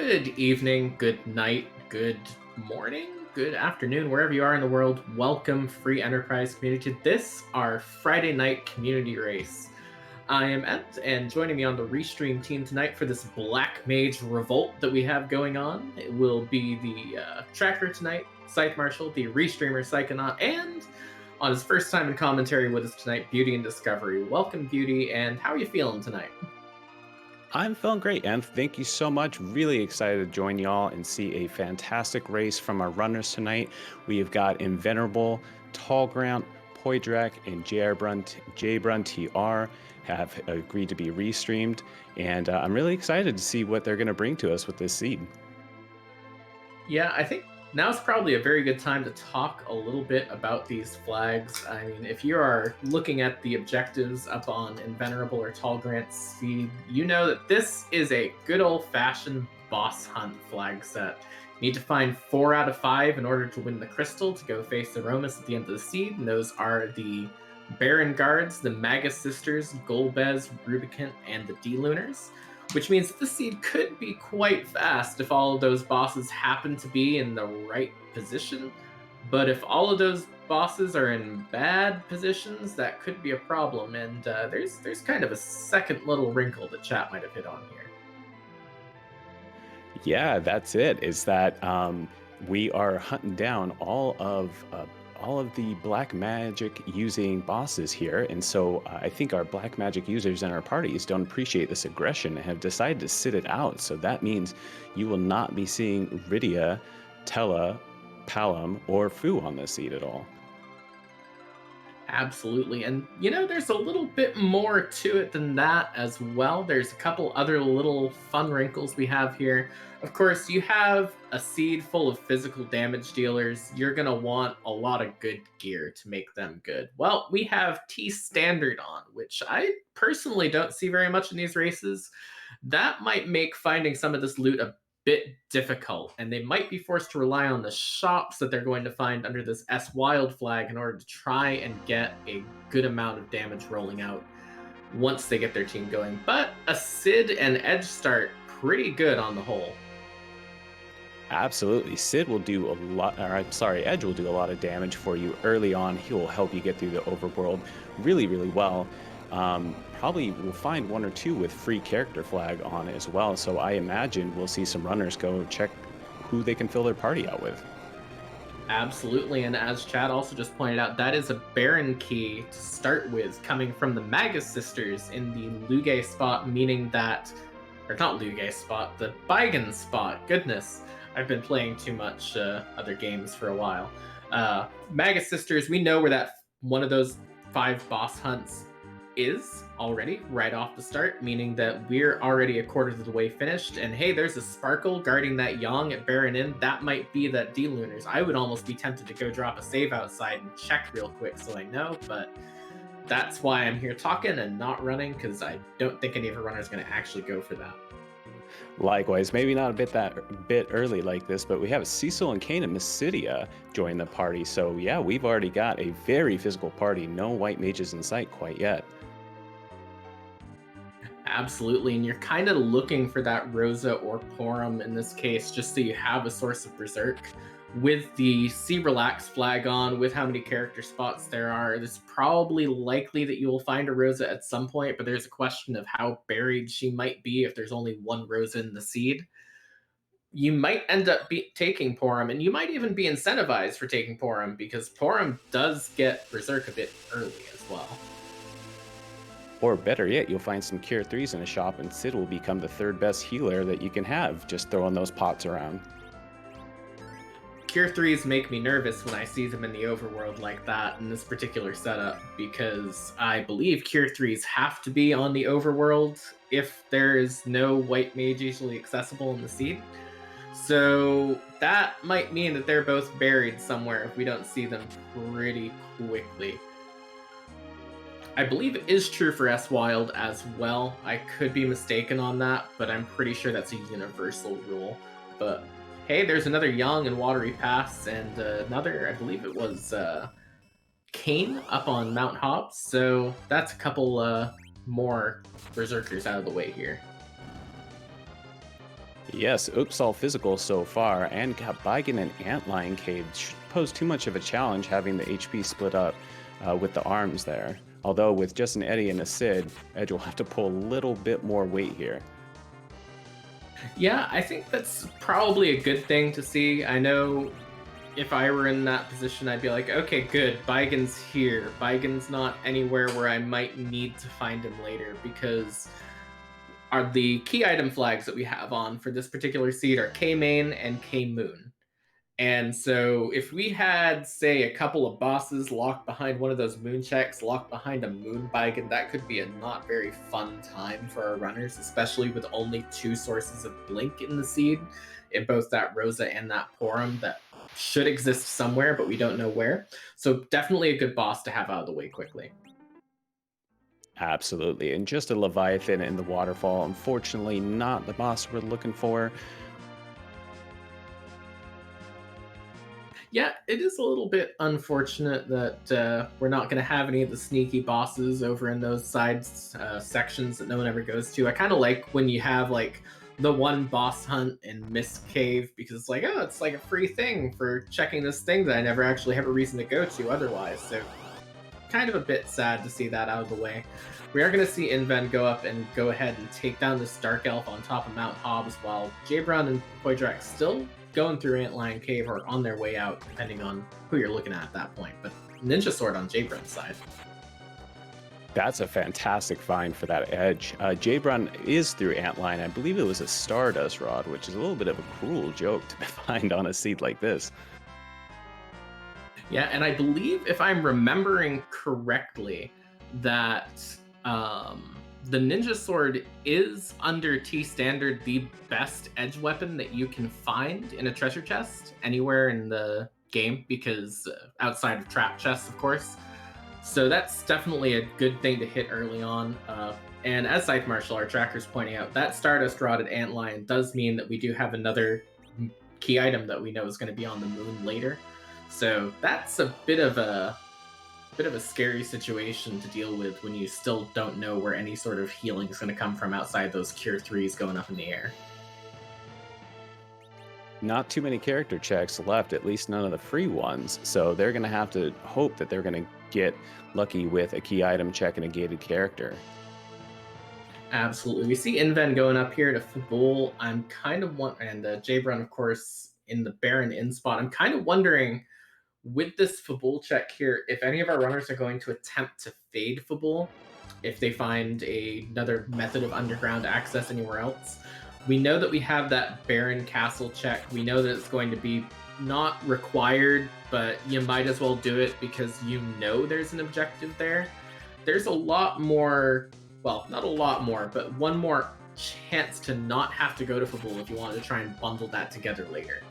Good evening, good night, good morning, good afternoon, wherever you are in the world. Welcome, free enterprise community, to this, our Friday night community race. I am Ed, and joining me on the restream team tonight for this Black Mage Revolt that we have going on, it will be the tracker tonight, Scythe Marshal, the restreamer Psychonaut, and on his first time in commentary with us tonight, Beauty and Discovery. Welcome, Beauty, and how are you feeling tonight? I'm feeling great, and thank you so much. Really excited to join y'all and see a fantastic race from our runners tonight. We have got Invenerable, Tallground, Poidrak, and Jbrun TR have agreed to be restreamed, and I'm really excited to see what they're going to bring to us with this seed. Yeah, I think now's probably a very good time to talk a little bit about these flags. I mean, if you are looking at the objectives up on Invenerable or Tall Grant's seed, you know that this is a good old-fashioned boss hunt flag set. You need to find 4 out of 5 in order to win the crystal to go face the Romus at the end of the seed, and those are the Baron Guards, the Magus Sisters, Golbez, Rubicant, and the D-Lunars, which means that the seed could be quite fast if all of those bosses happen to be in the right position. But if all of those bosses are in bad positions, that could be a problem. And there's kind of a second little wrinkle that chat might have hit on here. Yeah, that's it. Is that we are hunting down all of the black magic using bosses here, and so I think our black magic users in our parties don't appreciate this aggression and have decided to sit it out. So that means you will not be seeing Rydia, Tella, Palom, or Fu on this seed at all. Absolutely. And, there's a little bit more to it than that as well. There's a couple other little fun wrinkles we have here. Of course, you have a seed full of physical damage dealers. You're going to want a lot of good gear to make them good. Well, we have T Standard on, which I personally don't see very much in these races. That might make finding some of this loot a bit difficult, and they might be forced to rely on the shops that they're going to find under this S Wild flag in order to try and get a good amount of damage rolling out once they get their team going. But a Sid and Edge start pretty good on the whole. Absolutely. Sid will do a lot, or I'm sorry, Edge will do a lot of damage for you early on. He will help you get through the overworld really, really well. Probably we'll find one or two with free character flag on as well. So I imagine we'll see some runners go check who they can fill their party out with. Absolutely, and as Chad also just pointed out, that is a Baron key to start with, coming from the Magus Sisters in the Lugae spot, meaning that, or not Lugae spot, the Baigan spot. Goodness, I've been playing too much other games for a while. Magus Sisters, we know where that one of those 5 boss hunts is already right off the start, meaning that we're already a quarter of the way finished. And hey, there's a Sparkle guarding that Yang at Baron Inn. That might be that D-Lunars. I would almost be tempted to go drop a save outside and check real quick so I know, but that's why I'm here talking and not running, because I don't think any of our runners are going to actually go for that. Likewise, maybe not a bit early like this, but we have Cecil and Kane and Mysidia join the party. So yeah, we've already got a very physical party. No white mages in sight quite yet. Absolutely, and you're kind of looking for that Rosa or Porum in this case, just so you have a source of Berserk. With the Sea Relax flag on, with how many character spots there are, it's probably likely that you will find a Rosa at some point, but there's a question of how buried she might be if there's only one Rosa in the seed. You might end up taking Porum, and you might even be incentivized for taking Porum, because Porum does get Berserk a bit early as well. Or better yet, you'll find some Cure 3s in a shop, and Sid will become the 3rd best healer that you can have, just throwing those pots around. Cure 3s make me nervous when I see them in the overworld like that in this particular setup, because I believe Cure 3s have to be on the overworld if there is no white mage easily accessible in the seed. So that might mean that they're both buried somewhere if we don't see them pretty quickly. I believe it is true for S Wild as well. I could be mistaken on that, but I'm pretty sure that's a universal rule. But hey, there's another Young and Watery Pass, and another, I believe it was Kane up on Mount Hobbs. So that's a couple more Berserkers out of the way here. Yes, oops, all physical so far, and Baigen and Antlion Cave shouldn't pose too much of a challenge having the HP split up with the arms there. Although with just an Eddie and a Sid, Edge will have to pull a little bit more weight here. Yeah, I think that's probably a good thing to see. I know if I were in that position, I'd be like, okay, good, Baigen's here. Baigen's not anywhere where I might need to find him later, because are the key item flags that we have on for this particular seed are K main and K moon. And so if we had, say, a couple of bosses locked behind one of those moon checks, locked behind a moon bike, and that could be a not very fun time for our runners, especially with only two sources of blink in the seed, in both that Rosa and that Porum that should exist somewhere, but we don't know where. So definitely a good boss to have out of the way quickly. Absolutely. And just a Leviathan in the waterfall, unfortunately, not the boss we're looking for. Yeah, it is a little bit unfortunate that we're not going to have any of the sneaky bosses over in those side sections that no one ever goes to. I kind of like when you have like the one boss hunt in Mist Cave, because it's like, oh, it's like a free thing for checking this thing that I never actually have a reason to go to otherwise. So kind of a bit sad to see that out of the way. We are going to see Inven go up and go ahead and take down this Dark Elf on top of Mount Hobbs, while Jabron and Poydrak still going through Antlion Cave or on their way out, depending on who you're looking at that point. But Ninja Sword on Jabron's side. That's a fantastic find for that Edge. Jabron is through Antline. I believe it was a Stardust Rod, which is a little bit of a cruel joke to find on a seed like this. Yeah, and I believe, if I'm remembering correctly, that the Ninja Sword is, under T standard, the best edge weapon that you can find in a treasure chest anywhere in the game, because outside of trap chests, of course. So that's definitely a good thing to hit early on. And as Scythe Marshal, our tracker's pointing out, that Stardust Rod at Antlion does mean that we do have another key item that we know is going to be on the moon later. So that's a bit of a scary situation to deal with when you still don't know where any sort of healing is going to come from outside those cure threes going up in the air. Not too many character checks left, at least none of the free ones. So they're going to have to hope that they're going to get lucky with a key item check and a gated character. Absolutely. We see Inven going up here to Fabul. I'm kind of and Jabron, of course, in the Baron in spot. I'm kind of wondering, with this Fabul check here, if any of our runners are going to attempt to fade Fabul, if they find another method of underground access anywhere else. We know that we have that Baron Castle check. We know that it's going to be not required, but you might as well do it because you know there's an objective there. There's a lot more, well, not a lot more, but one more chance to not have to go to Fabul if you wanted to try and bundle that together later.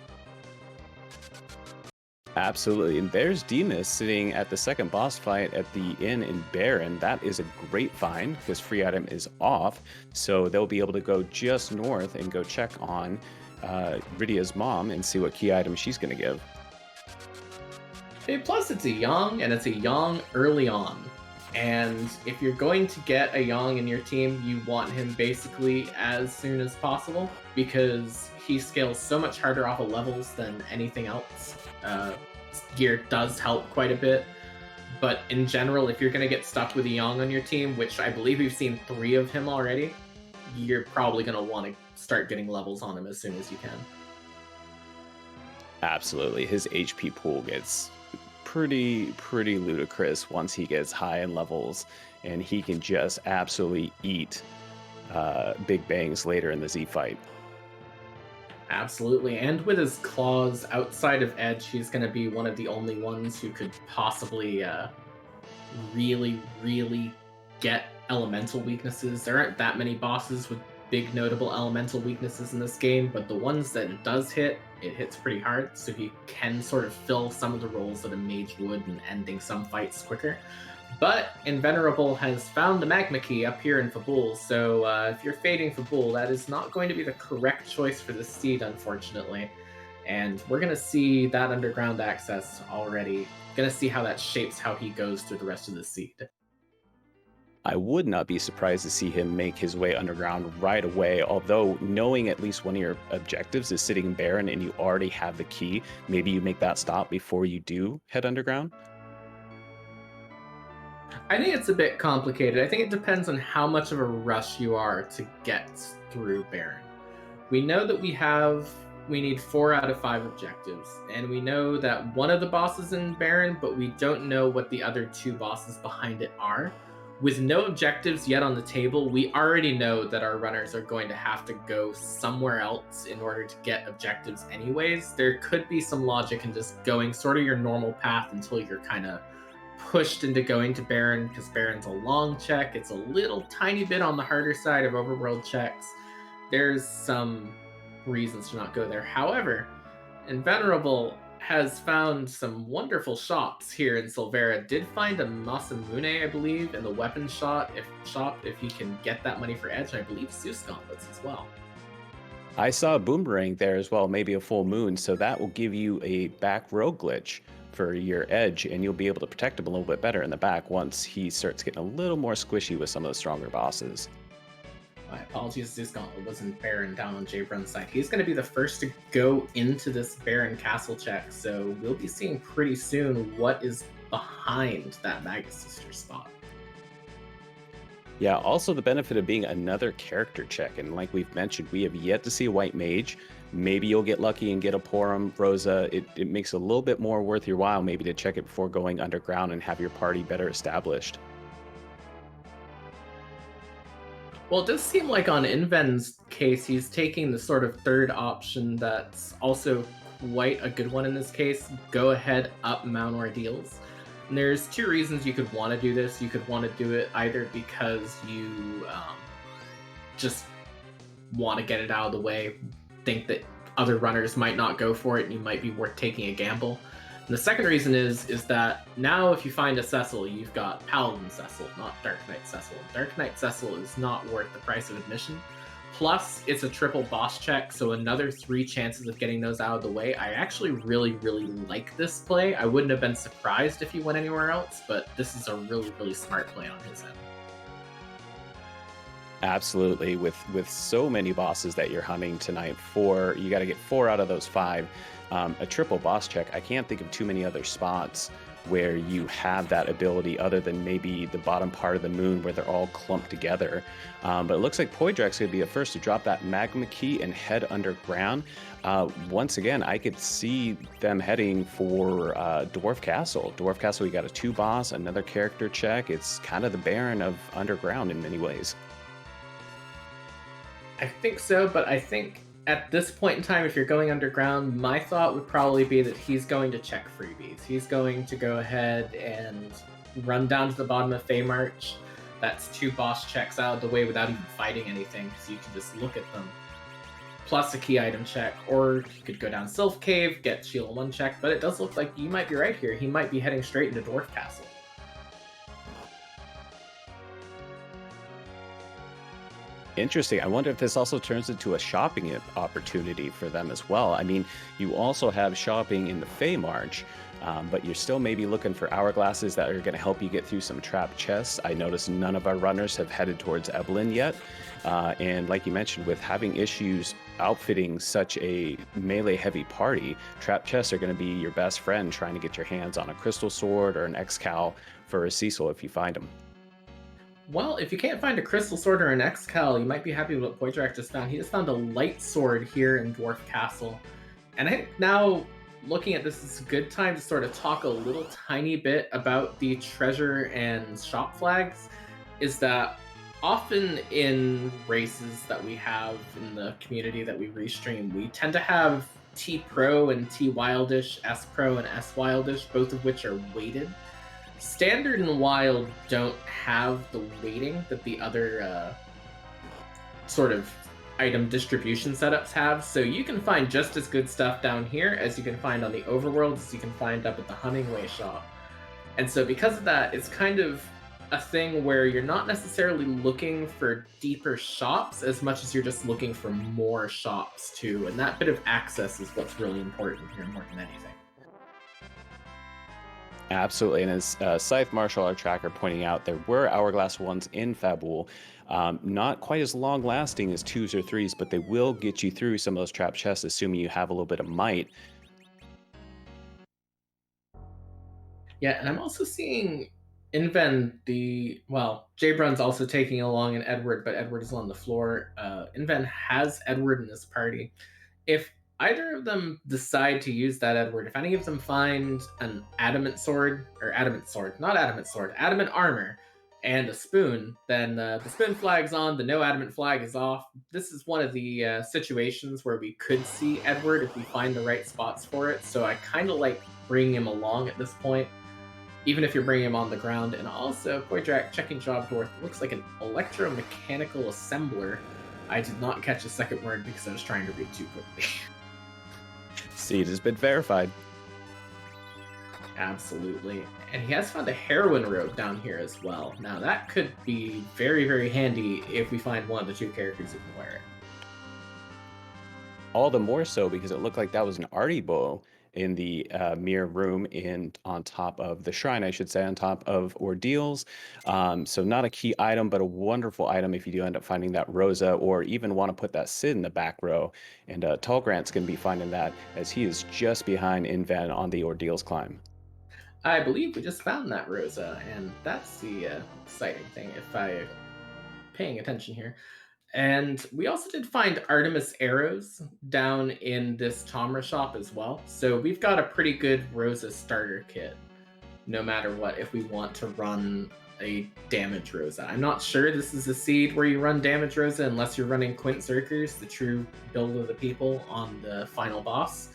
Absolutely. And there's Demas sitting at the second boss fight at the inn in Baron. That is a great find because free item is off. So they'll be able to go just north and go check on Rydia's mom and see what key item she's going to give. Hey, plus it's a Yang, and it's a Yang early on. And if you're going to get a Yang in your team, you want him basically as soon as possible, because he scales so much harder off of levels than anything else. Gear does help quite a bit, but in general, if you're going to get stuck with a Yang on your team, which I believe we've seen 3 of him already, you're probably going to want to start getting levels on him as soon as you can. Absolutely. His HP pool gets pretty ludicrous once he gets high in levels, and he can just absolutely eat big bangs later in the Z fight. Absolutely, and with his claws outside of Edge, he's going to be one of the only ones who could possibly really get elemental weaknesses. There aren't that many bosses with big notable elemental weaknesses in this game, but the ones that it does hit, it hits pretty hard, so he can sort of fill some of the roles that a mage would in ending some fights quicker. But Invenerable has found the Magma Key up here in Fabul, so if you're fading Fabul, that is not going to be the correct choice for this seed, unfortunately. And we're going to see that underground access already. Going to see how that shapes how he goes through the rest of the seed. I would not be surprised to see him make his way underground right away. Although, knowing at least one of your objectives is sitting Baron and you already have the key, maybe you make that stop before you do head underground. I think it's a bit complicated. I think it depends on how much of a rush you are to get through Baron. We know that we need 4 out of 5 objectives, and we know that one of the bosses in Baron, but we don't know what the other 2 bosses behind it are. With no objectives yet on the table, we already know that our runners are going to have to go somewhere else in order to get objectives anyways. There could be some logic in just going sort of your normal path until you're kind of pushed into going to Baron, because Baron's a long check. It's a little tiny bit on the harder side of overworld checks. There's some reasons to not go there. However, Invenerable has found some wonderful shops here in Silvera. Did find a Masamune, I believe, in the weapon shop if you can get that money for edge, and I believe Zeus gauntlets as well. I saw a boomerang there as well, maybe a full moon, so that will give you a back row glitch for your edge, and you'll be able to protect him a little bit better in the back once he starts getting a little more squishy with some of the stronger bosses. My apologies, Zeus Gauntlet wasn't Baron down on Jabrun's side. He's going to be the first to go into this Baron castle check, so we'll be seeing pretty soon what is behind that Magus Sister spot. Yeah, also the benefit of being another character check, and like we've mentioned, we have yet to see a white mage. Maybe you'll get lucky and get a Porum Rosa. It makes it a little bit more worth your while maybe to check it before going underground and have your party better established. Well, it does seem like on Inven's case, he's taking the sort of third option that's also quite a good one in this case. Go ahead up Mount Ordeals. And there's 2 reasons you could want to do this. You could want to do it either because you just want to get it out of the way, think that other runners might not go for it, and you might be worth taking a gamble. And the second reason is that now if you find a Cecil, you've got Paladin Cecil, not Dark Knight Cecil. Dark Knight Cecil is not worth the price of admission. Plus, it's a triple boss check, so another 3 chances of getting those out of the way. I actually really, really like this play. I wouldn't have been surprised if he went anywhere else, but this is a really, really smart play on his end. Absolutely. With so many bosses that you're hunting tonight, you got to get 4 out of those 5. A triple boss check, I can't think of too many other spots where you have that ability other than maybe the bottom part of the moon where they're all clumped together. But it looks like Poydrak's going to be the first to drop that magma key and head underground. Once again, I could see them heading for Dwarf Castle. Dwarf Castle, you got a 2 boss, another character check. It's kind of the Baron of underground in many ways. I think so, but I think at this point in time, if you're going underground, my thought would probably be that he's going to check freebies. He's going to go ahead and run down to the bottom of Feymarch. That's 2 boss checks out of the way without even fighting anything, because you can just look at them. Plus a key item check, or you could go down Sylph Cave, get Sheila 1 check, but it does look like you might be right here. He might be heading straight into Dwarf Castle. Interesting. I wonder if this also turns into a shopping opportunity for them as well. I mean, you also have shopping in the Feymarch, but you're still maybe looking for hourglasses that are going to help you get through some trap chests. I noticed none of our runners have headed towards Evelyn yet. And like you mentioned, with having issues outfitting such a melee-heavy party, trap chests are going to be your best friend trying to get your hands on a crystal sword or an X-Cal for a Cecil if you find them. Well, if you can't find a crystal sword or an X-Cal, you might be happy with what Poydrak just found. He just found a light sword here in Dwarf Castle. And I think now, looking at this, is a good time to sort of talk a little tiny bit about the treasure and shop flags. Is that often in races that we have in the community that we restream, we tend to have T Pro and T Wildish, S Pro and S Wildish, both of which are weighted. Standard and Wild don't have the weighting that the other sort of item distribution setups have, so you can find just as good stuff down here as you can find on the Overworld, as you can find up at the Hummingway shop. And so because of that, it's kind of a thing where you're not necessarily looking for deeper shops as much as you're just looking for more shops too, and that bit of access is what's really important here more than anything. Absolutely. And as Scythe Marshall, our tracker, pointing out, there were Hourglass ones in Fabul. Not quite as long lasting as twos or threes, but they will get you through some of those trap chests, assuming you have a little bit of might. Yeah, and I'm also seeing Inven Jabrun's also taking along an Edward, but Edward is on the floor. Inven has Edward in his party. If either of them decide to use that Edward, if any of them find an adamant sword, adamant armor, and a spoon, then the spoon flag's on, the no adamant flag is off. This is one of the situations where we could see Edward if we find the right spots for it, so I kind of like bringing him along at this point, even if you're bringing him on the ground. And also, Koidrak checking job north looks like an electromechanical assembler. I did not catch the second word because I was trying to read too quickly. Seed has been verified. Absolutely. And he has found a heroin robe down here as well. Now, that could be very, very handy if we find one of the two characters who can wear it. All the more so because it looked like that was an arty bow in the mirror room on top of the shrine, I should say, on top of Ordeals. So not a key item, but a wonderful item if you do end up finding that Rosa, or even want to put that Sid in the back row. And Tall Grant's going to be finding that, as he is just behind Invan on the Ordeals climb. I believe we just found that Rosa, and that's the exciting thing if I'm paying attention here. And we also did find Artemis arrows down in this Tomra shop as well. So we've got a pretty good Rosa starter kit, no matter what, if we want to run a damage Rosa. I'm not sure this is a seed where you run damage Rosa unless you're running Quint Zerkers, the true build of the people, on the final boss.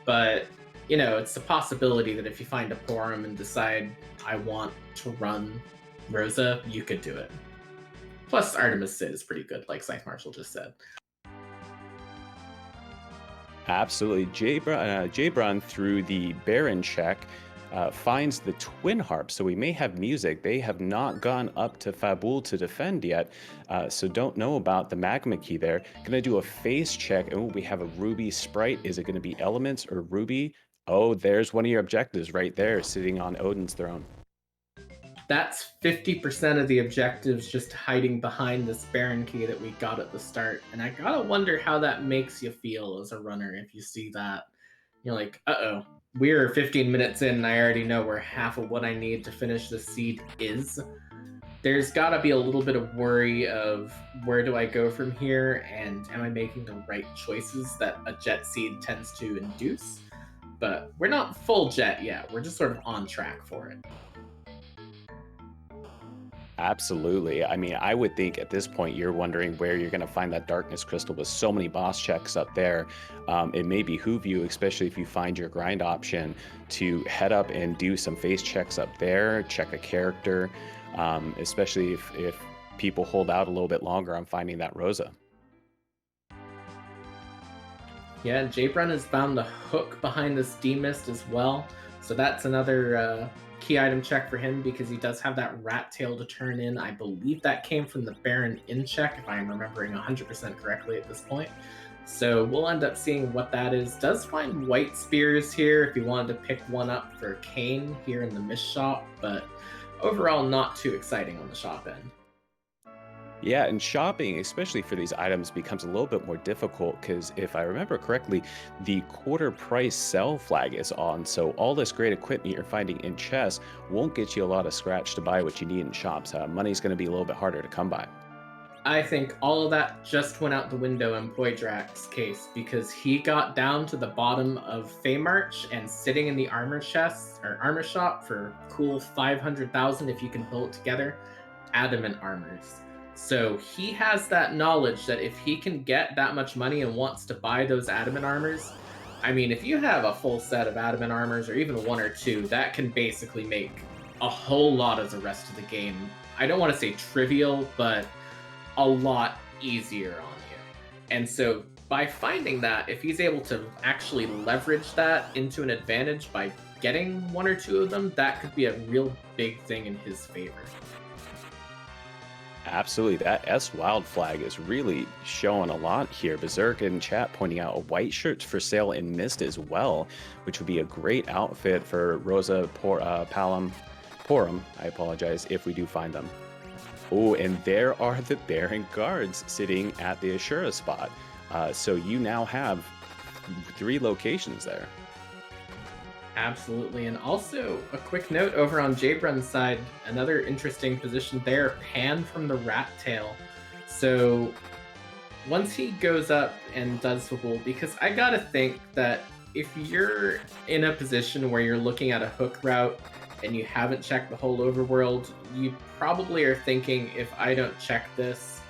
But, it's a possibility that if you find a Porum and decide, I want to run Rosa, you could do it. Plus, Artemis Sid is pretty good, like Scythe Marshall just said. Absolutely. Jabron, through the Baron check, finds the Twin Harp. So we may have music. They have not gone up to Fabul to defend yet, so don't know about the Magma Key there. Going to do a face check. Oh, we have a Ruby Sprite. Is it going to be Elements or Ruby? Oh, there's one of your objectives right there, sitting on Odin's throne. That's 50% of the objectives just hiding behind this Baron key that we got at the start. And I gotta wonder how that makes you feel as a runner if you see that. You're like, uh-oh, we're 15 minutes in and I already know where half of what I need to finish the seed is. There's gotta be a little bit of worry of where do I go from here, and am I making the right choices that a jet seed tends to induce? But we're not full jet yet. We're just sort of on track for it. Absolutely. I mean, I would think at this point you're wondering where you're going to find that darkness crystal with so many boss checks up there. It may behoove you, especially if you find your grind option, to head up and do some face checks up there, check a character, especially if people hold out a little bit longer on finding that Rosa. Yeah, Jabron has found the hook behind this D-Mist as well. So that's another key item check for him, because he does have that rat tail to turn in. I believe that came from the Baron in check, if I am remembering 100% correctly at this point. So we'll end up seeing what that is. Does find white spears here if you wanted to pick one up for Kane here in the Mist shop, but overall not too exciting on the shop end. Yeah, and shopping, especially for these items, becomes a little bit more difficult because if I remember correctly, the quarter price sell flag is on. So all this great equipment you're finding in chests won't get you a lot of scratch to buy what you need in shops. Money's going to be a little bit harder to come by. I think all of that just went out the window in Poidrak's case, because he got down to the bottom of Feymarch and sitting in the armor chest or armor shop for cool 500,000 if you can pull it together, adamant armors. So he has that knowledge that if he can get that much money and wants to buy those adamant armors, I mean, if you have a full set of adamant armors or even one or two, that can basically make a whole lot of the rest of the game, I don't want to say trivial, but a lot easier on you. And so by finding that, if he's able to actually leverage that into an advantage by getting one or two of them, that could be a real big thing in his favor. Absolutely. That S Wild flag is really showing a lot here. Berserk in chat pointing out a white shirt for sale in Mist as well, which would be a great outfit for Rosa Palom Porum. I apologize if we do find them. Oh, and there are the Baron guards sitting at the Ashura spot. So you now have three locations there. Absolutely. And also, a quick note over on Jabrun's side, another interesting position there, Pan from the Rat Tail. So once he goes up and does the wool, because I gotta think that if you're in a position where you're looking at a hook route and you haven't checked the whole overworld, you probably are thinking, if I don't check this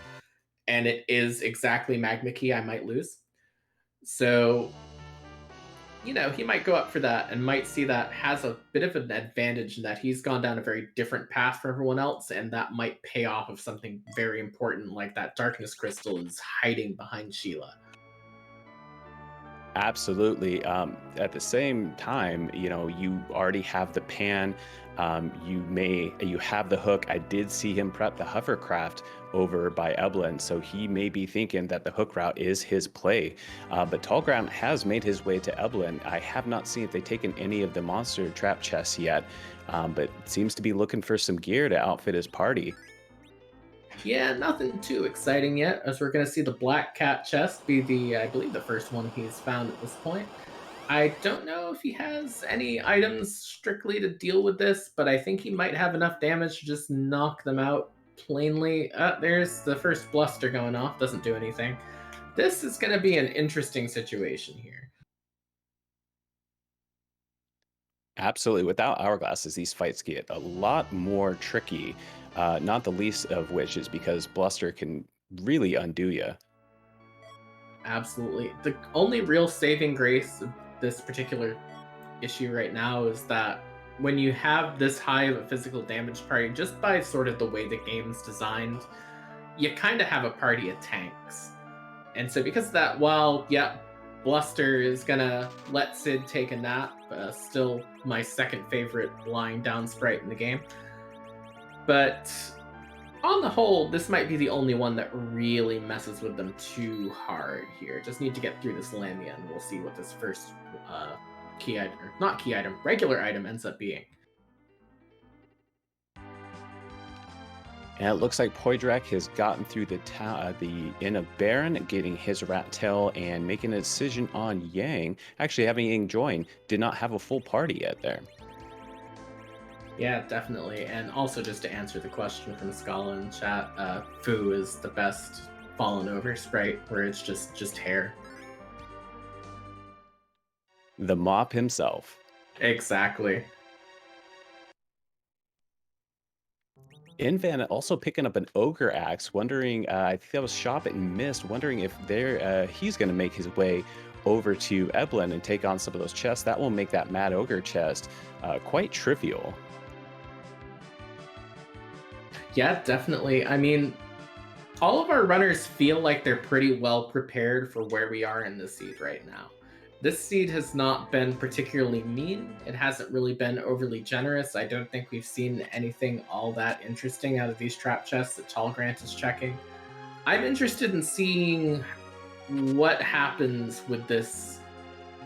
and it is exactly Magma Key, I might lose. So he might go up for that and might see that has a bit of an advantage in that he's gone down a very different path from everyone else, and that might pay off of something very important like that darkness crystal is hiding behind Sheila. Absolutely. At the same time, you already have the pan. You have the hook. I did see him prep the hovercraft over by Eblin, so he may be thinking that the hook route is his play. But Tallground has made his way to Eblin. I have not seen if they've taken any of the monster trap chests yet, but seems to be looking for some gear to outfit his party. Yeah, nothing too exciting yet, as we're going to see the Black Cat chest be I believe, the first one he's found at this point. I don't know if he has any items strictly to deal with this, but I think he might have enough damage to just knock them out plainly. There's the first bluster going off, doesn't do anything. This is going to be an interesting situation here. Absolutely. Without hourglasses, these fights get a lot more tricky. Not the least of which is because Bluster can really undo you. Absolutely. The only real saving grace of this particular issue right now is that when you have this high of a physical damage party, just by sort of the way the game's designed, you kind of have a party of tanks. And so because of that, while, yeah, Bluster is gonna let Sid take a nap, still my second favorite lying down sprite in the game. But on the whole, this might be the only one that really messes with them too hard here. Just need to get through this Lamia, and we'll see what this first key item, or not key item, regular item ends up being. And it looks like Poidrak has gotten through the Inn of Baron, getting his rat tail and making a decision on Yang. Actually, having Yang join, did not have a full party yet there. Yeah, definitely. And also, just to answer the question from Scala in chat, Fu is the best fallen over sprite where it's just hair. The mop himself. Exactly. Invan also picking up an ogre axe, wondering. I think that was Shop It and Mist, wondering if he's going to make his way over to Eblin and take on some of those chests. That will make that Mad Ogre chest quite trivial. Yeah, definitely. I mean, all of our runners feel like they're pretty well prepared for where we are in the seed right now. This seed has not been particularly mean. It hasn't really been overly generous. I don't think we've seen anything all that interesting out of these trap chests that Tall Grant is checking. I'm interested in seeing what happens with this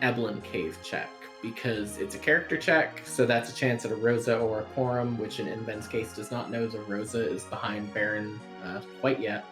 Eblin Cave check, because it's a character check, so that's a chance at a Rosa or a Porum, which in Inven's case does not know the Rosa is behind Baron quite yet.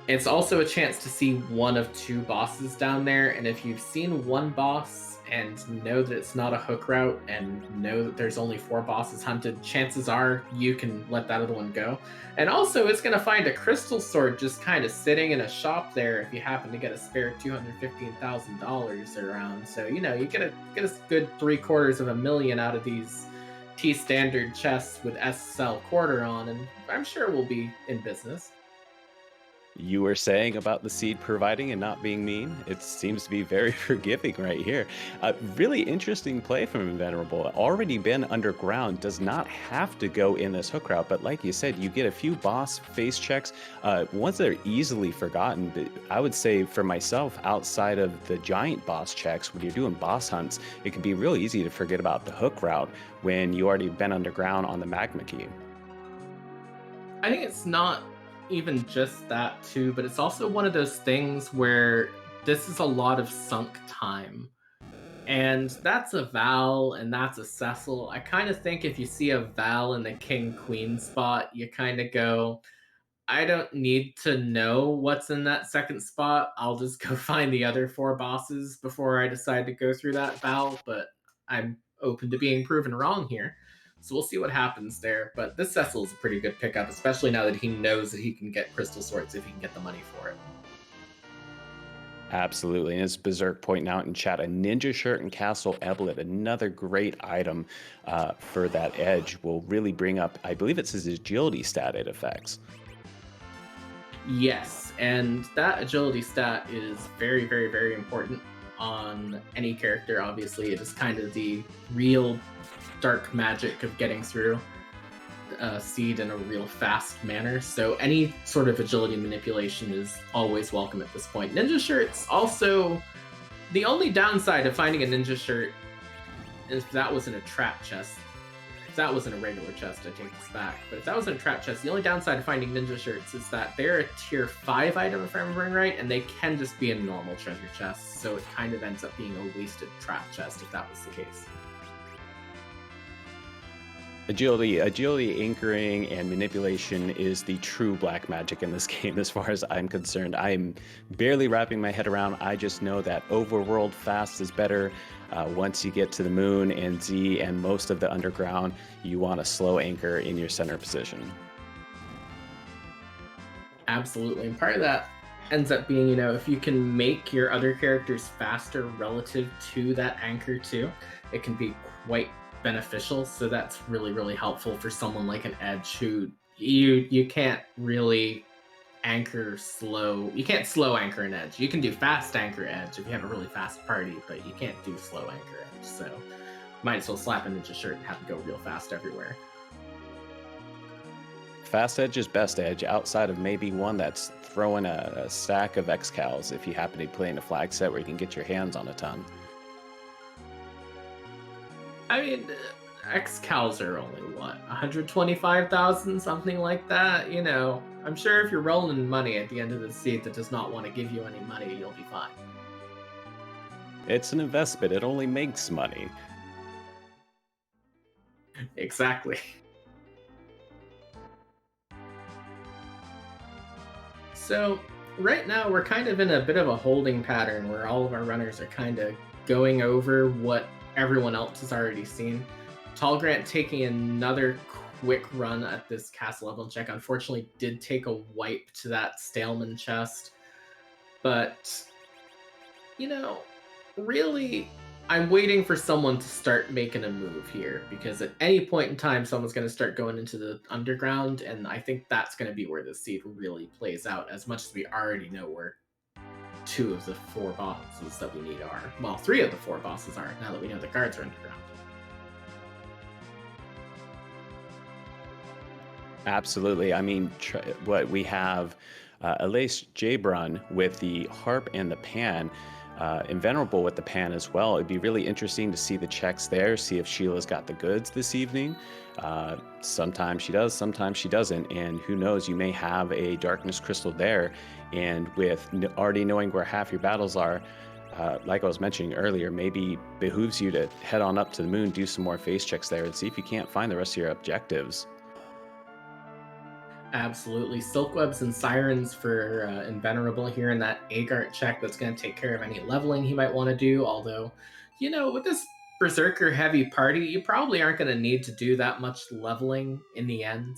It's also a chance to see one of two bosses down there, and if you've seen one boss and know that it's not a hook route and know that there's only 4 bosses hunted, chances are you can let that other one go. And also, it's going to find a crystal sword just kind of sitting in a shop there if you happen to get a spare $215,000 around. So, you get a good $750,000 out of these T-standard chests with SSL quarter on, and I'm sure we'll be in business. You were saying about the seed providing and not being mean. It seems to be very forgiving right here. Really interesting play from Invenerable. Already been underground, does not have to go in this hook route, but like you said, you get a few boss face checks. Ones that are easily forgotten, but I would say for myself, outside of the giant boss checks, when you're doing boss hunts, it can be real easy to forget about the hook route when you already been underground on the magma key. I think it's not even just that too, but it's also one of those things where this is a lot of sunk time. And that's a Val and that's a Cecil. I kind of think if you see a Val in the King Queen spot, you kind of go, I don't need to know what's in that second spot. I'll just go find the other four bosses before I decide to go through that Val, but I'm open to being proven wrong here. So we'll see what happens there. But this Cecil is a pretty good pickup, especially now that he knows that he can get Crystal Swords if he can get the money for it. Absolutely. And as Berserk pointing out in chat, a ninja shirt and Castle Eblet, another great item for that edge, will really bring up, I believe it's his agility stat it affects. Yes, and that agility stat is very, very, very important on any character. Obviously, it is kind of the real dark magic of getting through seed in a real fast manner. So any sort of agility manipulation is always welcome at this point. Ninja shirts also, the only downside of finding a ninja shirt is if that was in a trap chest. If that was in a regular chest, I take this back. But if that was in a trap chest, the only downside of finding ninja shirts is that they're a tier 5 item, if I'm remembering right, and they can just be in normal treasure chests. So it kind of ends up being a wasted trap chest if that was the case. Agility, anchoring, and manipulation is the true black magic in this game as far as I'm concerned. I'm barely wrapping my head around. I just know that overworld fast is better. Once you get to the moon and Z and most of the underground, you want a slow anchor in your center position. Absolutely. And part of that ends up being, if you can make your other characters faster relative to that anchor too, it can be quite beneficial. So that's really, really helpful for someone like an Edge who you can't really anchor slow. You can't slow anchor an Edge. You can do fast anchor Edge if you have a really fast party, but you can't do slow anchor Edge. So might as well slap a ninja shirt and have it go real fast everywhere. Fast Edge is best Edge outside of maybe one that's throwing a stack of X-Cals if you happen to be playing a flag set where you can get your hands on a ton. I mean, X-Cals are only, 125,000, something like that? I'm sure if you're rolling money at the end of the seat that does not want to give you any money, you'll be fine. It's an investment. It only makes money. Exactly. So right now we're kind of in a bit of a holding pattern where all of our runners are kind of going over what everyone else has already seen. Tall Grant taking another quick run at this castle level check. Unfortunately, did take a wipe to that Staleman chest. But, really, I'm waiting for someone to start making a move here, because at any point in time, someone's going to start going into the underground, and I think that's going to be where the seed really plays out, as much as we already know where 2 of the 4 bosses that we need are. Well, 3 of the 4 bosses are, now that we know the guards are underground. Absolutely. I mean, what we have, Elise Jabrun with the harp and the pan, Invenerable with the pan as well. It'd be really interesting to see the checks there, see if Sheila's got the goods this evening. Sometimes she does, sometimes she doesn't. And who knows, you may have a darkness crystal there. And with already knowing where half your battles are, like I was mentioning earlier, maybe behooves you to head on up to the moon, do some more face checks there, and see if you can't find the rest of your objectives. Absolutely. Silkwebs and Sirens for Invenerable here in that Agart check. That's going to take care of any leveling he might want to do. Although, with this Berserker heavy party, you probably aren't going to need to do that much leveling in the end.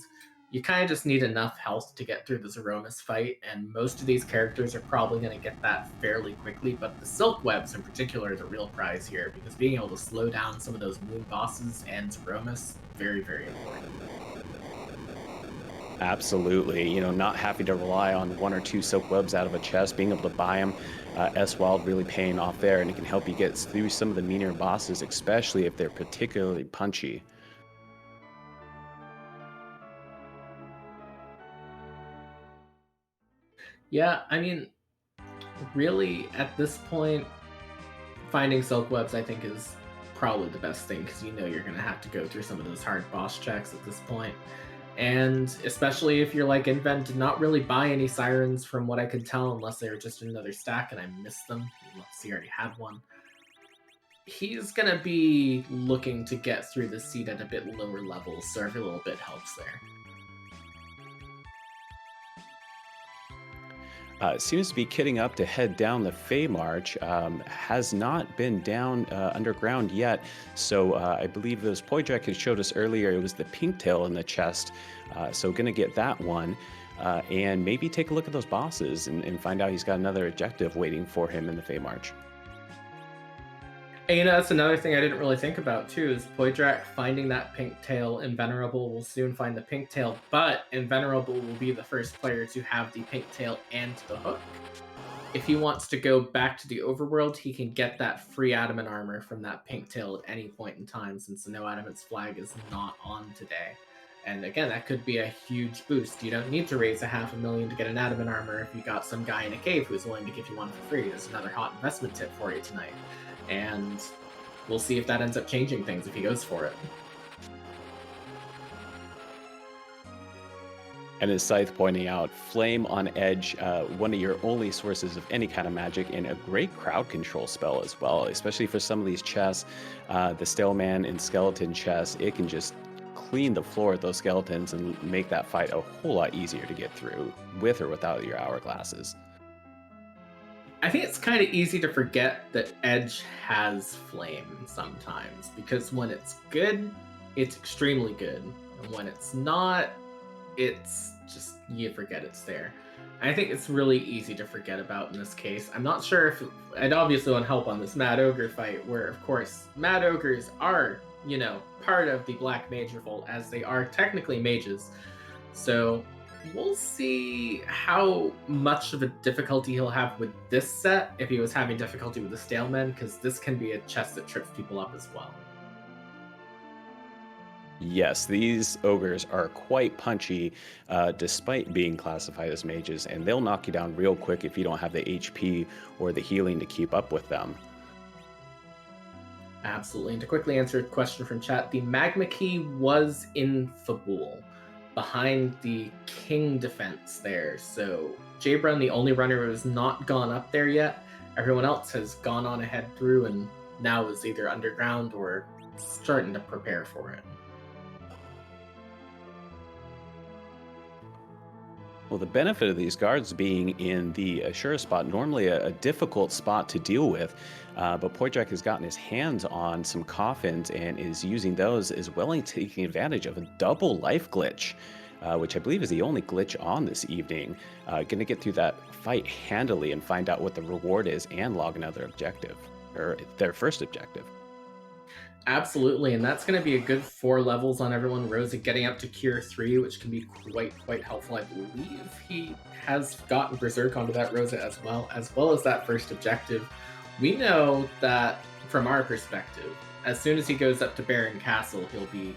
You kind of just need enough health to get through the Zeronis fight, and most of these characters are probably going to get that fairly quickly, but the Silkwebs in particular are the real prize here, because being able to slow down some of those moon bosses and Zeronis, very, very important. Absolutely. Not having to rely on 1 or 2 silk webs out of a chest, being able to buy them, S-Wild really paying off there, and it can help you get through some of the meaner bosses, especially if they're particularly punchy. Yeah, I mean, really, at this point, finding Silkwebs, I think, is probably the best thing, because you're going to have to go through some of those hard boss checks at this point. And especially if you're like Inven, did not really buy any sirens from what I could tell, unless they were just in another stack and I missed them, unless he already had one. He's gonna be looking to get through the seed at a bit lower levels, so every little bit helps there. Seems to be kitting up to head down the Fey March. Has not been down underground yet. So I believe those Poydrak had showed us earlier. It was the pink tail in the chest. So gonna get that one. And maybe take a look at those bosses and find out he's got another objective waiting for him in the Fey March. And that's another thing I didn't really think about too, is Poydrak finding that pink tail. Invenerable will soon find the pink tail, but Invenerable will be the first player to have the pink tail and the hook. If he wants to go back to the overworld, he can get that free adamant armor from that pink tail at any point in time, since the no adamants flag is not on today. And again, that could be a huge boost. You don't need to raise $500,000 to get an adamant armor if you got some guy in a cave who's willing to give you one for free. There's another hot investment tip for you tonight. And we'll see if that ends up changing things if he goes for it. And as Scythe pointing out, Flame on Edge, one of your only sources of any kind of magic, and a great crowd control spell as well, especially for some of these chests. The Staleman and Skeleton chests, it can just clean the floor with those skeletons and make that fight a whole lot easier to get through, with or without your hourglasses. I think it's kind of easy to forget that Edge has flame sometimes, because when it's good, it's extremely good. And when it's not, it's just, you forget it's there. I think it's really easy to forget about in this case. I'm not sure if I'd obviously want help on this Mad Ogre fight, where of course Mad Ogres are, part of the Black Mage Revolt, as they are technically mages. So we'll see how much of a difficulty he'll have with this set if he was having difficulty with the Stalemen, because this can be a chest that trips people up as well. Yes, these ogres are quite punchy, despite being classified as mages, and they'll knock you down real quick if you don't have the HP or the healing to keep up with them. Absolutely. And to quickly answer a question from chat, the Magma Key was in Fabul, behind the King defense there. So Jabrun, the only runner who has not gone up there yet. Everyone else has gone on ahead through and now is either underground or starting to prepare for it. Well, the benefit of these guards being in the Ashura spot, normally a difficult spot to deal with, but Poydrak has gotten his hands on some coffins and is using those, as well as taking advantage of a double life glitch, which I believe is the only glitch on this evening. Going to get through that fight handily and find out what the reward is and log another objective, or their first objective. Absolutely, and that's going to be a good 4 levels on everyone. Rosa getting up to Cure 3, which can be quite helpful. I believe he has gotten Berserk onto that Rosa as well as that first objective. We know that, from our perspective, as soon as he goes up to Baron Castle, he'll be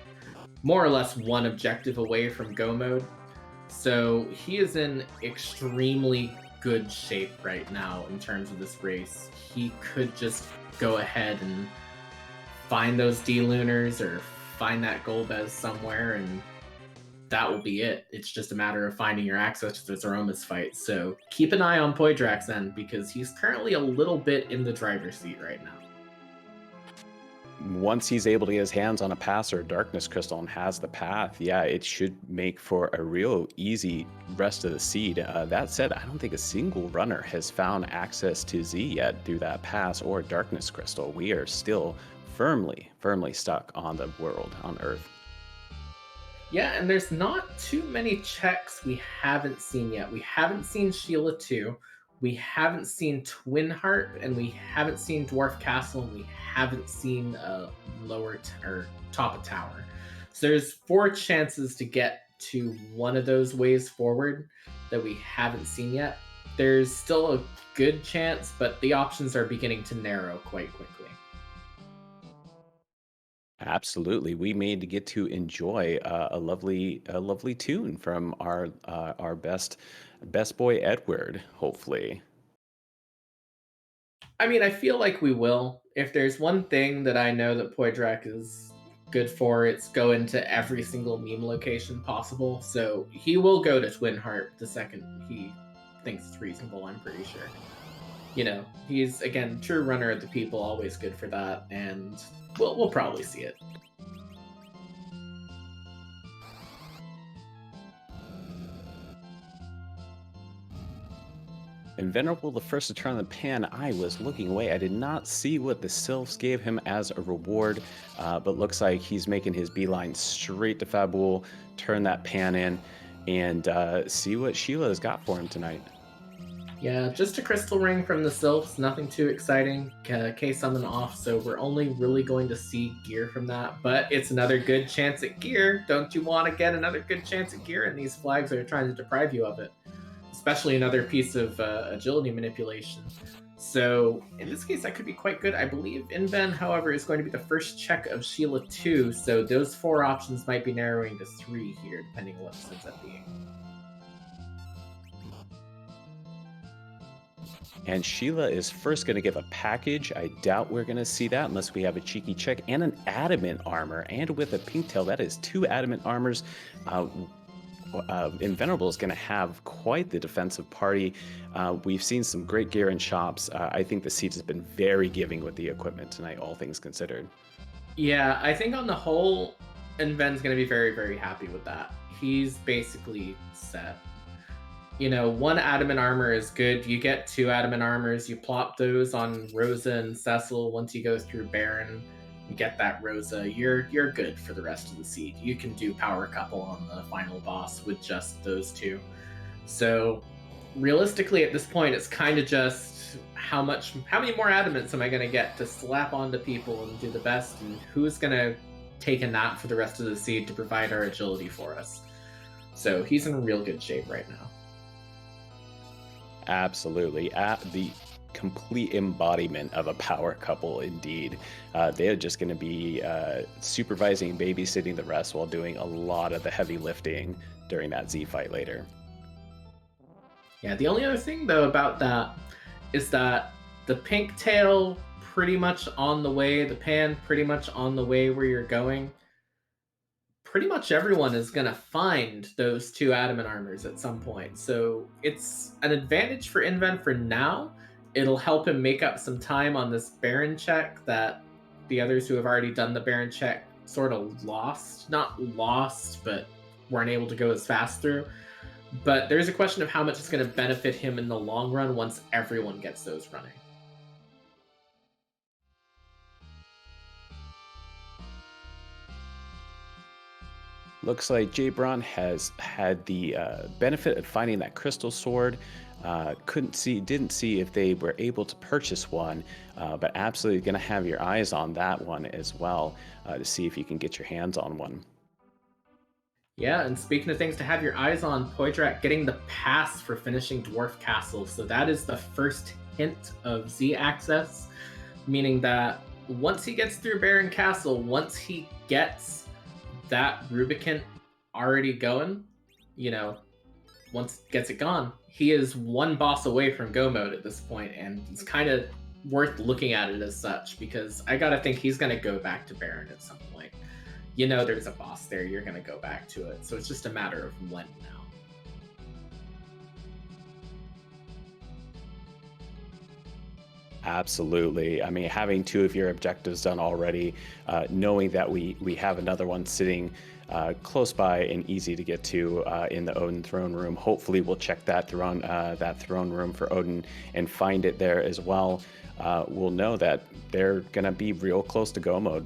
more or less one objective away from Go mode. So he is in extremely good shape right now in terms of this race. He could just go ahead and find those D-Lunars or find that Golbez somewhere, and that will be it. It's just a matter of finding your access to the Zeromas fight. So keep an eye on Poydrax then, because he's currently a little bit in the driver's seat right now. Once he's able to get his hands on a pass or a darkness crystal and has the path, yeah, it should make for a real easy rest of the seed. That said, I don't think a single runner has found access to Z yet through that pass or darkness crystal. We are still firmly stuck on the world, on Earth. Yeah, and there's not too many checks we haven't seen yet. We haven't seen Sheila 2, we haven't seen Twin Heart, and we haven't seen Dwarf Castle, and we haven't seen lower or top of tower. So there's 4 chances to get to one of those ways forward that we haven't seen yet. There's still a good chance, but the options are beginning to narrow quite quickly. Absolutely, we made to get to enjoy a lovely tune from our best boy Edward. Hopefully, I mean, I feel like we will. If there's one thing that I know that Poydrak is good for. It's go into every single meme location possible. So he will go to Twin Heart the second he thinks it's reasonable, I'm pretty sure. He's, again, true runner of the people, always good for that, and we'll probably see it. And Venerable, the first to turn the pan, I was looking away. I did not see what the sylphs gave him as a reward, but looks like he's making his beeline straight to Fabul, turn that pan in, and see what Sheila has got for him tonight. Yeah, just a crystal ring from the sylphs, nothing too exciting. K-summon off, so we're only really going to see gear from that, but it's another good chance at gear. Don't you want to get another good chance at gear? And these flags are trying to deprive you of it. Especially another piece of agility manipulation. So in this case, that could be quite good. I believe Inven, however, is going to be the first check of Sheila 2, so those 4 options might be narrowing to 3 here, depending on what this ends up being. And Sheila is first going to give a package. I doubt we're going to see that unless we have a cheeky check, and an adamant armor. And with a pink tail, that is 2 adamant armors. Invenerable is going to have quite the defensive party. We've seen some great gear in shops. I think the seat has been very giving with the equipment tonight, all things considered. Yeah, I think on the whole, Inven's going to be very, very happy with that. He's basically set. 1 adamant armor is good. You get 2 adamant armors. You plop those on Rosa and Cecil. Once you go through Baron, you get that Rosa. You're good for the rest of the seed. You can do power couple on the final boss with just those 2. So realistically, at this point, it's kind of just how many more adamants am I going to get to slap onto people and do the best, and who's going to take a nap for the rest of the seed to provide our agility for us. So he's in real good shape right now. Absolutely. The complete embodiment of a power couple, indeed. They're just going to be supervising and babysitting the rest while doing a lot of the heavy lifting during that Z fight later. Yeah, the only other thing, though, about that is that the pink tail pretty much on the way, the pan pretty much on the way where you're going. Pretty much everyone is going to find those 2 adamant armors at some point. So it's an advantage for Inven for now. It'll help him make up some time on this Baron check that the others who have already done the Baron check sort of lost. Not lost, but weren't able to go as fast through. But there's a question of how much it's going to benefit him in the long run once everyone gets those running. Looks like Jay Braun has had the benefit of finding that crystal sword. Didn't see if they were able to purchase one, but absolutely going to have your eyes on that one as well to see if you can get your hands on one. Yeah, and speaking of things to have your eyes on, Poitrak getting the pass for finishing Dwarf Castle. So that is the first hint of Z access, meaning that once he gets through Baron Castle, once he gets that Rubicant already going, once gets it gone, he is 1 boss away from go mode at this point, and it's kind of worth looking at it as such, because I gotta think he's gonna go back to Baron at some point. There's a boss there, you're gonna go back to it, so it's just a matter of when now. Absolutely. I mean, having 2 of your objectives done already, knowing that we have another one sitting close by and easy to get to in the Odin throne room. Hopefully, we'll check that throne room for Odin and find it there as well. We'll know that they're gonna be real close to go mode.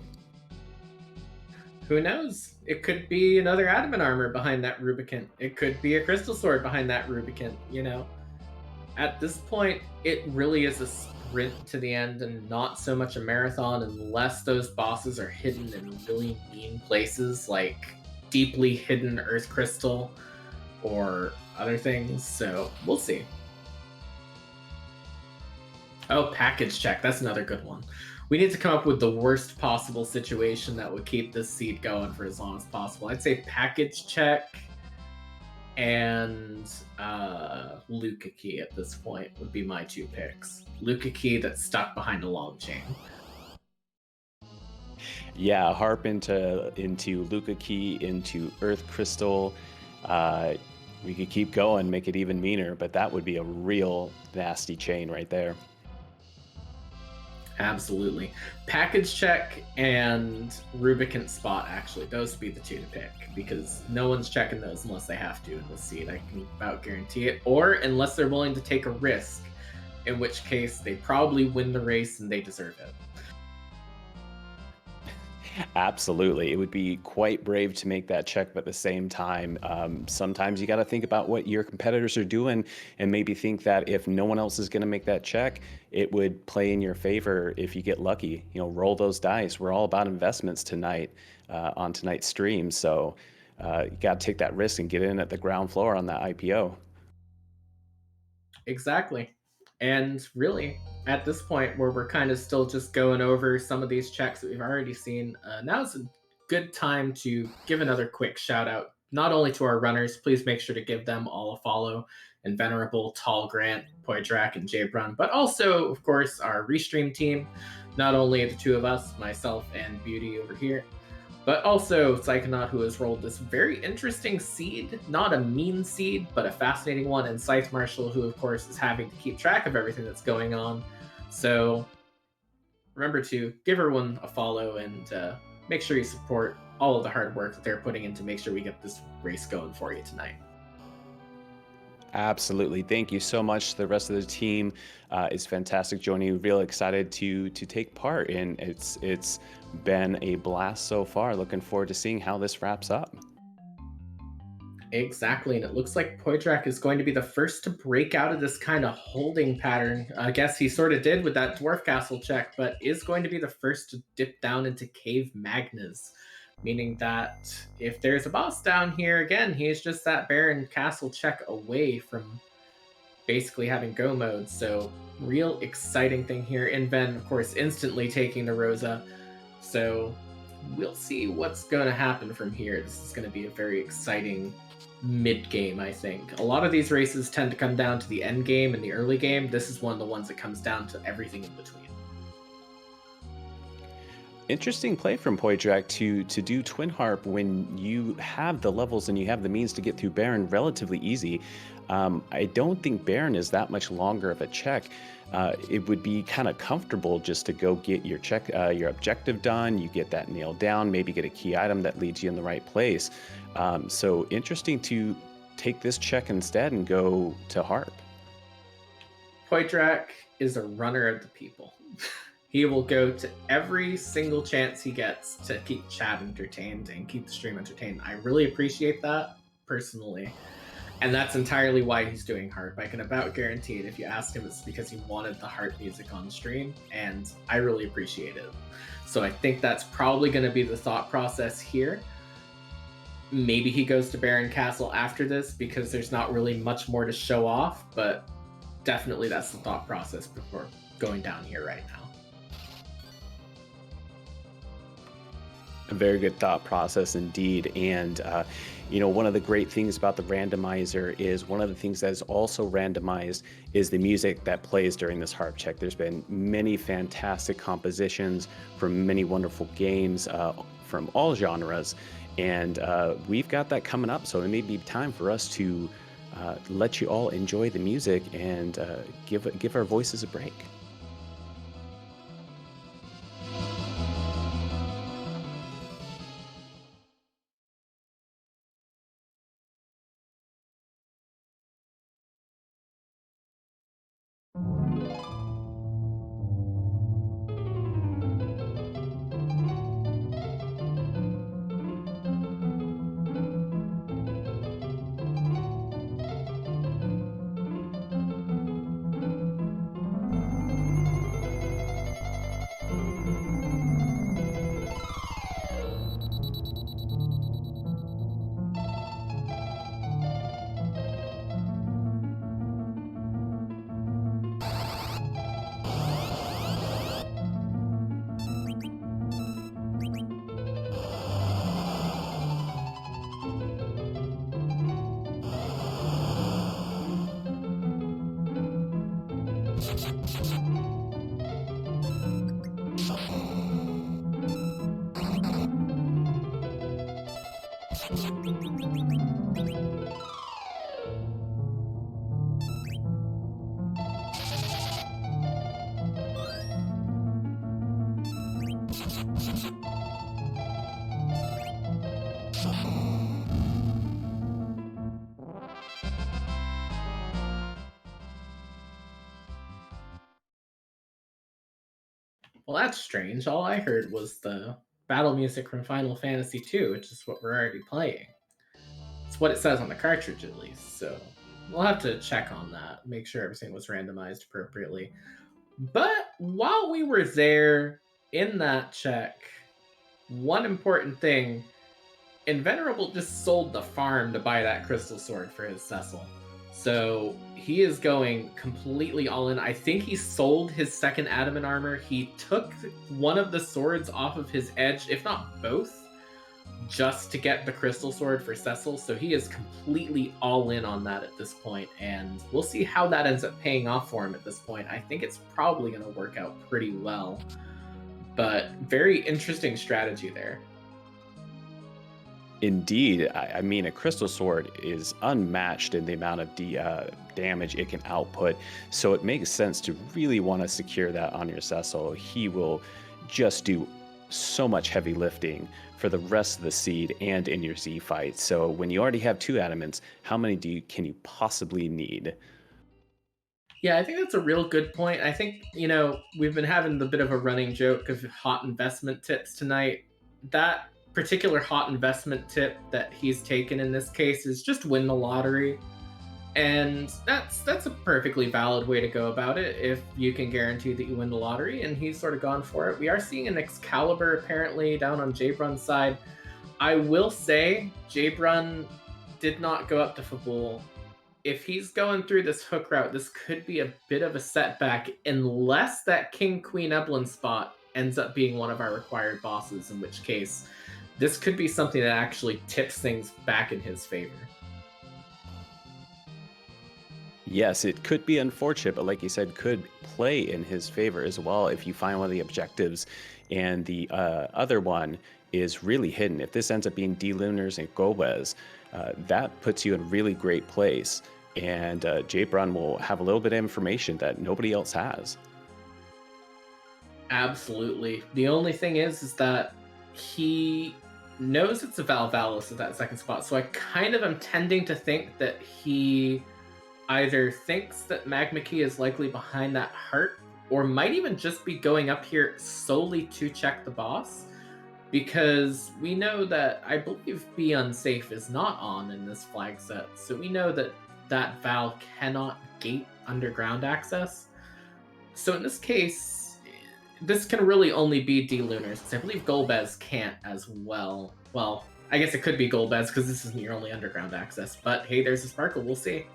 Who knows? It could be another adamant armor behind that Rubicant. It could be a crystal sword behind that Rubicant. At this point, it really is a sprint to the end and not so much a marathon, unless those bosses are hidden in really mean places like deeply hidden Earth Crystal or other things. So we'll see. Oh, package check. That's another good one. We need to come up with the worst possible situation that would keep this seed going for as long as possible. I'd say package check and Luca Key at this point would be my 2 picks. Luca Key that's stuck behind a long chain. Yeah, harp into Luca Key, into Earth Crystal. Uh, we could keep going, make it even meaner, but that would be a real nasty chain right there. Absolutely. Package check and Rubicant spot, actually. Those would be the two to pick because no one's checking those unless they have to in this seed. I can about guarantee it. Or unless they're willing to take a risk, in which case they probably win the race and they deserve it. Absolutely. It would be quite brave to make that check, but at the same time, sometimes you got to think about what your competitors are doing and maybe think that if no one else is going to make that check, it would play in your favor if you get lucky. Roll those dice. We're all about investments tonight on tonight's stream. So you got to take that risk and get in at the ground floor on that IPO. Exactly. And really, at this point where we're kind of still just going over some of these checks that we've already seen, now's a good time to give another quick shout out, not only to our runners, please make sure to give them all a follow, and Venerable, Tall Grant, Poidrak, and Jabrun, but also, of course, our Restream team, not only the two of us, myself and Beauty over here, but also Psychonaut, who has rolled this very interesting seed, not a mean seed, but a fascinating one, and Scythe Marshall, who of course is having to keep track of everything that's going on. So remember to give everyone a follow and make sure you support all of the hard work that they're putting in to make sure we get this race going for you tonight. Absolutely. Thank you so much. The rest of the team is fantastic joining you. Real excited to take part, and it's been a blast so far. Looking forward to seeing how this wraps up. Exactly, and it looks like Poidrak is going to be the first to break out of this kind of holding pattern. I guess he sort of did with that Dwarf Castle check, but is going to be the first to dip down into Cave Magnas, meaning that if there's a boss down here, again, he's just that Baron Castle check away from basically having go mode. So, real exciting thing here. Inven, of course, instantly taking the Rosa. So, we'll see what's going to happen from here. This is going to be a very exciting mid game, I think. A lot of these races tend to come down to the end game and the early game. This is one of the ones that comes down to everything in between. Interesting play from Poidrak to do Twin Harp when you have the levels and you have the means to get through Baron relatively easy. I don't think Baron is that much longer of a check. It would be kind of comfortable just to go get your check, your objective done. You get that nailed down, maybe get a key item that leads you in the right place. So interesting to take this check instead and go to Harp. Poidrak is a runner of the people. He will go to every single chance he gets to keep chat entertained and keep the stream entertained. I really appreciate that personally. And that's entirely why he's doing harp. I can about guarantee it. If you asked him, it's because he wanted the harp music on stream, and I really appreciate it. So I think that's probably going to be the thought process here. Maybe he goes to Baron Castle after this because there's not really much more to show off, but definitely that's the thought process before going down here right now. A very good thought process indeed. And, one of the great things about the randomizer is one of the things that is also randomized is the music that plays during this harp check. There's been many fantastic compositions from many wonderful games from all genres. And we've got that coming up. So it may be time for us to let you all enjoy the music and give our voices a break. Well, that's strange. All I heard was the battle music from Final Fantasy II, which is what we're already playing. It's what it says on the cartridge, at least. So we'll have to check on that, make sure everything was randomized appropriately. But while we were there in that check, one important thing, Invenerable just sold the farm to buy that crystal sword for his Cecil. So he is going completely all in. I think he sold his second adamant armor. He took one of the swords off of his edge, if not both, just to get the crystal sword for Cecil. So he is completely all in on that at this point, and we'll see how that ends up paying off for him at this point. I think it's probably going to work out pretty well, but very interesting strategy there. Indeed, I mean, a crystal sword is unmatched in the amount of damage it can output. So it makes sense to really want to secure that on your Cecil. He will just do so much heavy lifting for the rest of the seed and in your Z fight. So when you already have two adamants, how many can you possibly need? Yeah, I think that's a real good point. I think, we've been having the bit of a running joke of hot investment tips tonight. That particular hot investment tip that he's taken in this case is just win the lottery. And that's a perfectly valid way to go about it if you can guarantee that you win the lottery, and he's sort of gone for it. We are seeing an Excalibur apparently down on Jabrun's side. I will say Jabrun did not go up to Fabul. If he's going through this hook route, this could be a bit of a setback unless that King Queen Eblin spot ends up being one of our required bosses, in which case this could be something that actually tips things back in his favor. Yes, it could be unfortunate, but like you said, could play in his favor as well if you find one of the objectives and the other one is really hidden. If this ends up being D-Lunars and Gomez, that puts you in a really great place. And Jabrun will have a little bit of information that nobody else has. Absolutely. The only thing is that he knows it's a Val Valos at that second spot, so I kind of am tending to think that he either thinks that Magma Key is likely behind that heart, or might even just be going up here solely to check the boss, because we know that, I believe, Be Unsafe is not on in this flag set, so we know that that Val cannot gate underground access. So in this case, this can really only be D-Lunars, because I believe Golbez can't as well. Well, I guess it could be Golbez, because this isn't your only underground access, but hey, there's a Sparkle, we'll see.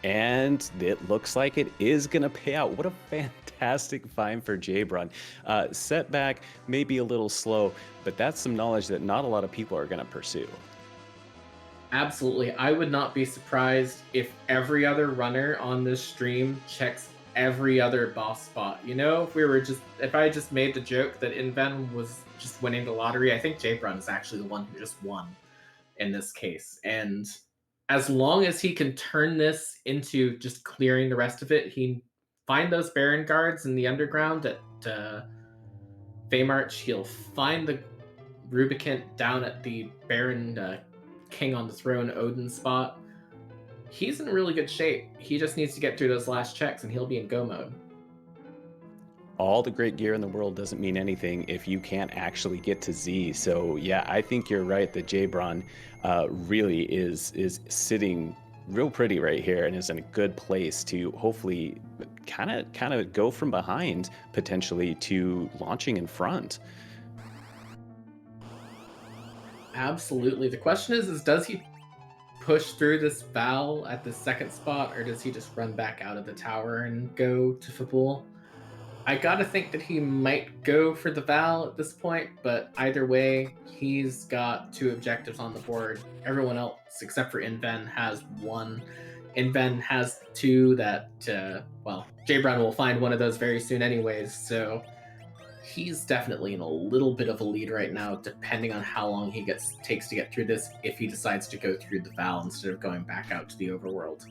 And it looks like it is going to pay out. What a fantastic find for Jabrun. Setback may be a little slow, but that's some knowledge that not a lot of people are going to pursue. Absolutely. I would not be surprised if every other runner on this stream checks every other boss spot. If I just made the joke that Inven was just winning the lottery, I think Jabrun is actually the one who just won in this case. And as long as he can turn this into just clearing the rest of it, he find those Baron guards in the underground at Feymarch. He'll find the Rubicant down at the Baron King on the Throne Odin spot. He's in really good shape. He just needs to get through those last checks and he'll be in go mode. All the great gear in the world doesn't mean anything if you can't actually get to Z. So yeah, I think you're right that Jabrun really is sitting real pretty right here and is in a good place to hopefully kind of go from behind potentially to launching in front. Absolutely. The question is does he push through this Val at the second spot, or does he just run back out of the tower and go to Fabul? I gotta think that he might go for the Val at this point, but either way, he's got two objectives on the board. Everyone else, except for Inven, has one. Inven has two that, Jabrun will find one of those very soon anyways, so he's definitely in a little bit of a lead right now, depending on how long he takes to get through this. If he decides to go through the Val instead of going back out to the overworld.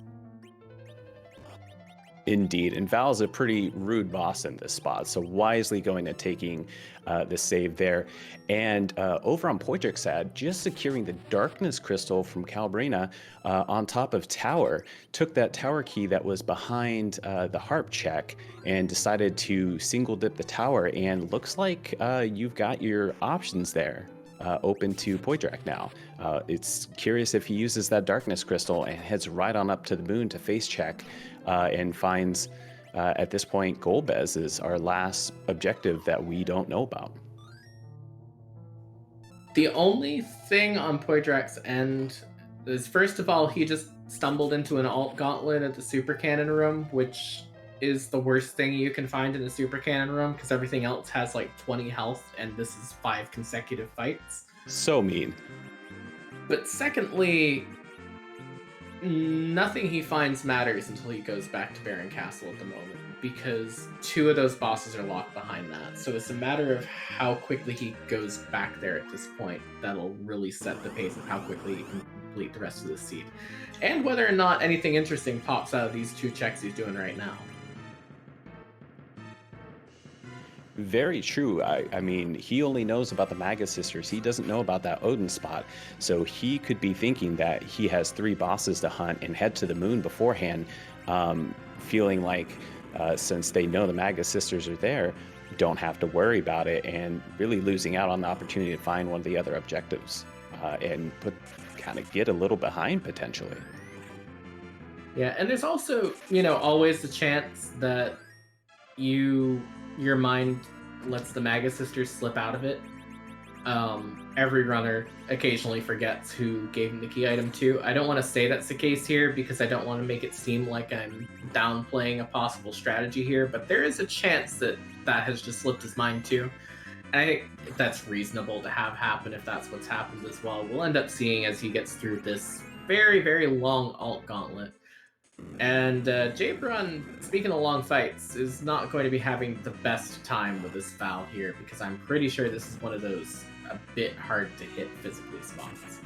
Indeed, and Val's a pretty rude boss in this spot, so wisely going to taking the save there. And over on Poitric's side, just securing the Darkness Crystal from Calbrina on top of Tower, took that Tower key that was behind the Harp check and decided to single dip the Tower, and looks like you've got your options there. Open to Poitrak now. It's curious if he uses that Darkness Crystal and heads right on up to the moon to face check and finds, at this point, Golbez is our last objective that we don't know about. The only thing on Poitrak's end is, first of all, he just stumbled into an alt gauntlet at the super cannon room, which is the worst thing you can find in a super cannon room because everything else has like 20 health, and this is 5 consecutive fights. So mean. But secondly, nothing he finds matters until he goes back to Baron Castle at the moment, because 2 of those bosses are locked behind that. So it's a matter of how quickly he goes back there at this point that'll really set the pace of how quickly he can complete the rest of the seed. And whether or not anything interesting pops out of these 2 checks he's doing right now. Very true. I mean, he only knows about the Magus sisters. He doesn't know about that Odin spot. So he could be thinking that he has 3 bosses to hunt and head to the moon beforehand, feeling like since they know the Magus sisters are there, don't have to worry about it, and really losing out on the opportunity to find one of the other objectives and kind of get a little behind potentially. Yeah, and there's also, always the chance that your mind lets the Maga sisters slip out of it. Every runner occasionally forgets who gave him the key item to. I don't want to say that's the case here because I don't want to make it seem like I'm downplaying a possible strategy here, but there is a chance that has just slipped his mind too. And I think that's reasonable to have happen if that's what's happened as well. We'll end up seeing as he gets through this very, very long alt gauntlet. And Jabron, speaking of long fights, is not going to be having the best time with this Val here, because I'm pretty sure this is one of those a bit hard to hit physically spots.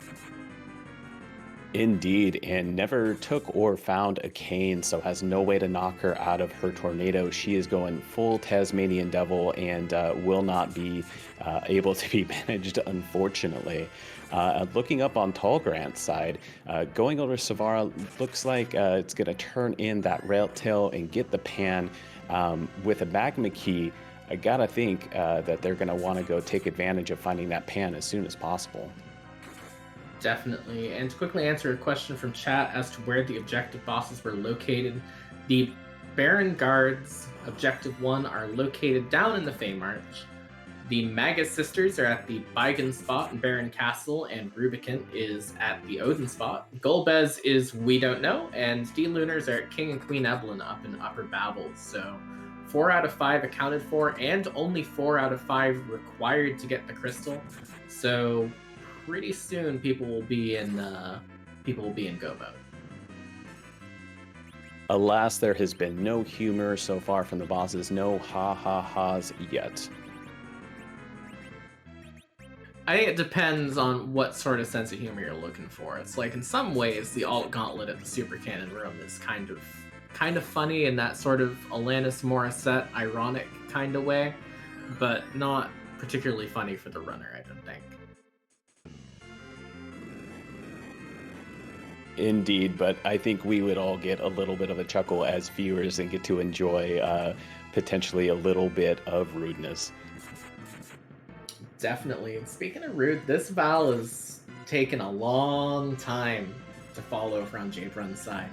Indeed, and never took or found a cane, so has no way to knock her out of her tornado. She is going full Tasmanian devil and will not be able to be managed, unfortunately. Looking up on Tallgrant's side, going over to Savara, looks like it's going to turn in that rail tail and get the pan with a magma key. I gotta think that they're going to want to go take advantage of finding that pan as soon as possible. Definitely. And to quickly answer a question from chat as to where the objective bosses were located, the Baron Guards, Objective 1, are located down in the Fey March. The Magus Sisters are at the Beigen spot in Baron Castle, and Rubicant is at the Odin spot. Golbez is We Don't Know, and D-Lunars are at King and Queen Evelyn up in Upper Babel. So 4 out of 5 accounted for, and only 4 out of 5 required to get the crystal. So pretty soon people will be in go mode. Alas, there has been no humor so far from the bosses, no ha-ha-has yet. I think it depends on what sort of sense of humor you're looking for. It's like, in some ways, the alt gauntlet at the Super Cannon room is kind of funny in that sort of Alanis Morissette ironic kind of way, but not particularly funny for the runner, I don't think. Indeed, but I think we would all get a little bit of a chuckle as viewers and get to enjoy potentially a little bit of rudeness. Definitely. And speaking of rude, this Val has taken a long time to fall over on Jabron's side.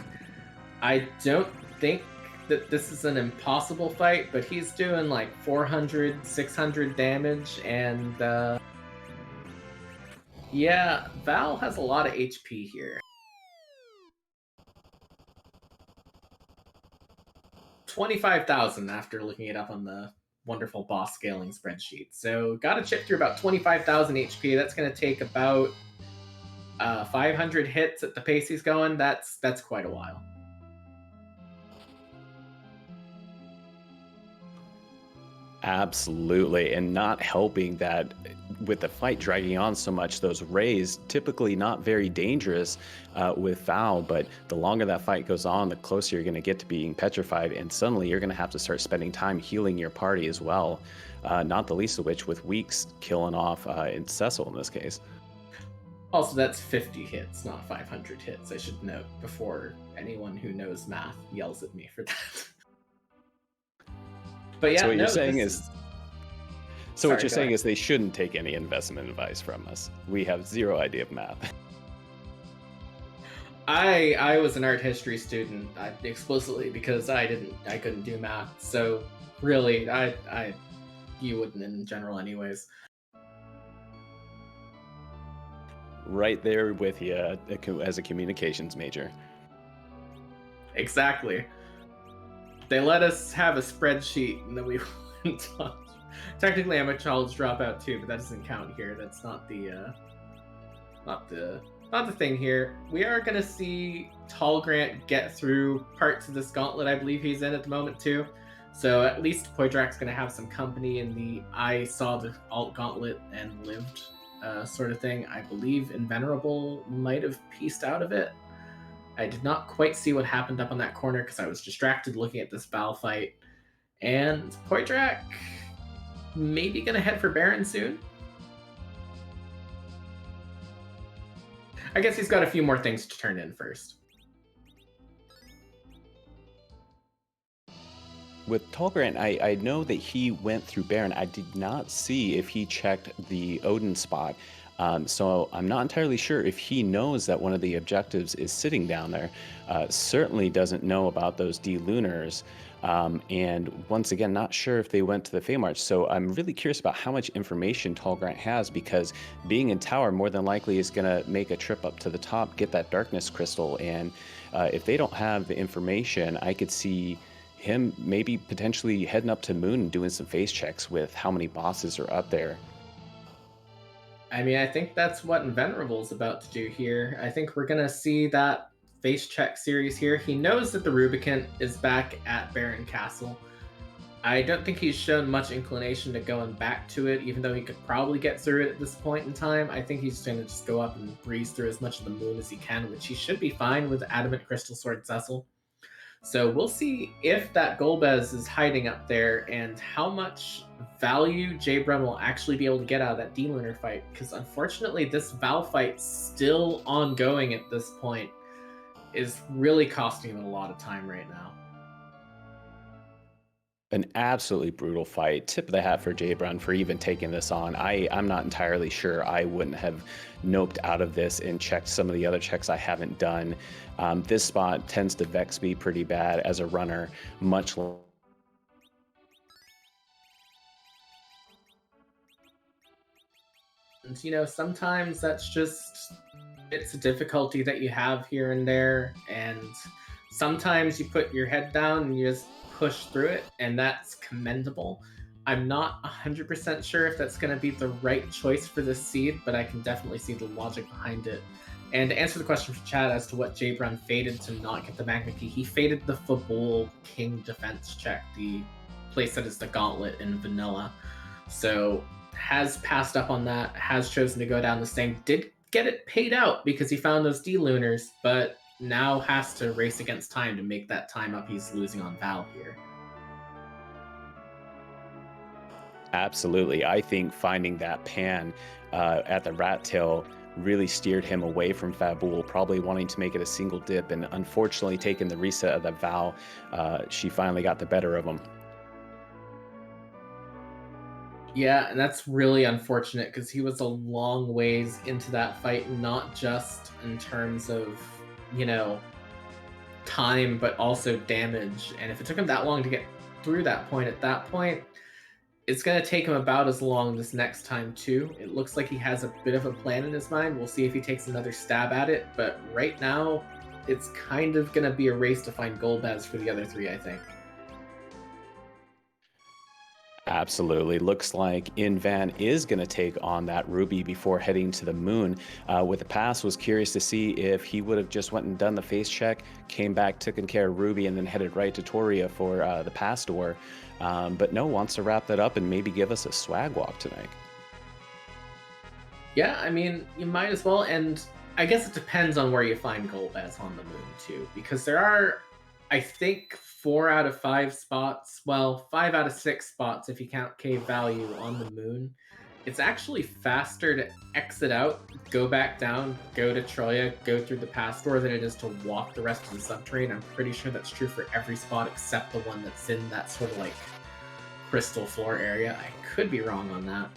I don't think that this is an impossible fight, but he's doing like 400, 600 damage, and yeah, Val has a lot of HP here. 25,000 after looking it up on the wonderful boss scaling spreadsheet. So got to chip through about 25,000 HP. That's going to take about 500 hits at the pace he's going. That's quite a while. Absolutely, and not helping that with the fight dragging on so much, those rays typically not very dangerous with Val, but the longer that fight goes on, the closer you're going to get to being petrified, and suddenly you're going to have to start spending time healing your party as well. Not the least of which with Weeks killing off in Cecil in this case. Also, that's 50 hits, not 500 hits, I should note, before anyone who knows math yells at me for that. But So yeah, what you're no, saying this is is... So what Sorry, you're go saying ahead. is they shouldn't take any investment advice from us. We have zero idea of math. I was an art history student explicitly because I couldn't do math. So really, you wouldn't in general, anyways. Right there with you as a communications major. Exactly. They let us have a spreadsheet, and then we went on. Technically, I'm a college dropout too, but that doesn't count here. That's not the not the thing here. We are gonna see Tall Grant get through parts of this gauntlet. I believe he's in at the moment too. So at least Poydrak's gonna have some company in the I saw the alt gauntlet and lived sort of thing. I believe Invenerable might have pieced out of it. I did not quite see what happened up on that corner because I was distracted looking at this Val fight. And Poydrak maybe gonna head for Baron soon. I guess he's got a few more things to turn in first. With Tolgrant, I know that he went through Baron. I did not see if he checked the Odin spot. So I'm not entirely sure if he knows that one of the objectives is sitting down there. Certainly doesn't know about those D-Lunars. And once again, not sure if they went to the Feymarch. So I'm really curious about how much information Tallgrant has, because being in Tower more than likely is going to make a trip up to the top, get that Darkness Crystal. And if they don't have the information, I could see him maybe potentially heading up to Moon and doing some face checks with how many bosses are up there. I mean, I think that's what Invenerable's about to do here. I think we're gonna see that face check series here. He knows that the Rubicant is back at Baron Castle. I don't think he's shown much inclination to going back to it, even though he could probably get through it at this point in time. I think he's going to just go up and breeze through as much of the moon as he can, which he should be fine with Adamant Crystal Sword Cecil. So we'll see if that Golbez is hiding up there and how much value Jabron will actually be able to get out of that D-Lunar fight. Because unfortunately, this Val fight still ongoing at this point is really costing him a lot of time right now. An absolutely brutal fight. Tip of the hat for Jabron for even taking this on. I'm not entirely sure I wouldn't have noped out of this and checked some of the other checks I haven't done. This spot tends to vex me pretty bad as a runner, much like And, you know, sometimes that's just it's a difficulty that you have here and there, and sometimes you put your head down and you just push through it, and that's commendable. I'm not 100% sure if that's going to be the right choice for this seed, but I can definitely see the logic behind it. And to answer the question from Chad as to what Jabron faded to not get the Magma Key, he faded the Fabul King defense check, the place that is the gauntlet in vanilla. So has passed up on that, has chosen to go down the same, did get it paid out because he found those D-Lunars, but now has to race against time to make that time up he's losing on Val here. absolutely. I think finding that pan at the rat tail really steered him away from Fabul, probably wanting to make it a single dip, and unfortunately taking the reset of that Val, she finally got the better of him. Yeah, and that's really unfortunate because he was a long ways into that fight, not just in terms of, you know, time, but also damage. And if it took him that long to get through that point, at that point, it's going to take him about as long this next time, too. It looks like he has a bit of a plan in his mind. We'll see if he takes another stab at it. But right now, it's kind of going to be a race to find Golbez for the other three, I think. Absolutely. Looks like Invan is going to take on that Ruby before heading to the moon. With the pass, was curious to see if he would have just went and done the face check, came back, taken care of Ruby, and then headed right to Toria for the pass door. But no, wants to wrap that up and maybe give us a swag walk tonight. Yeah, I mean, you might as well. And I guess it depends on where you find Golbez on the moon, too, because there are, I think, 4 out of 5 spots. Well, 5 out of 6 spots if you count cave value on the moon. It's actually faster to exit out, go back down, go to Troya, go through the pass door than it is to walk the rest of the subterranean. I'm pretty sure that's true for every spot except the one that's in that sort of like crystal floor area. I could be wrong on that.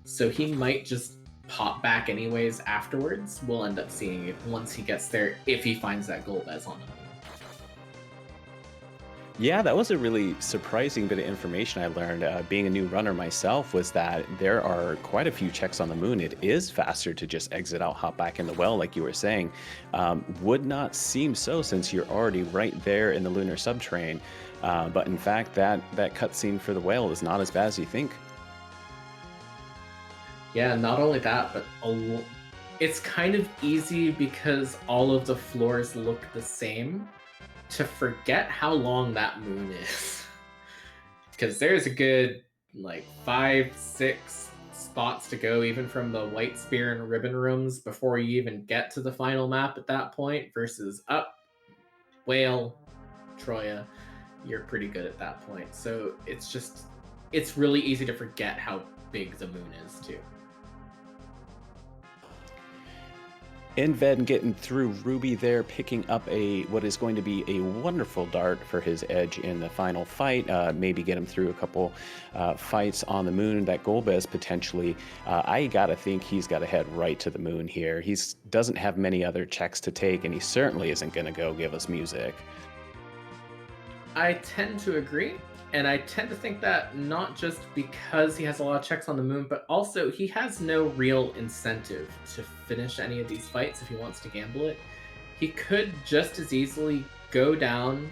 So he might just pop back anyways afterwards. We'll end up seeing it once he gets there if he finds that Golbez on the moon. Yeah, that was a really surprising bit of information I learned. Being a new runner myself, was that there are quite a few checks on the moon. It is faster to just exit out, hop back in the well, like you were saying. Would not seem so since you're already right there in the lunar subterranean. But in fact, that cutscene for the whale is not as bad as you think. Yeah, not only that, but it's kind of easy because all of the floors look the same to forget how long that moon is. Because there's a good like 5, 6 spots to go, even from the White Spear and Ribbon rooms, before you even get to the final map at that point. Versus up, Whale, Troya, you're pretty good at that point. So it's really easy to forget how big the moon is too. Inven getting through Ruby there, picking up what is going to be a wonderful dart for his edge in the final fight. Maybe get him through a couple fights on the moon. That Golbez potentially, I gotta think he's got to head right to the moon here. He doesn't have many other checks to take, and he certainly isn't going to go give us music. I tend to agree. And I tend to think that not just because he has a lot of checks on the moon, but also he has no real incentive to finish any of these fights if he wants to gamble it. He could just as easily go down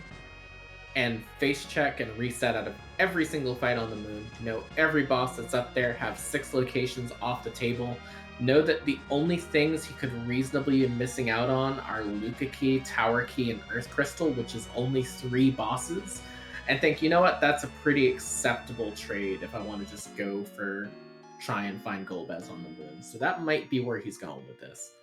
and face check and reset out of every single fight on the moon. Know every boss that's up there, have 6 locations off the table. Know that the only things he could reasonably be missing out on are Luca Key, Tower Key, and Earth Crystal, which is only 3 bosses. And think, you know what, that's a pretty acceptable trade if I want to just go for try and find Golbez on the moon. So that might be where he's going with this.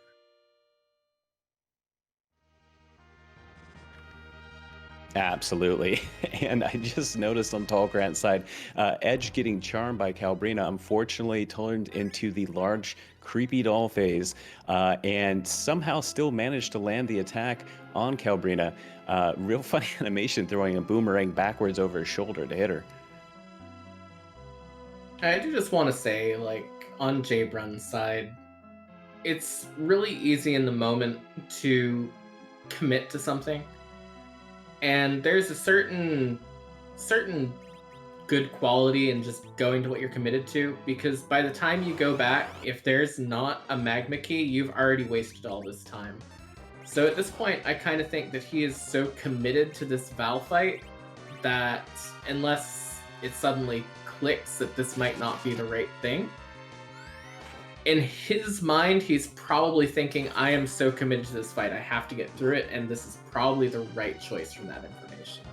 Absolutely. And I just noticed on Tall Grant's side, Edge getting charmed by Calbrina unfortunately turned into the large creepy doll phase, and somehow still managed to land the attack on Calbrina. Real funny animation throwing a boomerang backwards over his shoulder to hit her. I do just want to say, like, on Jabrun's side, it's really easy in the moment to commit to something. And there's a certain good quality in just going to what you're committed to, because by the time you go back, if there's not a magma key, you've already wasted all this time. So at this point, I kind of think that he is so committed to this Val fight that unless it suddenly clicks that this might not be the right thing, in his mind, he's probably thinking, I am so committed to this fight, I have to get through it, and this is probably the right choice from that information.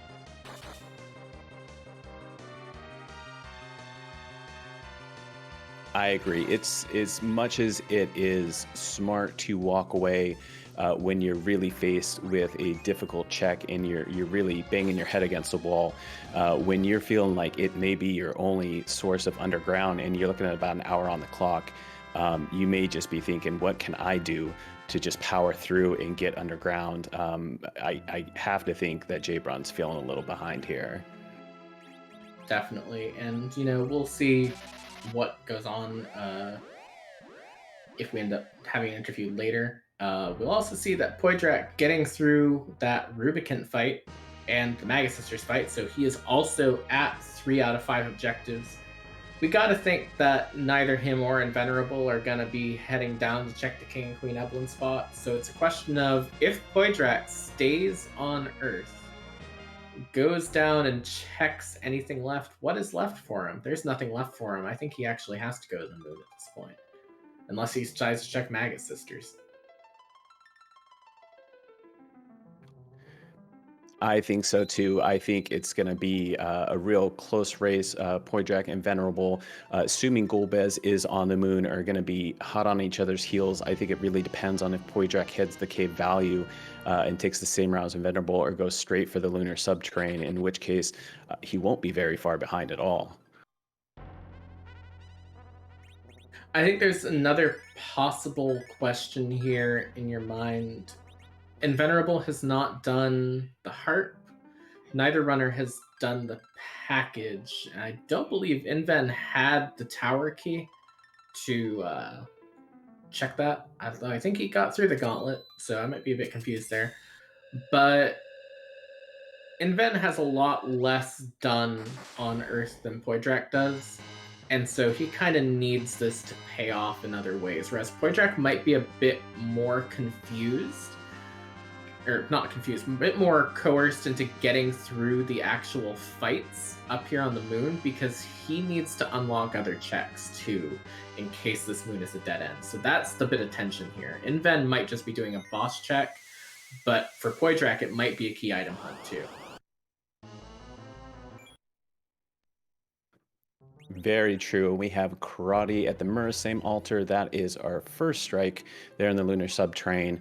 I agree. It's as much as it is smart to walk away when you're really faced with a difficult check and you're really banging your head against the wall. When you're feeling like it may be your only source of underground and you're looking at about an hour on the clock, you may just be thinking, what can I do to just power through and get underground? I have to think that Jay Brun's feeling a little behind here. Definitely. And, you know, we'll see what goes on if we end up having an interview later. We'll also see that Poydrak getting through that Rubicant fight and the Maga Sisters fight, so he is also at 3 out of 5 objectives. We gotta think that neither him or Invenerable are gonna be heading down to check the King and Queen Evelyn spot, so it's a question of if Poydrak stays on Earth, goes down and checks anything left. What is left for him? There's nothing left for him. I think he actually has to go to the moon at this point. Unless he tries to check Maggot Sisters. I think so too. I think it's going to be a real close race. Poydrak and Venerable, assuming Golbez is on the moon, are going to be hot on each other's heels. I think it really depends on if Poydrak heads the cave value and takes the same route as Venerable, or goes straight for the lunar subterrane, in which case he won't be very far behind at all. I think there's another possible question here in your mind. Invenerable has not done the harp. Neither runner has done the package. I don't believe Inven had the tower key to check that. I think he got through the gauntlet, so I might be a bit confused there. But Inven has a lot less done on Earth than Poydrak does. And so he kind of needs this to pay off in other ways. Whereas Poydrak might be a bit more confused, or not confused, a bit more coerced into getting through the actual fights up here on the moon, because he needs to unlock other checks too, in case this moon is a dead end. So that's the bit of tension here. Inven might just be doing a boss check, but for Poydrak, it might be a key item hunt too. Very true. We have Karate at the Mirror same altar. That is our first strike there in the lunar subterrane.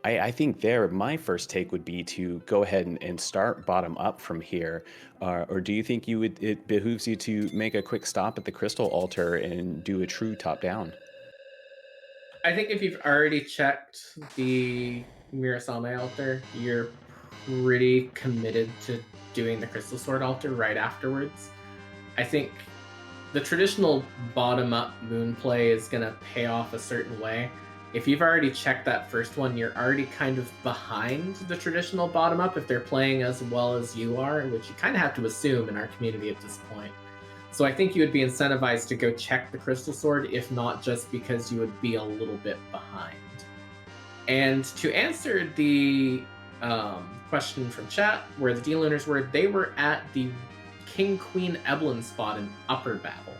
I think there, my first take would be to go ahead and start bottom up from here. Or do you think it behooves you to make a quick stop at the crystal altar and do a true top down? I think if you've already checked the Mirasame altar, you're pretty committed to doing the crystal sword altar right afterwards. I think the traditional bottom-up moon play is going to pay off a certain way. If you've already checked that first one, you're already kind of behind the traditional bottom-up if they're playing as well as you are, which you kind of have to assume in our community at this point. So I think you would be incentivized to go check the crystal sword, if not just because you would be a little bit behind. And to answer the question from chat, where the D-Lunars were, they were at the King Queen Evelyn spot in Upper Battle.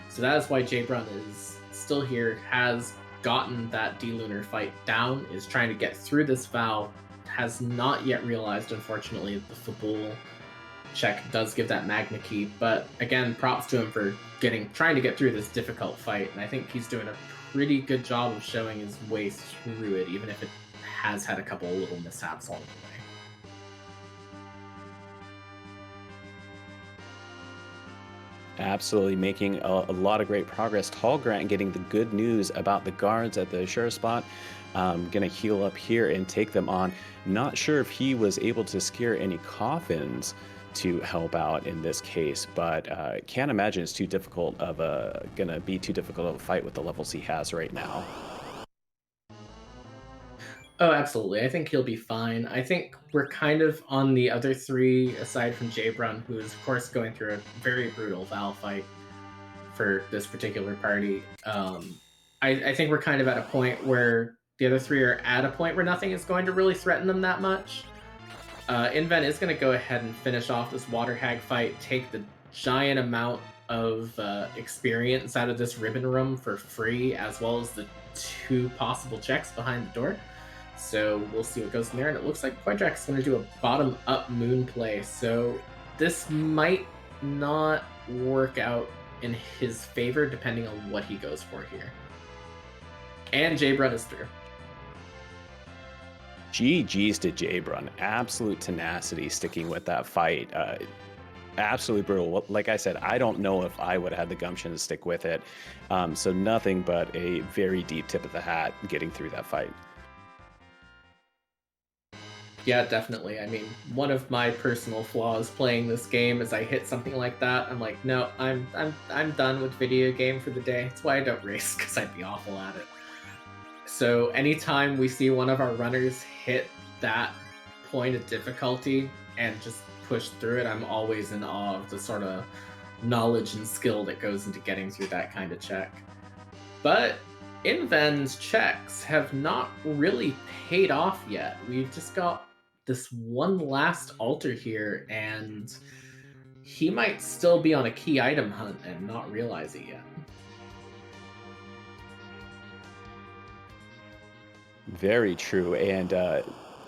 So that is why Jbrun is still here, has gotten that D-Lunar fight down, is trying to get through this vow, has not yet realized, unfortunately, that the Fabul check does give that Magma Key. But again, props to him for trying to get through this difficult fight, and I think he's doing a pretty good job of showing his way through it, even if it has had a couple of little mishaps along the way. Absolutely making a lot of great progress. Tall Grant getting the good news about the guards at the Sheriff spot. Gonna heal up here and take them on. Not sure if he was able to scare any coffins to help out in this case, but can't imagine it's gonna be too difficult of a fight with the levels he has right now. Oh, absolutely. I think he'll be fine. I think we're kind of on the other three, aside from Jbrun, who is, of course, going through a very brutal Val fight for this particular party. I think we're kind of at a point where the other three are at a point where nothing is going to really threaten them that much. Inven is going to go ahead and finish off this Water Hag fight, take the giant amount of experience out of this ribbon room for free, as well as the 2 possible checks behind the door. So we'll see what goes from there. And it looks like Poydrak's going to do a bottom-up moon play. So this might not work out in his favor, depending on what he goes for here. And Jbrun is through. GG's to Jbrun. Absolute tenacity sticking with that fight. Absolutely brutal. Like I said, I don't know if I would have had the gumption to stick with it. So nothing but a very deep tip of the hat getting through that fight. Yeah, definitely. I mean, one of my personal flaws playing this game is I hit something like that, I'm like, no, I'm done with video game for the day. That's why I don't race, because I'd be awful at it. So anytime we see one of our runners hit that point of difficulty and just push through it, I'm always in awe of the sort of knowledge and skill that goes into getting through that kind of check. But Inven's checks have not really paid off yet. We've just got this one last altar here, and he might still be on a key item hunt and not realize it yet. Very true. And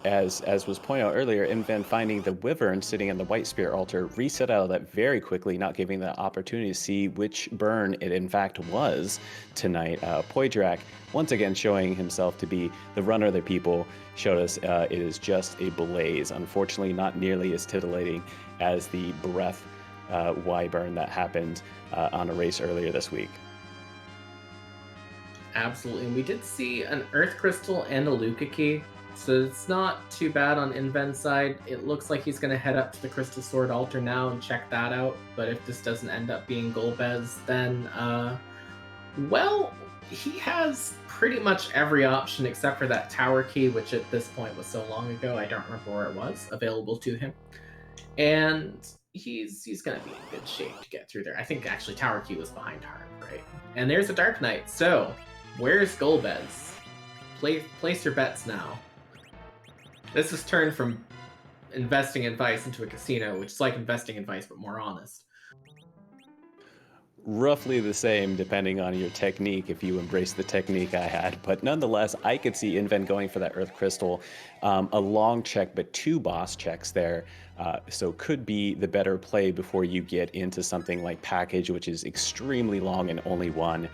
as was pointed out earlier, Inven finding the Wyvern sitting in the White Spear altar reset out of that very quickly, not giving the opportunity to see which burn it in fact was tonight. Poidrak, once again showing himself to be the runner of the people, showed us it is just a blaze. Unfortunately, not nearly as titillating as the Breath Wyvern that happened on a race earlier this week. Absolutely. And we did see an Earth Crystal and a Luca Key, so it's not too bad on Inven's side. It looks like he's going to head up to the Crystal Sword altar now and check that out. But if this doesn't end up being Golbez, then, well, he has pretty much every option except for that Tower Key, which at this point was so long ago, I don't remember where it was, available to him. And he's going to be in good shape to get through there. I think actually Tower Key was behind Harp, right? And there's a Dark Knight, so where's Golbez? Place your bets now. This has turned from investing in Vice into a casino, which is like investing in Vice, but more honest. Roughly the same depending on your technique, if you embrace the technique I had. But nonetheless, I could see Inven going for that Earth Crystal. A long check, but 2 boss checks there. So could be the better play before you get into something like Package, which is extremely long and only 1.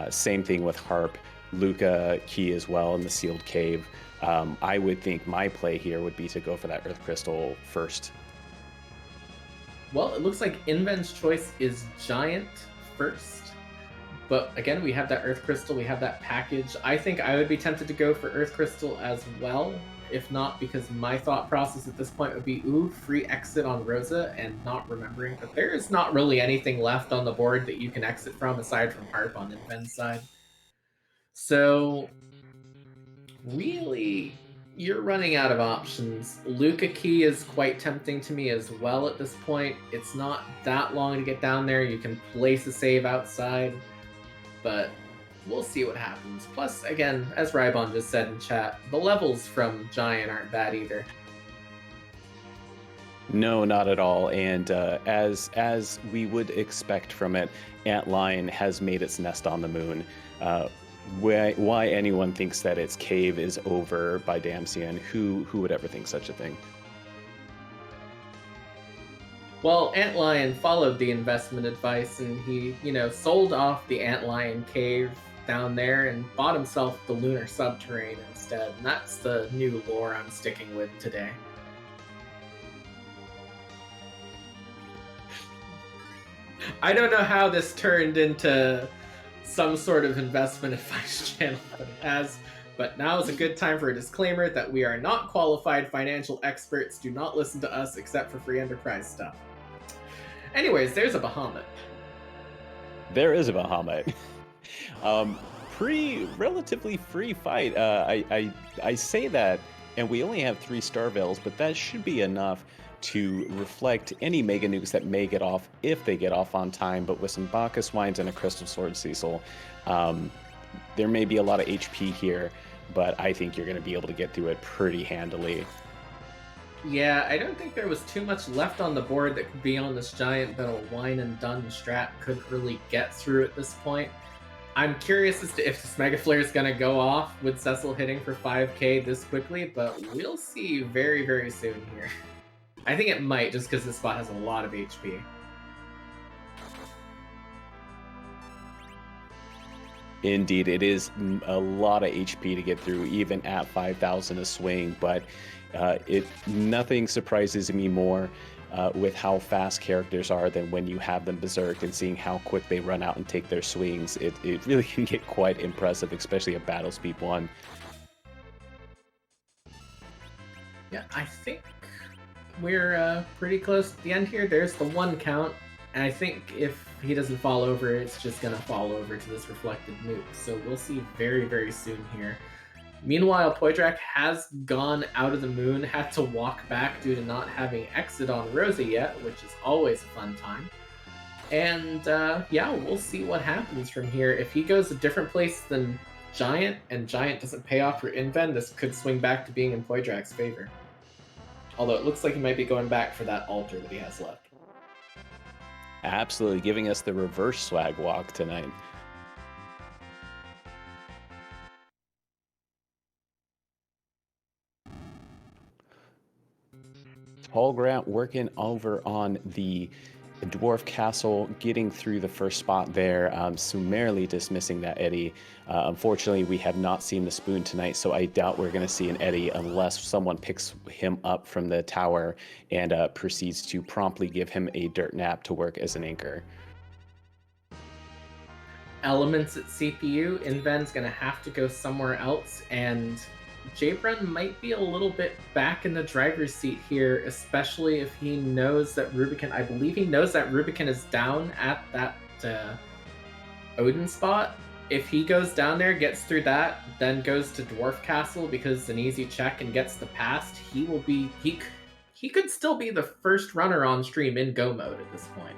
Same thing with Harp, Luca Key as well in the Sealed Cave. I would think my play here would be to go for that Earth Crystal first. Well, it looks like Inven's choice is Giant first. But again, we have that Earth Crystal, we have that Package. I think I would be tempted to go for Earth Crystal as well. If not, because my thought process at this point would be, ooh, free exit on Rosa, and not remembering that there is not really anything left on the board that you can exit from aside from Harp on Inven's side. So, really, you're running out of options. Luca Key is quite tempting to me as well at this point. It's not that long to get down there. You can place a save outside, but we'll see what happens. Plus, again, as Rybon just said in chat, the levels from Giant aren't bad either. No, not at all. And as we would expect from it, Antlion has made its nest on the moon. Why anyone thinks that its cave is over by Damsian, who would ever think such a thing? Well, Antlion followed the investment advice, and he, sold off the Antlion cave down there and bought himself the lunar subterrane instead. And that's the new lore I'm sticking with today. I don't know how this turned into some sort of investment advice channel, but it has. But now is a good time for a disclaimer that we are not qualified financial experts. Do not listen to us except for free enterprise stuff. Anyways, there's a Bahamut. There is a Bahamut. Relatively free fight. I say that, and we only have 3 Star Veils, but that should be enough to reflect any Mega Nukes that may get off if they get off on time. But with some Bacchus Wines and a Crystal Sword Cecil, there may be a lot of HP here, but I think you're going to be able to get through it pretty handily. Yeah, I don't think there was too much left on the board that could be on this Giant that a Wine and Done strat couldn't really get through at this point. I'm curious as to if this Mega Flare is going to go off with Cecil hitting for 5k this quickly, but we'll see very, very soon here. I think it might, just because this spot has a lot of HP. Indeed, it is a lot of HP to get through, even at 5,000 a swing, but nothing surprises me more with how fast characters are than when you have them berserked and seeing how quick they run out and take their swings. It really can get quite impressive, especially at Battle Speed 1. Yeah, I think we're pretty close to the end here. There's the 1 count, and I think if he doesn't fall over, it's just going to fall over to this reflected nuke. So we'll see very, very soon here. Meanwhile, Poidrak has gone out of the moon, had to walk back due to not having exit on Rosa yet, which is always a fun time. And yeah, we'll see what happens from here. If he goes a different place than Giant, and Giant doesn't pay off for Inven, this could swing back to being in Poidrak's favor. Although it looks like he might be going back for that altar that he has left. Absolutely giving us the reverse swag walk tonight. Paul Grant working over on the Dwarf Castle, getting through the first spot there, summarily dismissing that Eddie. Unfortunately, we have not seen the spoon tonight, so I doubt we're going to see an Eddie unless someone picks him up from the tower and proceeds to promptly give him a dirt nap to work as an anchor. Elements at CPU, Inven's going to have to go somewhere else, and Jbrun might be a little bit back in the driver's seat here, especially if he knows that Rubicon, I believe he knows that Rubicon is down at that Odin spot. If he goes down there, gets through that, then goes to Dwarf Castle because it's an easy check and gets the past, he will be, he could still be the first runner on stream in go mode at this point.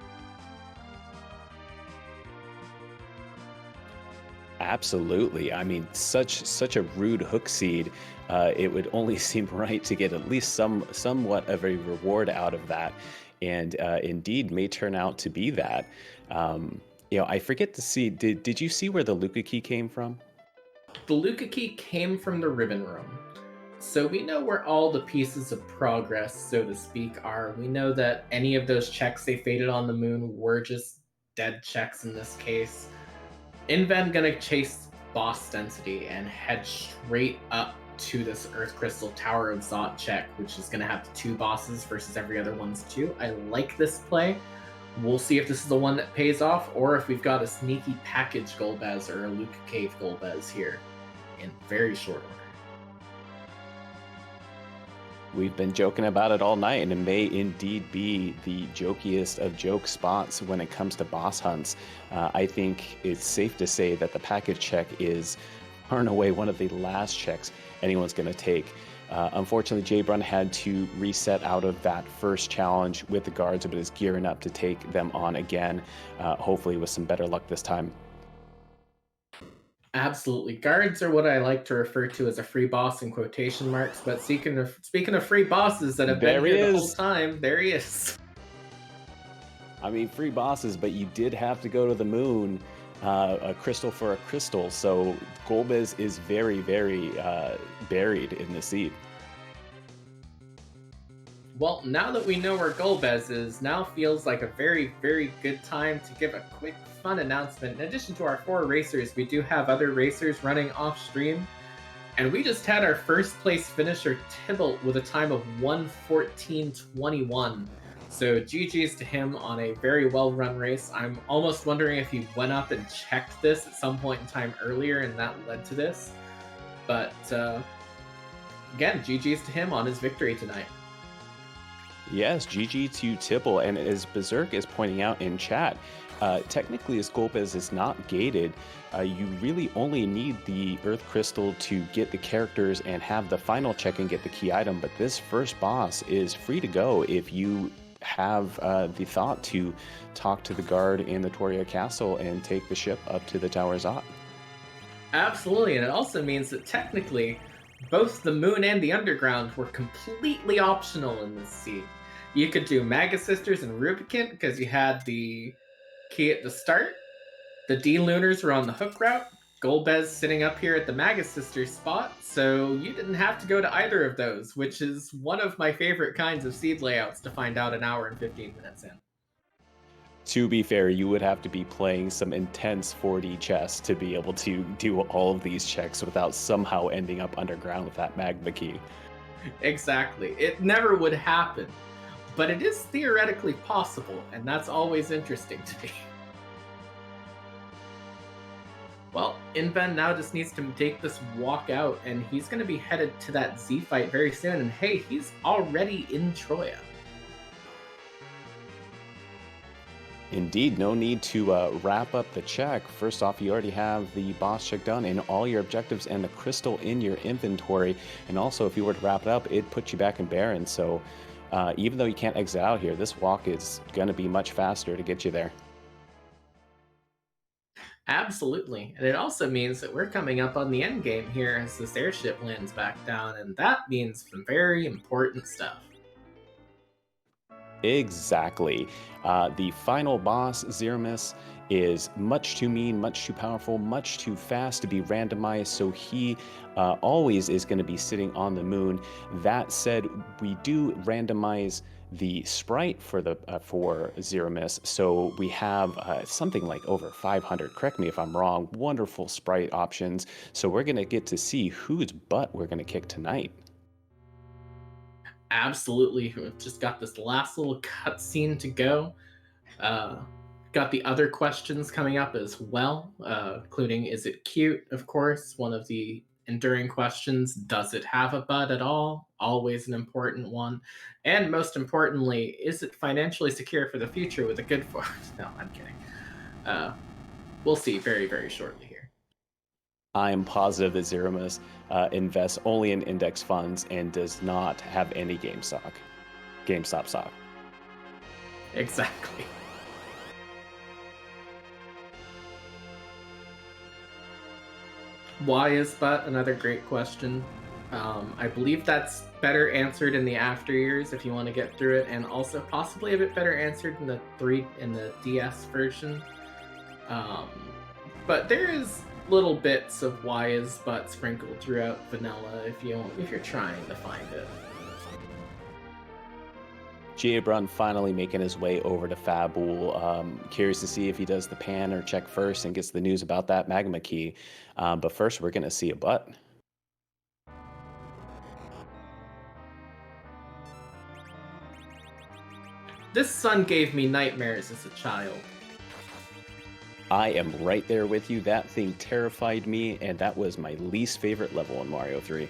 Absolutely. I mean, such a rude hook seed. It would only seem right to get at least somewhat of a reward out of that, and indeed may turn out to be that. I forget to see. Did you see where the Luca key came from? The Luca key came from the ribbon room. So we know where all the pieces of progress, so to speak, are. We know that any of those checks they faded on the moon were just dead checks in this case. Inven gonna chase boss density and head straight up to this Earth Crystal Tower of Zot check, which is gonna have 2 bosses versus every other one's 2. I like this play. We'll see if this is the one that pays off, or if we've got a sneaky package Golbez or a Luca Cave Golbez here in very short order. We've been joking about it all night, and it may indeed be the jokiest of joke spots when it comes to boss hunts. I think it's safe to say that the package check is far and away one of the last checks anyone's going to take. Unfortunately, Jbrun had to reset out of that first challenge with the guards, but is gearing up to take them on again, hopefully with some better luck this time. Absolutely. Guards are what I like to refer to as a free boss in quotation marks, but speaking of free bosses that have been here the whole time, there he is. I mean, free bosses, but you did have to go to the moon, a crystal for a crystal, so Golbez is very, very buried in the seed. Well, now that we know where Golbez is, now feels like a very, very good time to give a quick, fun announcement. In addition to our 4 racers, we do have other racers running off stream. And we just had our first place finisher, Tybalt, with a time of 1:14.21. So GG's to him on a very well run race. I'm almost wondering if he went up and checked this at some point in time earlier and that led to this. But again, GG's to him on his victory tonight. Yes, GG to Tipple, and as Berserk is pointing out in chat, technically as Golbez is not gated, you really only need the Earth Crystal to get the characters and have the final check and get the key item, but this first boss is free to go if you have the thought to talk to the guard in the Toria Castle and take the ship up to the Tower Zot. Absolutely, and it also means that technically both the moon and the underground were completely optional in this seed. You could do Magus Sisters and Rubicon because you had the key at the start. The D-Lunars were on the hook route. Golbez sitting up here at the Magus Sisters spot, so you didn't have to go to either of those, which is one of my favorite kinds of seed layouts to find out an hour and 15 minutes in. To be fair, you would have to be playing some intense 4D chess to be able to do all of these checks without somehow ending up underground with that magma key. Exactly. It never would happen, but it is theoretically possible, and that's always interesting to me. Well, Inven now just needs to take this walk out, and he's going to be headed to that Z fight very soon, and hey, he's already in Troya. Indeed, no need to wrap up the check. First off, you already have the boss check done and all your objectives and the crystal in your inventory. And also, if you were to wrap it up, it puts you back in Baron. So even though you can't exit out here, this walk is going to be much faster to get you there. Absolutely. And it also means that we're coming up on the end game here as this airship lands back down, and that means some very important stuff. Exactly. The final boss, Zeramis, is much too mean, much too powerful, much too fast to be randomized. So he always is going to be sitting on the moon. That said, we do randomize the sprite for the for Zeramis. So we have something like over 500. Correct me if I'm wrong. Wonderful sprite options. So we're going to get to see whose butt we're going to kick tonight. Absolutely. We've just got this last little cutscene to go. Uh, got the other questions coming up as well, including is it cute? Of course, one of the enduring questions. Does it have a bud at all? Always an important one. And most importantly, is it financially secure for the future with a good force? No, I'm kidding. Uh, we'll see very, very shortly here. I am positive that Zeramis invests only in index funds and does not have any GameStop stock. Exactly. Why is but another great question. I believe that's better answered in the after years if you want to get through it, and also possibly a bit better answered in the DS version. Um, but there is little bits of why is but sprinkled throughout vanilla if you're trying to find it. Brun finally making his way over to Fabul. Curious to see if he does the pan or check first and gets the news about that magma key. But first, we're going to see a butt. This sun gave me nightmares as a child. I am right there with you. That thing terrified me, and that was my least favorite level in Mario 3.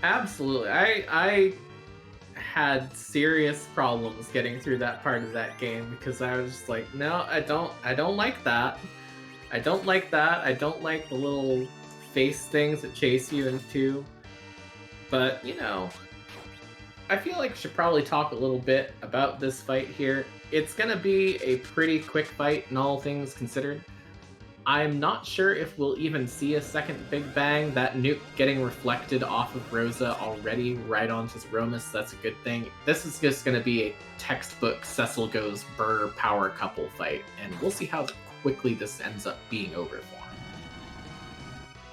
Absolutely. I had serious problems getting through that part of that game because I was just like, no, I don't like that. I don't like that. I don't like the little face things that chase you into. But, I feel like I should probably talk a little bit about this fight here. It's going to be a pretty quick fight in all things considered. I'm not sure if we'll even see a second Big Bang. That nuke getting reflected off of Rosa already right onto Romus, that's a good thing. This is just going to be a textbook Cecil goes Burr power couple fight, and we'll see how quickly this ends up being over for him.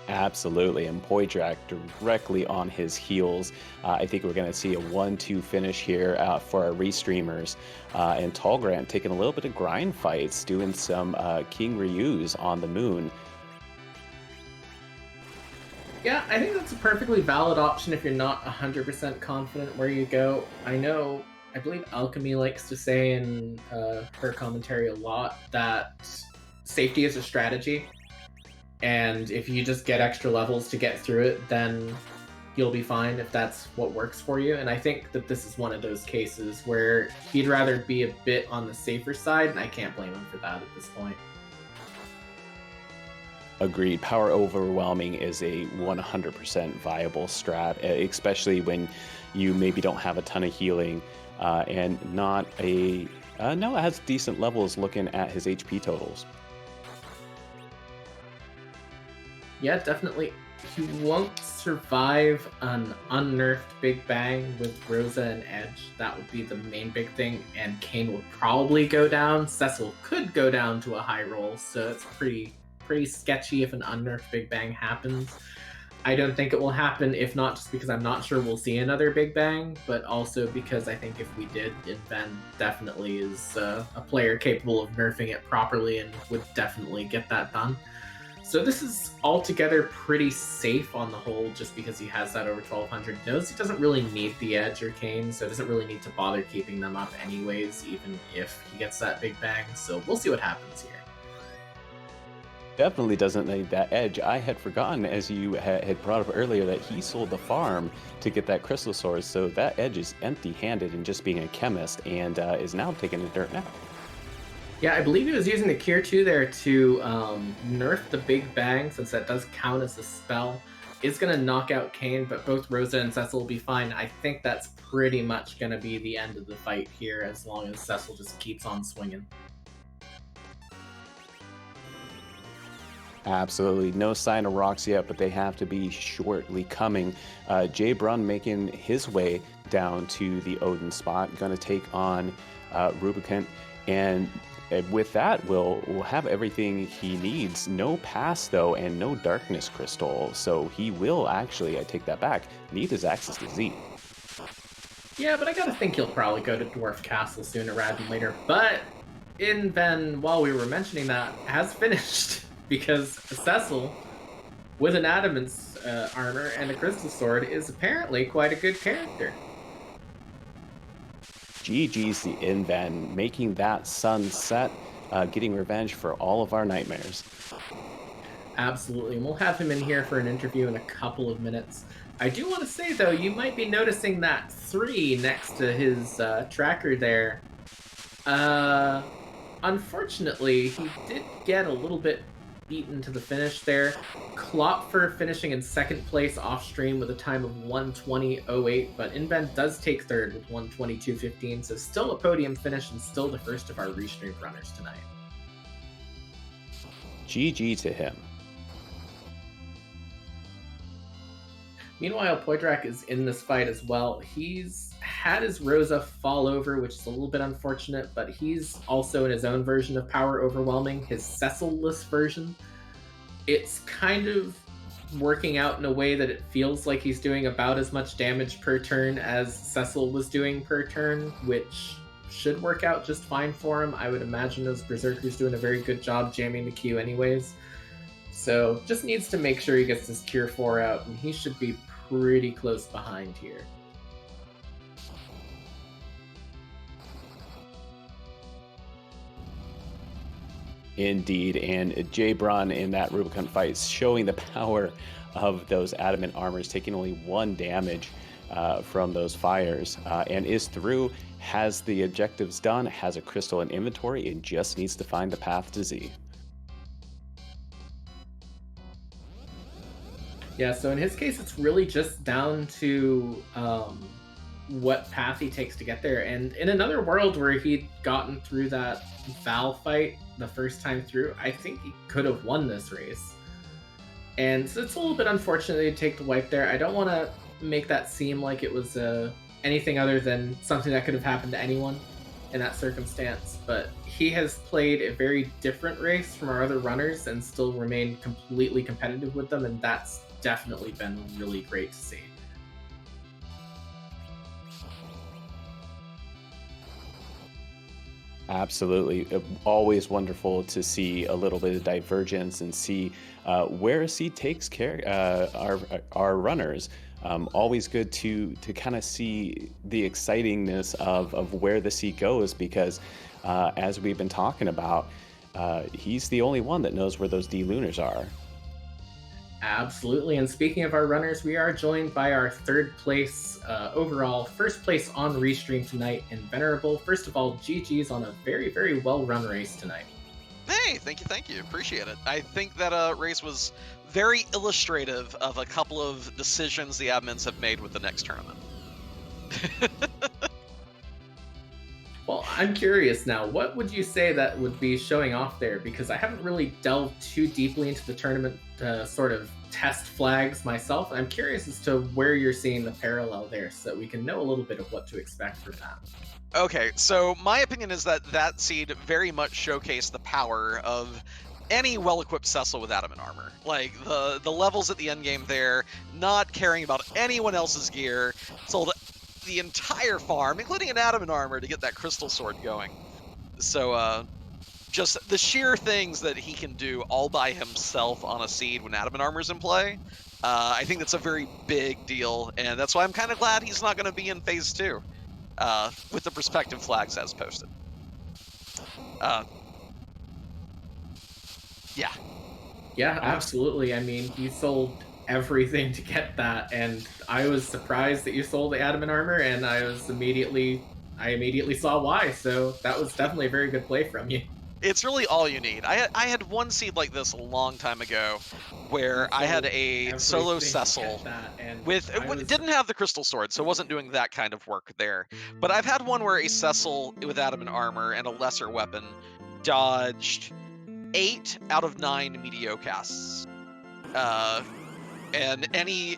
Absolutely, and Poitrak directly on his heels. I think we're going to see a 1-2 finish here for our restreamers. And Tall Grant taking a little bit of grind fights, doing some King Ryu's on the moon. Yeah, I think that's a perfectly valid option if you're not 100% confident where you go. I believe Alchemy likes to say in her commentary a lot that safety is a strategy. And if you just get extra levels to get through it, then you'll be fine if that's what works for you. And I think that this is one of those cases where he'd rather be a bit on the safer side, and I can't blame him for that at this point. Agreed. Power overwhelming is a 100% viable strat, especially when you maybe don't have a ton of healing and not a... no, it has decent levels looking at his HP totals. Yeah, definitely. He won't survive an unnerfed Big Bang with Rosa and Edge. That would be the main big thing, and Kane will probably go down. Cecil could go down to a high roll, so it's pretty sketchy if an unnerfed Big Bang happens. I don't think it will happen, if not just because I'm not sure we'll see another Big Bang, but also because I think if we did, Inven definitely is a player capable of nerfing it properly and would definitely get that done. So this is altogether pretty safe on the whole, just because he has that over 1200 nodes. He doesn't really need the Edge or Kane, so doesn't really need to bother keeping them up anyways, even if he gets that Big Bang. So we'll see what happens here. Definitely doesn't need that Edge. I had forgotten, as you had brought up earlier, that he sold the farm to get that Crystal Source, so that Edge is empty-handed and just being a chemist, and is now taking a dirt nap. Yeah, I believe he was using the Cure 2 there to nerf the Big Bang, since that does count as a spell. It's going to knock out Kane, but both Rosa and Cecil will be fine. I think that's pretty much going to be the end of the fight here, as long as Cecil just keeps on swinging. Absolutely. No sign of rocks yet, but they have to be shortly coming. Jay Brun making his way down to the Odin spot, going to take on Rubicant. And with that, we'll have everything he needs. No pass, though, and no darkness crystal. So he will actually, I take that back, need his access to Z. Yeah, but I gotta think he'll probably go to Dwarf Castle sooner rather than later. But Inven, while we were mentioning that, has finished because Cecil, with an adamant armor and a crystal sword, is apparently quite a good character. GG's the Inven, making that sunset, getting revenge for all of our nightmares. Absolutely, and we'll have him in here for an interview in a couple of minutes. I do want to say, though, you might be noticing that 3 next to his tracker there. Unfortunately, he did get a little bit beaten to the finish there. Klopfer finishing in second place off stream with a time of 1:20.08, but Inven does take third with 1:22.15, so still a podium finish and still the first of our restream runners tonight. GG to him. Meanwhile, Poidrak is in this fight as well. He's had his Rosa fall over, which is a little bit unfortunate, but he's also in his own version of Power Overwhelming, his Cecil-less version. It's kind of working out in a way that it feels like he's doing about as much damage per turn as Cecil was doing per turn, which should work out just fine for him. I would imagine as Berserker's doing a very good job jamming the Q anyways. So just needs to make sure he gets his Cure 4 out, and he should be pretty close behind here. Indeed, and Jay Braun in that Rubicon fight showing the power of those adamant armors, taking only 1 damage from those fires, and is through, has the objectives done, has a crystal in inventory, and just needs to find the path to Z. Yeah, so in his case, it's really just down to what path he takes to get there. And in another world where he'd gotten through that Val fight the first time through, I think he could have won this race. And so it's a little bit unfortunate that he'd take the wipe there. I don't want to make that seem like it was anything other than something that could have happened to anyone in that circumstance, but he has played a very different race from our other runners and still remained completely competitive with them, and that's definitely been really great to see. Absolutely. Always wonderful to see a little bit of divergence and see where C takes care our runners. Always good to kind of see the excitingness of where the C goes, because as we've been talking about, he's the only one that knows where those D Lunars are. Absolutely. And speaking of our runners, we are joined by our third place overall, first place on Restream tonight in Venerable. First of all, GG's on a very, very well-run race tonight. Hey, thank you. Appreciate it. I think that race was very illustrative of a couple of decisions the admins have made with the next tournament. Well, I'm curious now, what would you say that would be showing off there? Because I haven't really delved too deeply into the tournament sort of test flags myself. I'm curious as to where you're seeing the parallel there so that we can know a little bit of what to expect from that. Okay, so my opinion is that that seed very much showcased the power of any well-equipped Cecil with adamant armor. Like, the levels at the endgame there, not caring about anyone else's gear, sold the entire farm, including an adamant armor, to get that crystal sword going. So, just the sheer things that he can do all by himself on a seed when adamant armor's in play, I think that's a very big deal, and that's why I'm kind of glad he's not going to be in Phase 2 with the perspective flags as posted. Yeah. Yeah, absolutely. I mean, he sold everything to get that, and I was surprised that you sold the adamant armor, and I immediately saw why. So that was definitely a very good play from you. It's really all you need. I had one seed like this a long time ago, where I had a solo Cecil didn't have the crystal sword, so wasn't doing that kind of work there. But I've had one where a Cecil with adamant armor and a lesser weapon dodged 8 out of 9 meteor casts. And if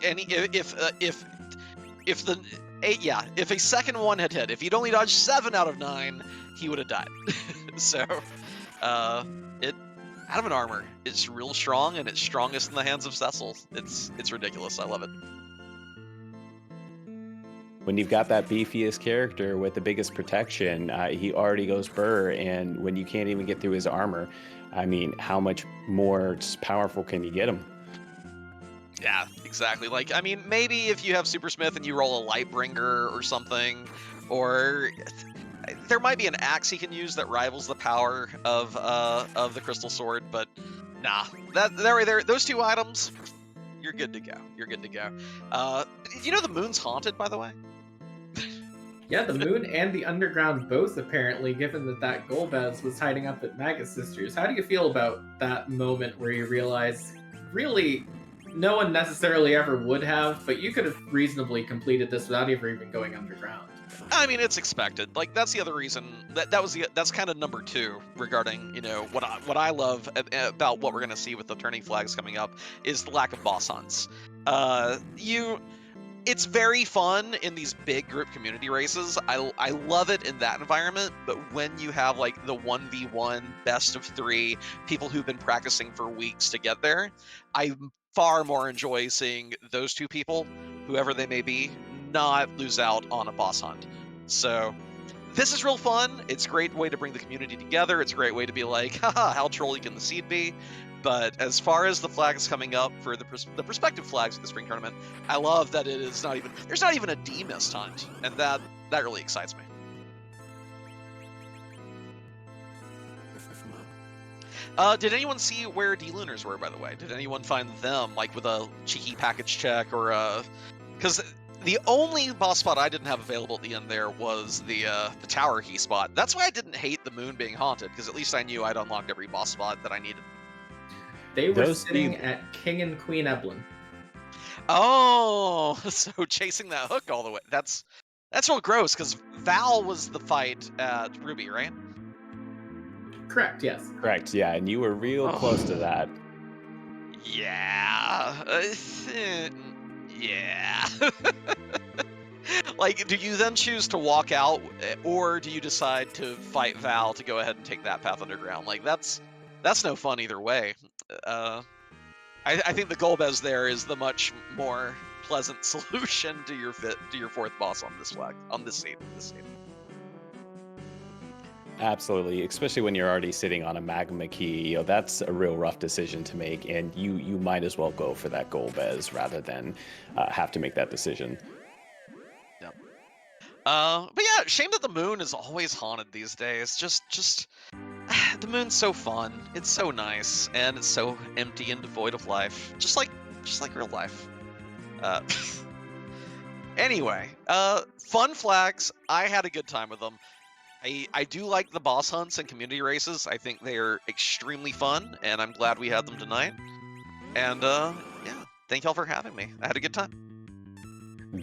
the 8, yeah, if a second one had hit, if he'd only dodged 7 out of 9, he would have died. So, it Adamant armor, it's real strong, and it's strongest in the hands of Cecil. It's ridiculous. I love it. When you've got that beefiest character with the biggest protection, he already goes burr, and when you can't even get through his armor, I mean, how much more powerful can you get him? Yeah, exactly. Like, I mean, maybe if you have Super Smith and you roll a Lightbringer or something, or there might be an axe he can use that rivals the power of the Crystal Sword, but nah, those 2 items, you're good to go. You're good to go. You know the moon's haunted, by the way? Yeah, the moon and the underground both apparently, given that Golbez was hiding up at Magus Sisters. How do you feel about that moment where you realize, really, no one necessarily ever would have, but you could have reasonably completed this without ever even going underground? I mean, it's expected. Like, that's the other reason that's kind of number 2 regarding, you know, what I love about what we're gonna see with the turning flags coming up is the lack of boss hunts. It's very fun in these big group community races. I love it in that environment, but when you have like the 1v1 best of 3 people who've been practicing for weeks to get there, I far more enjoy seeing those 2 people, whoever they may be, not lose out on a boss hunt. So this is real fun. It's a great way to bring the community together. It's a great way to be like, haha, how trolly can the seed be? But as far as the flags coming up for the prospective flags of the spring tournament, I love that there's not even a demist hunt, and that really excites me. Did anyone see where D-Lunars were, by the way? Did anyone find them, like, with a cheeky package check or a... Because the only boss spot I didn't have available at the end there was the tower key spot. That's why I didn't hate the moon being haunted, because at least I knew I'd unlocked every boss spot that I needed. They were sitting at King and Queen Eblin. Oh, so chasing that hook all the way. That's real gross, because Val was the fight at Ruby, right? Correct, yes. Correct, yeah, and you were real close to that. Yeah. Yeah. Like, do you then choose to walk out, or do you decide to fight Val to go ahead and take that path underground? Like, that's no fun either way. I think the Golbez there is the much more pleasant solution to your 4th boss on this flag, on this seed. Absolutely, especially when you're already sitting on a magma key. You know, that's a real rough decision to make, and you might as well go for that Golbez rather than have to make that decision. Yep. But yeah, shame that the moon is always haunted these days. Just the moon's so fun. It's so nice, and it's so empty and devoid of life, just like real life. Anyway, fun flags. I had a good time with them. I do like the boss hunts and community races. I think they're extremely fun, and I'm glad we had them tonight. And yeah, thank y'all for having me. I had a good time.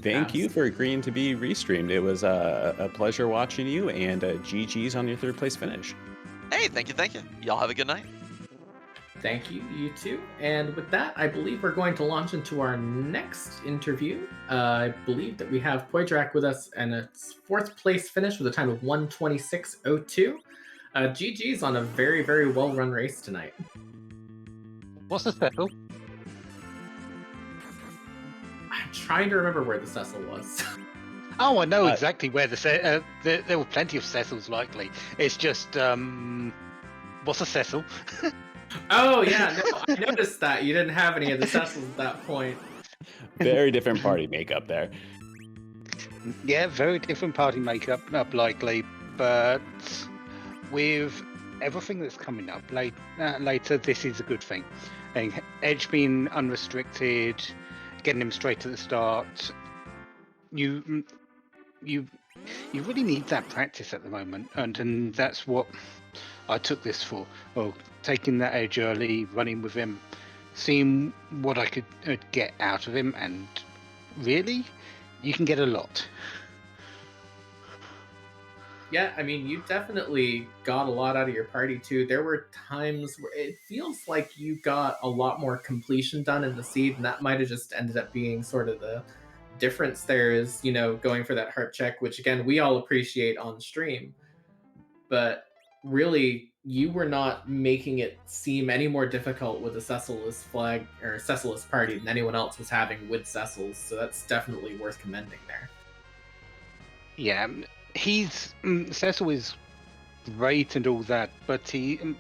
Thank you for agreeing to be restreamed. It was a pleasure watching you, and GG's on your 3rd place finish. Hey, thank you. Y'all have a good night. Thank you, you too. And with that, I believe we're going to launch into our next interview. I believe that we have Poydrak with us, and it's 4th place finish with a time of 1:26.02. GG's on a very, very well-run race tonight. What's the settle? I'm trying to remember where the Cecil was. Oh, I know exactly where there were plenty of Cecils likely. It's just, what's a Cecil? Oh, yeah, no, I noticed that. You didn't have any of the Cecils at that point. Very different party makeup there. Yeah, very different party makeup, likely, but with everything that's coming up later, this is a good thing. And Edge being unrestricted, getting him straight to the start, you really need that practice at the moment, and that's what I took this for. Well, taking that Edge early, running with him, seeing what I could get out of him, and really, you can get a lot. Yeah, I mean, you definitely got a lot out of your party too. There were times where it feels like you got a lot more completion done in the seed, and that might have just ended up being sort of the difference there is, going for that heart check, which again, we all appreciate on stream. But really, you were not making it seem any more difficult with the Cecil's flag or Cecil's party than anyone else was having with Cecil's, so that's definitely worth commending there. Yeah, he's Cecil is great and all that, but I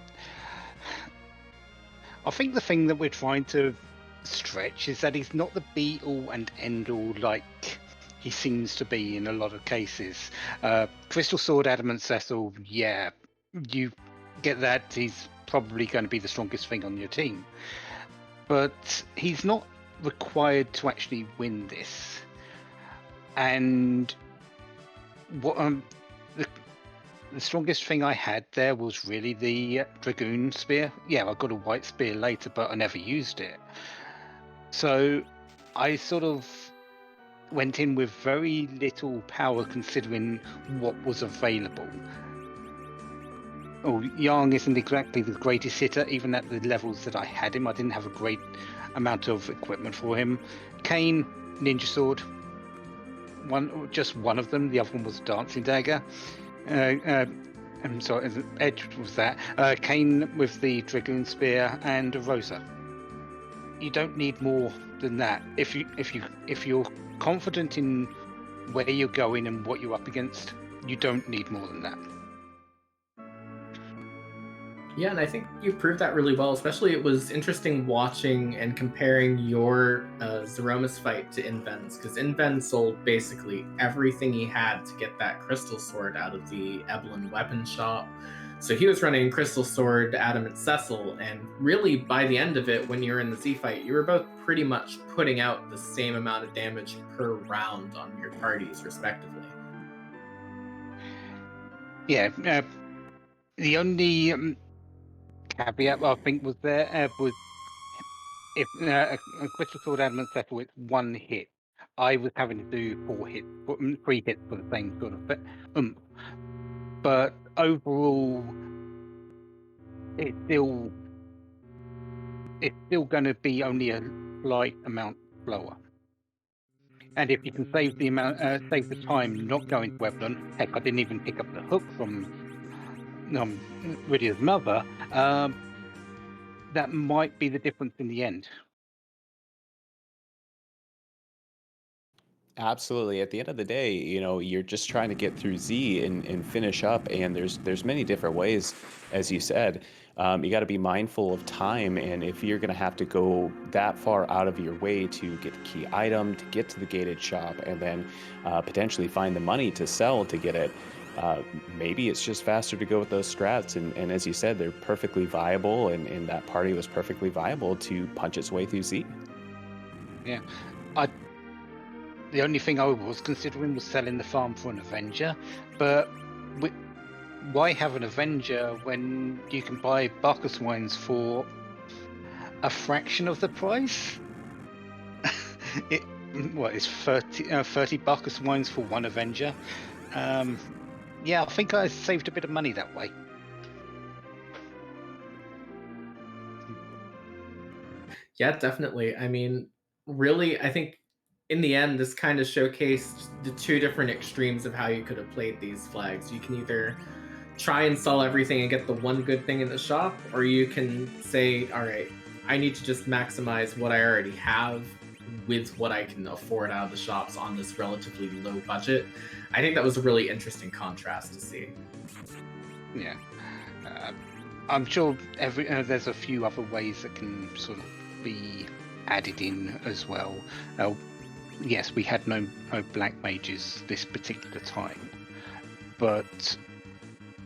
think the thing that we're trying to stretch is that he's not the be all and end all like he seems to be in a lot of cases. Crystal Sword, Adamant Cecil, yeah, you get that. He's probably going to be the strongest thing on your team, but he's not required to actually win this. And what the strongest thing I had there was really the Dragoon Spear. Yeah, I got a White Spear later, but I never used it. So I sort of went in with very little power considering what was available. Oh, Yang isn't exactly the greatest hitter, even at the levels that I had him. I didn't have a great amount of equipment for him. Kane, Ninja Sword, just one of them. The other one was Dancing Dagger. I'm sorry, Edge was that. Kane with the Dragoon Spear and Rosa. You don't need more than that. If you're confident in where you're going and what you're up against, you don't need more than that. Yeah, and I think you proved that really well. Especially, it was interesting watching and comparing your Zeromus fight to Inven's, because Inven sold basically everything he had to get that Crystal Sword out of the Eblin weapon shop. So he was running Crystal Sword, Adamant Cecil, and really by the end of it, when you were in the Z fight, you were both pretty much putting out the same amount of damage per round on your parties, respectively. Yeah, the only caveat I think was there was if a Crystal Sword Adamant Cecil with one hit, I was having to do 3 hits for the same sort of thing. But overall, it's still going to be only a slight amount slower. And if you can save the time not going to Weblin, heck, I didn't even pick up the hook from Rydia's mother. That might be the difference in the end. Absolutely. At the end of the day, you're just trying to get through Z and finish up, and there's many different ways, as you said. You got to be mindful of time, and if you're going to have to go that far out of your way to get the key item, to get to the gated shop, and then potentially find the money to sell to get it, maybe it's just faster to go with those strats. And as you said, they're perfectly viable, and that party was perfectly viable to punch its way through Z. Yeah. The only thing I was considering was selling the farm for an Avenger, but why have an Avenger when you can buy Bacchus wines for a fraction of the price? It's 30 Bacchus wines for one Avenger? Yeah, I think I saved a bit of money that way. Yeah, definitely. I mean, really, I think in the end, this kind of showcased the two different extremes of how you could have played these flags. You can either try and sell everything and get the one good thing in the shop, or you can say, all right, I need to just maximize what I already have with what I can afford out of the shops on this relatively low budget. I think that was a really interesting contrast to see. Yeah. I'm sure there's a few other ways that can sort of be added in as well. Yes, we had no black mages this particular time, but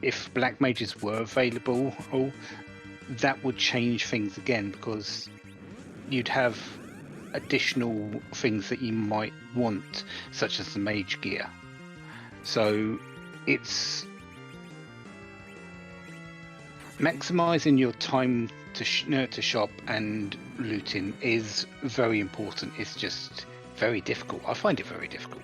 if black mages were available, that would change things again, because you'd have additional things that you might want, such as the mage gear. So it's maximizing your time to shop and looting is very important. It's just very difficult. I find it very difficult.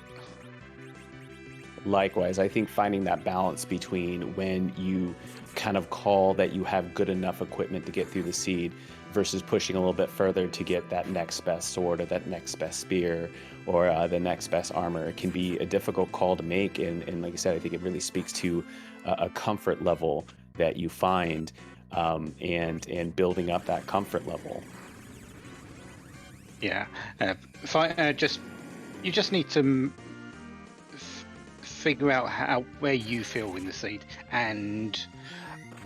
Likewise, I think finding that balance between when you kind of call that you have good enough equipment to get through the seed versus pushing a little bit further to get that next best sword or that next best spear or the next best armor can be a difficult call to make. And like I said, I think it really speaks to a comfort level that you find and building up that comfort level. Yeah, if I you just need to figure out where you feel in the seed, and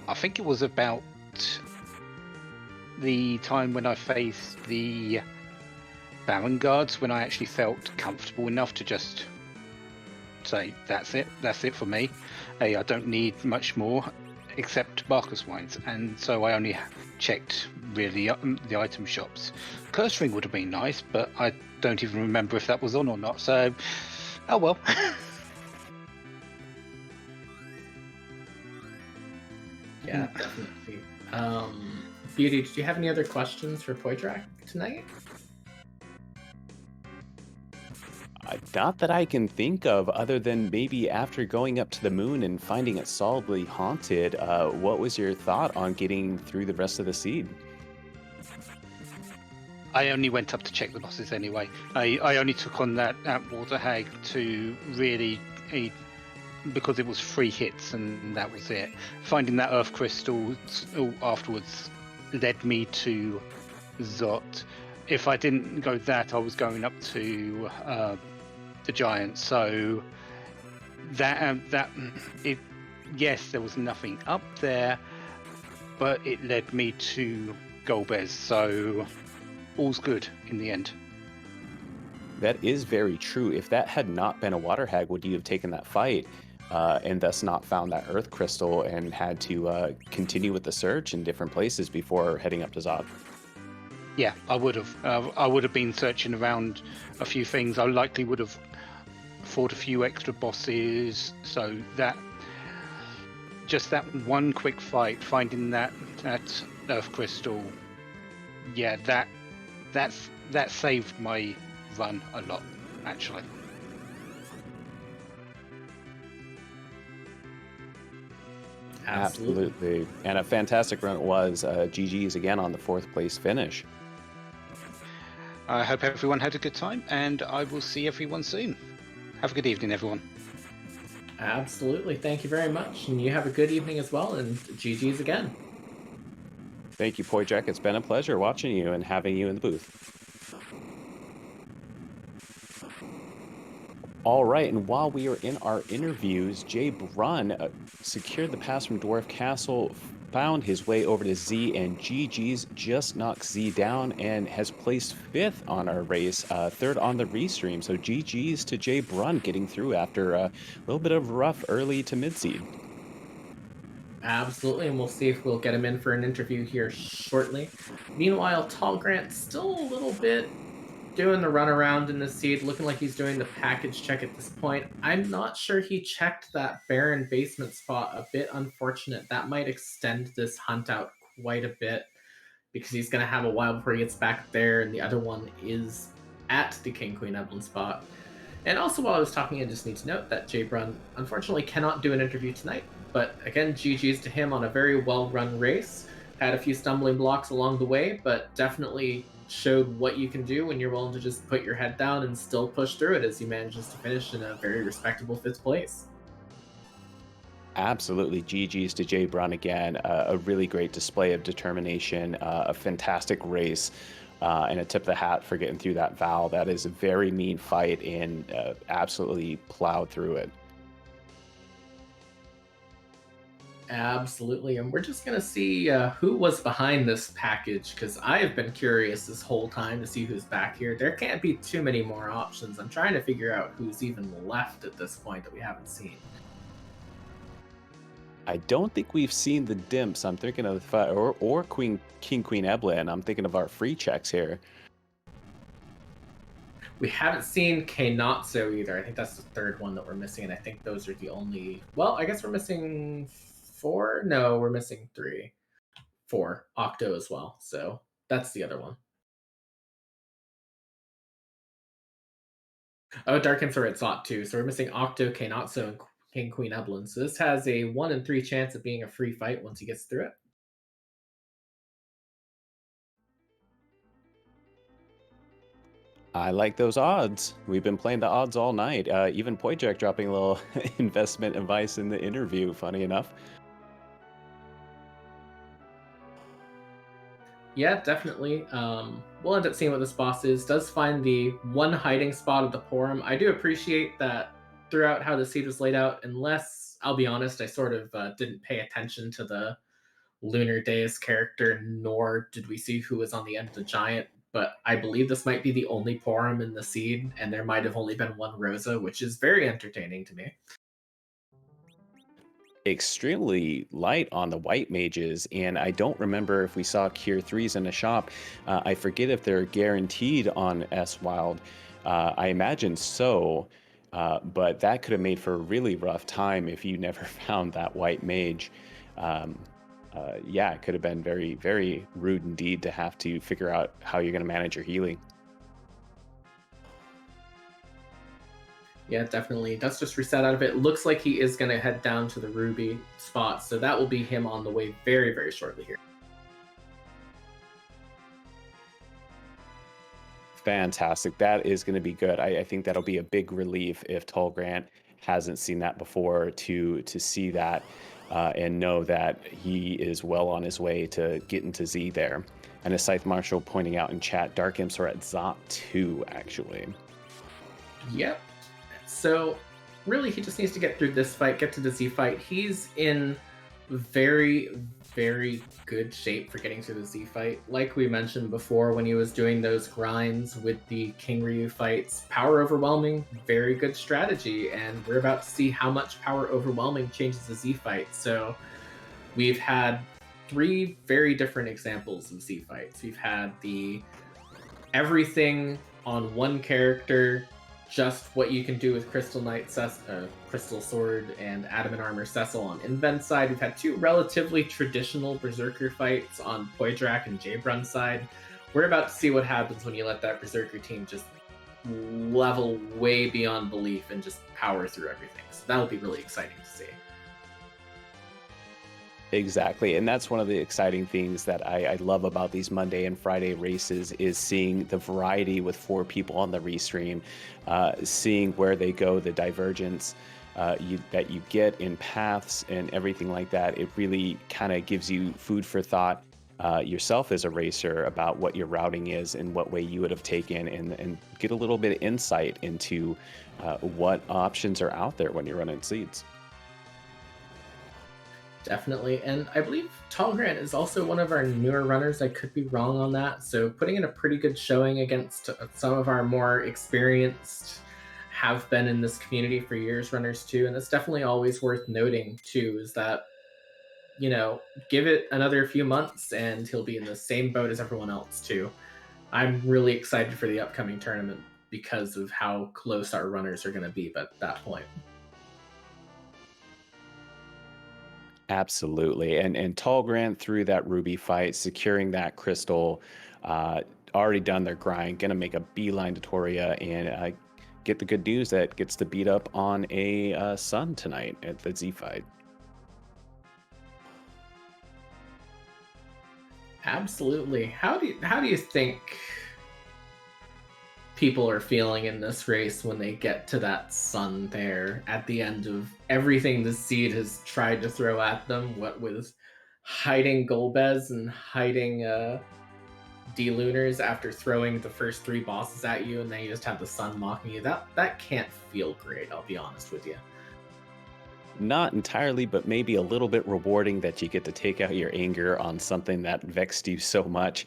I think it was about the time when I faced the Baron guards when I actually felt comfortable enough to just say that's it for me. Hey, I don't need much more except Barker's wines, and so I only checked really the item shops. Curse ring would have been nice, but I don't even remember if that was on or not, so oh well. Yeah, definitely. Beauty, did you have any other questions for Poitrak tonight? Not that I can think of, other than maybe after going up to the moon and finding it solidly haunted, what was your thought on getting through the rest of the seed? I only went up to check the bosses anyway. I only took on that water hag to really because it was 3 hits and that was it. Finding that earth crystal afterwards led me to Zot. If I didn't go that, I was going up to the giant. So yes, there was nothing up there, but it led me to Golbez. So all's good in the end. That is very true. If that had not been a water hag, would you have taken that fight and thus not found that earth crystal and had to continue with the search in different places before heading up to Zod? Yeah, I would have. I would have been searching around a few things. I likely would have fought a few extra bosses. So that just that one quick fight, finding that earth crystal, yeah, that saved my run a lot, actually. Absolutely. And a fantastic run it was. GG's again on the 4th place finish. I hope everyone had a good time, and I will see everyone soon. Have a good evening, everyone. Absolutely. Thank you very much. And you have a good evening as well, and GG's again. Thank you, Poitrak. It's been a pleasure watching you and having you in the booth. All right, and while we are in our interviews, Jay Brun secured the pass from Dwarf Castle, found his way over to Z, and GG's just knocked Z down and has placed 5th on our race, 3rd on the restream. So GG's to Jay Brun getting through after a little bit of rough early to mid-seed. Absolutely, and we'll see if we'll get him in for an interview here shortly. Meanwhile, Tall Grant's still a little bit doing the runaround in the seed, looking like he's doing the package check at this point. I'm not sure he checked that Baron basement spot. A bit unfortunate. That might extend this hunt out quite a bit because he's going to have a while before he gets back there, and the other one is at the King Queen Evelyn spot. And also, while I was talking, I just need to note that Jay Brun unfortunately cannot do an interview tonight. But again, GG's to him on a very well-run race. Had a few stumbling blocks along the way, but definitely showed what you can do when you're willing to just put your head down and still push through it as he manages to finish in a very respectable 5th place. Absolutely. GG's to Jay Brun again. A really great display of determination, a fantastic race, and a tip of the hat for getting through that Val. That is a very mean fight and absolutely plowed through it. Absolutely, and we're just going to see who was behind this package, because I have been curious this whole time to see who's back here. There can't be too many more options. I'm trying to figure out who's even left at this point that we haven't seen. I don't think we've seen the Dimps. I'm thinking of or King Queen Eblin. I'm thinking of our free checks here. We haven't seen Kainatsu either. I think that's the 3rd one that we're missing, and I think those are the only... Well, I guess we're missing 4? No, we're missing 3. 4. Octo as well, so that's the other one. Oh, Dark Infrared at Zot too. So we're missing Octo, Kainatsu, and King Queen Evelyn. So this has a 1 in 3 chance of being a free fight once he gets through it. I like those odds. We've been playing the odds all night. Even Poijek dropping a little investment advice in the interview, funny enough. Yeah, definitely. We'll end up seeing what this boss is. Does find the one hiding spot of the Porum. I do appreciate that throughout how the seed was laid out, unless, I'll be honest, I sort of didn't pay attention to the Lunar Deus character, nor did we see who was on the end of the giant. But I believe this might be the only Porum in the seed, and there might have only been one Rosa, which is very entertaining to me. Extremely light on the white mages, and I don't remember if we saw Cure 3s in the shop. I forget if they're guaranteed on S Wild. I imagine so, but that could have made for a really rough time if you never found that white mage. Um, yeah, it could have been very, very rude indeed to have to figure out how you're going to manage your healing. Yeah, definitely. That's just reset out of it. Looks like he is going to head down to the Ruby spot, so that will be him on the way very, very shortly here. Fantastic. That is going to be good. I think that'll be a big relief if Tall Grant hasn't seen that before to see that and know that he is well on his way to getting to Z there. And as Scythe Marshall pointing out in chat, Dark Imps are at Zot 2, actually. Yep. So really, he just needs to get through this fight, get to the Z fight. He's in very, very good shape for getting through the Z fight. Like we mentioned before, when he was doing those grinds with the King Ryu fights, power overwhelming, very good strategy. And we're about to see how much power overwhelming changes the Z fight. So we've had 3 very different examples of Z fights. We've had the everything on one character, just what you can do with Crystal Knight, Crystal Sword, and Adamant Armor Cecil on Invent's side. We've had 2 relatively traditional Berserker fights on Poidrak and Jabrun's side. We're about to see what happens when you let that Berserker team just level way beyond belief and just power through everything. So that'll be really exciting to see. Exactly. And that's one of the exciting things that I love about these Monday and Friday races is seeing the variety with 4 people on the restream, seeing where they go, the divergence that you get in paths and everything like that. It really kind of gives you food for thought yourself as a racer about what your routing is and what way you would have taken and get a little bit of insight into what options are out there when you're running seeds. Definitely. And I believe Tall Grant is also one of our newer runners. I could be wrong on that. So putting in a pretty good showing against some of our more experienced, have been in this community for years runners too. And it's definitely always worth noting too, is that, give it another few months and he'll be in the same boat as everyone else too. I'm really excited for the upcoming tournament because of how close our runners are going to be at that point. Absolutely. And Tall Grant through that Ruby fight, securing that crystal, already done their grind, gonna make a beeline to Toria and get the good news that gets to beat up on a Sun tonight at the Z fight. Absolutely. How do you think people are feeling in this race when they get to that Sun there at the end of everything the seed has tried to throw at them? What with hiding Golbez and hiding D-Lunars after throwing the first 3 bosses at you, and then you just have the Sun mocking you. That can't feel great, I'll be honest with you. Not entirely, but maybe a little bit rewarding that you get to take out your anger on something that vexed you so much,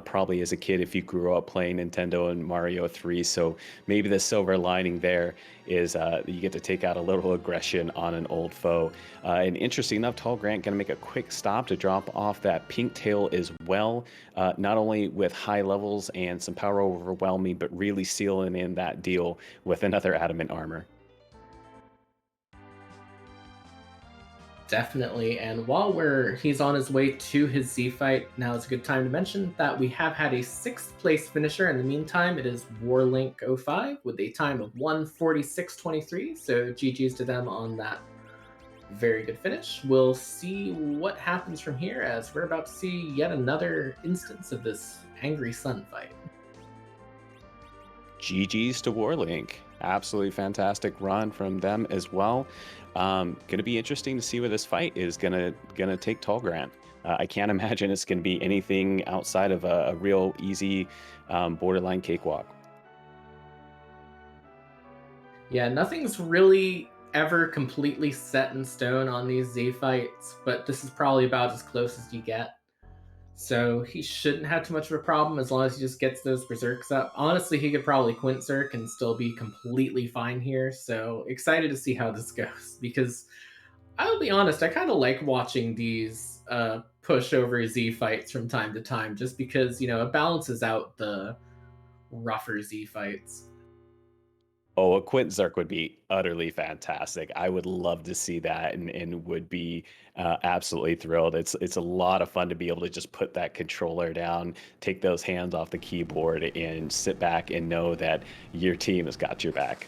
probably as a kid if you grew up playing Nintendo and Mario 3. So maybe the silver lining there is you get to take out a little aggression on an old foe. And interesting enough, Tall Grant going to make a quick stop to drop off that pink tail as well, not only with high levels and some power overwhelming, but really sealing in that deal with another adamant armor. Definitely. And while he's on his way to his Z fight, now is a good time to mention that we have had a 6th place finisher. In the meantime, it is Warlink05 with a time of 1:46.23. So GG's to them on that very good finish. We'll see what happens from here, as we're about to see yet another instance of this Angry Sun fight. GG's to Warlink. Absolutely fantastic run from them as well. Going to be interesting to see where this fight is gonna take Tall Grant. I can't imagine it's going to be anything outside of a real easy borderline cakewalk. Yeah, nothing's really ever completely set in stone on these Z fights, but this is probably about as close as you get. So he shouldn't have too much of a problem as long as he just gets those berserks up. Honestly, he could probably quint zerk and still be completely fine here. So excited to see how this goes, because I'll be honest, I kind of like watching these push over Z fights from time to time, just because, you know, it balances out the rougher Z fights. Oh, a quint zerk would be utterly fantastic. I would love to see that, and would be absolutely thrilled. It's a lot of fun to be able to just put that controller down, take those hands off the keyboard, and sit back and know that your team has got your back.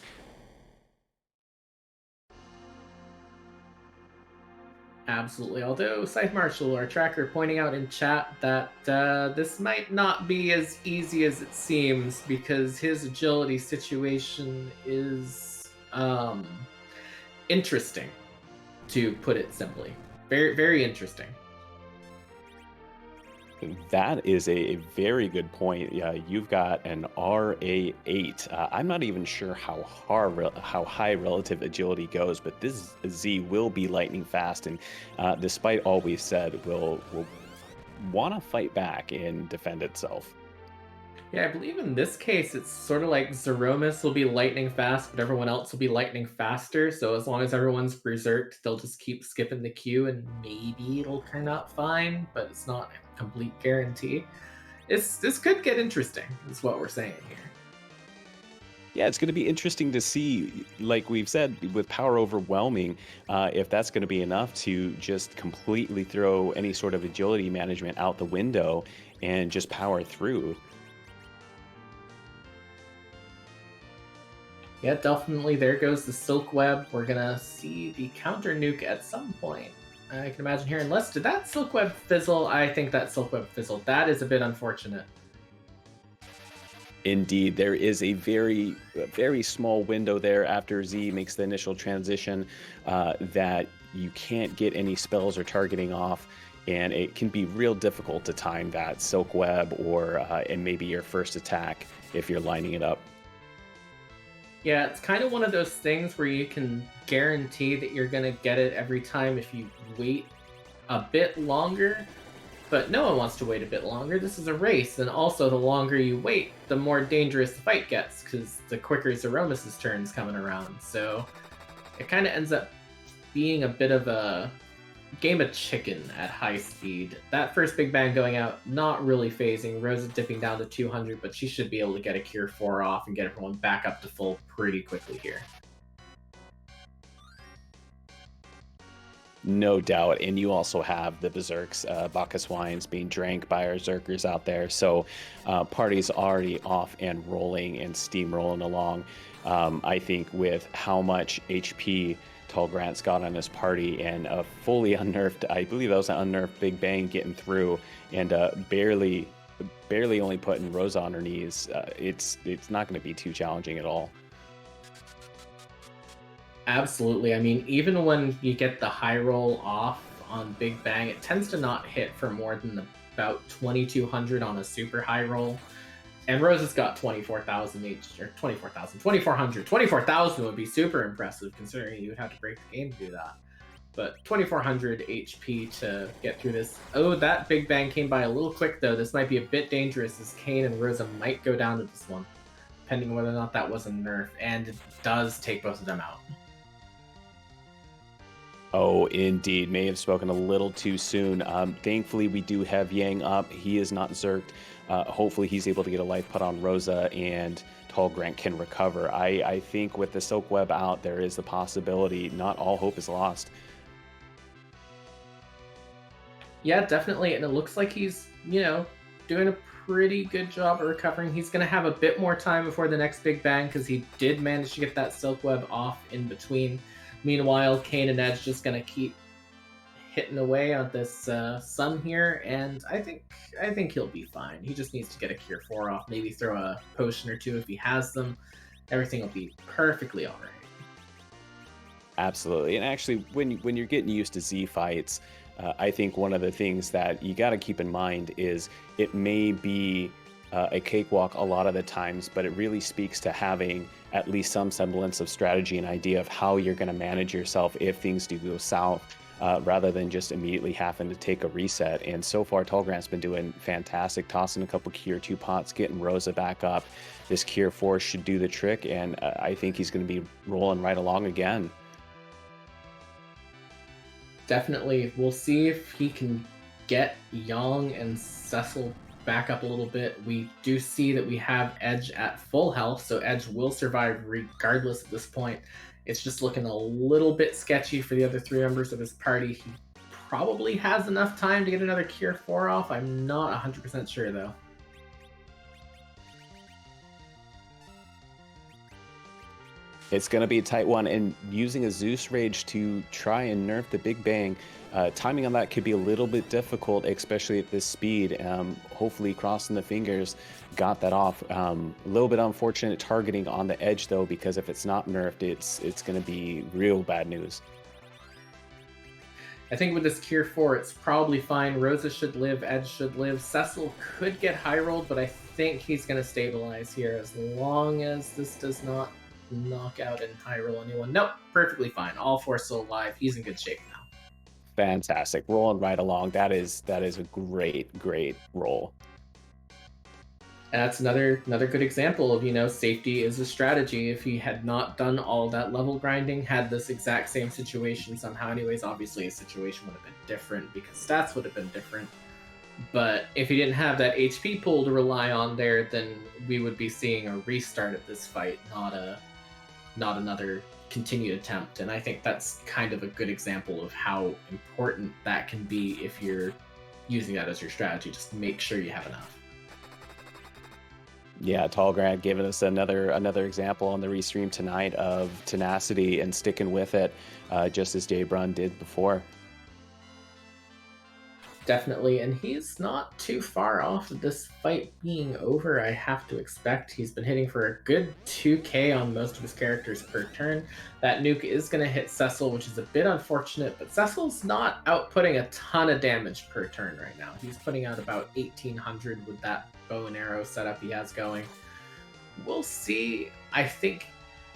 Absolutely. Although Scythe Marshall, our tracker, pointing out in chat that this might not be as easy as it seems, because his agility situation is interesting, to put it simply. Very, very interesting. That is a very good point. Yeah, you've got an RA8. I'm not even sure how high relative agility goes, but this Z will be lightning fast, and despite all we've said, will want to fight back and defend itself. Yeah, I believe in this case, it's sort of like Zeromus will be lightning fast, but everyone else will be lightning faster. So as long as everyone's berserked, they'll just keep skipping the queue, and maybe it'll turn out fine, but it's not a complete guarantee. This could get interesting, is what we're saying here. Yeah, it's going to be interesting to see, like we've said, with power overwhelming, if that's going to be enough to just completely throw any sort of agility management out the window and just power through. Yeah, definitely. There goes the Silk Web. We're gonna see the counter nuke at some point, I can imagine here. Unless, did that Silk Web fizzle? I think that Silk Web fizzled. That is a bit unfortunate. Indeed, there is a very small window there after Z makes the initial transition that you can't get any spells or targeting off, and it can be real difficult to time that Silk Web or and maybe your first attack if you're lining it up. Yeah, it's kind of one of those things where you can guarantee that you're going to get it every time if you wait a bit longer, but no one wants to wait a bit longer. This is a race, and also the longer you wait, the more dangerous the fight gets, because the quicker Zeromus' turn's coming around. So it kind of ends up being a bit of a game of chicken at high speed. That first Big Bang going out, not really phasing. Rosa dipping down to 200, but she should be able to get a Cure 4 off and get everyone back up to full pretty quickly here. No doubt, and you also have the Berserks, Bacchus Wines being drank by our Zerkers out there, so party's already off and rolling and steamrolling along. I think with how much HP Tall Grant's got on his party, and a fully unnerfed, I believe that was an unnerfed Big Bang getting through, and barely only putting Rosa on her knees, it's not going to be too challenging at all. Absolutely. I mean, even when you get the high roll off on Big Bang, it tends to not hit for more than about 2,200 on a super high roll. And Rosa's got 24,000 each, or 24,000, 2,400. 24,000 would be super impressive, considering you would have to break the game to do that. But 2,400 HP to get through this. Oh, that Big Bang came by a little quick, though. This might be a bit dangerous, as Kayn and Rosa might go down to this one, depending on whether or not that was a nerf. And it does take both of them out. Oh, indeed. May have spoken a little too soon. Thankfully, we do have Yang up. He is not zerked. Hopefully, he's able to get a life put on Rosa, and Tall Grant can recover. I think with the Silk Web out, there is the possibility not all hope is lost. Yeah, definitely. And it looks like he's, doing a pretty good job of recovering. He's going to have a bit more time before the next big bang because he did manage to get that silk web off in between. Meanwhile, Kane and Edge just going to keep hitting away on this sun here, and I think he'll be fine. He just needs to get a Cure 4 off, maybe throw a potion or two if he has them. Everything will be perfectly all right. Absolutely. And actually, when you're getting used to Z fights, I think one of the things that you got to keep in mind is it may be a cakewalk a lot of the times, but it really speaks to having at least some semblance of strategy and idea of how you're going to manage yourself if things do go south, rather than just immediately having to take a reset. And so far, Tallgrant's been doing fantastic, tossing a couple Cure 2 pots, getting Rosa back up. This Cure 4 should do the trick, and I think he's going to be rolling right along again. Definitely, we'll see if he can get Yang and Cecil back up a little bit. We do see that we have Edge at full health, so Edge will survive regardless at this point. It's just looking a little bit sketchy for the other three members of his party. He probably has enough time to get another Cure 4 off. I'm not 100% sure, though. It's going to be a tight one, and using a Zeus Rage to try and nerf the Big Bang, timing on that could be a little bit difficult, especially at this speed. Hopefully, crossing the fingers, got that off. A little bit unfortunate targeting on the Edge, though, because if it's not nerfed, it's going to be real bad news. I think with this Cure 4, it's probably fine. Rosa should live, Edge should live. Cecil could get high rolled, but I think he's going to stabilize here as long as this does not knock out and high roll anyone. Nope, perfectly fine. All four still alive. He's in good shape now. Fantastic, rolling right along. That is a great roll. And that's another good example of safety is a strategy. If he had not done all that level grinding, had this exact same situation somehow, anyways, obviously his situation would have been different because stats would have been different. But if he didn't have that HP pool to rely on there, then we would be seeing a restart of this fight, not another continued attempt. And I think that's kind of a good example of how important that can be if you're using that as your strategy. Just make sure you have enough. Yeah, Tallgrant giving us another example on the restream tonight of tenacity and sticking with it, just as Jay Brun did before. Definitely, and he's not too far off of this fight being over, I have to expect. He's been hitting for a good 2k on most of his characters per turn. That nuke is going to hit Cecil, which is a bit unfortunate, but Cecil's not outputting a ton of damage per turn right now. He's putting out about 1800 with that bow and arrow setup he has going. We'll see. I think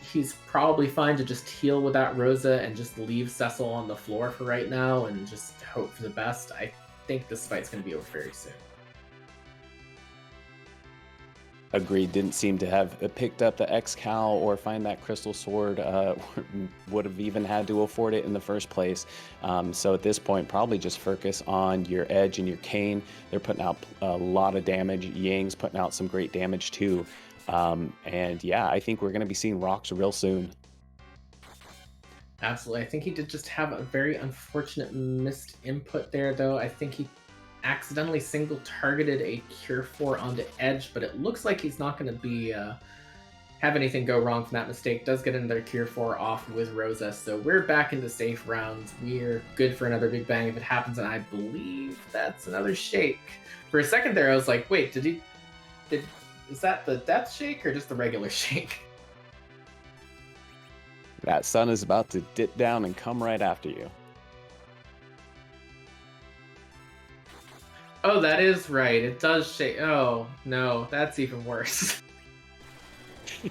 he's probably fine to just heal with that Rosa and just leave Cecil on the floor for right now and just hope for the best. I think this fight's going to be over very soon. Agreed. Didn't seem to have picked up the X-Cal or find that crystal sword. Would have even had to afford it in the first place. So at this point, probably just focus on your Edge and your Kane. They're putting out a lot of damage. Yang's putting out some great damage too. And yeah, I think we're going to be seeing rocks real soon. Absolutely. I think he did just have a very unfortunate missed input there, though. I think he accidentally single targeted a Cure 4 onto Edge, but it looks like he's not going to be have anything go wrong from that mistake. Does get another Cure 4 off with Rosa, so we're back into safe rounds. We're good for another Big Bang if it happens, and I believe that's another shake. For a second there, I was like, wait, is that the death shake or just the regular shake? That sun is about to dip down and come right after you. Oh, that is right. It does shake. Oh, no, that's even worse.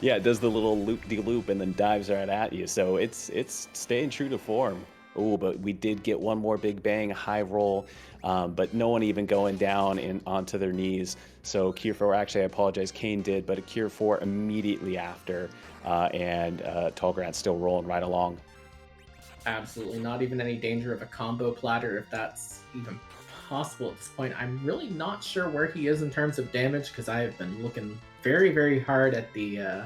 Yeah, it does the little loop-de-loop and then dives right at you. So it's staying true to form. Oh, but we did get one more Big Bang high roll, but no one even going down onto their knees. So Cure 4, actually, I apologize, Kane did, but a Cure 4 immediately after, and Tallgrant's still rolling right along. Absolutely, not even any danger of a combo platter if that's even possible at this point. I'm really not sure where he is in terms of damage because I have been looking very, very hard at the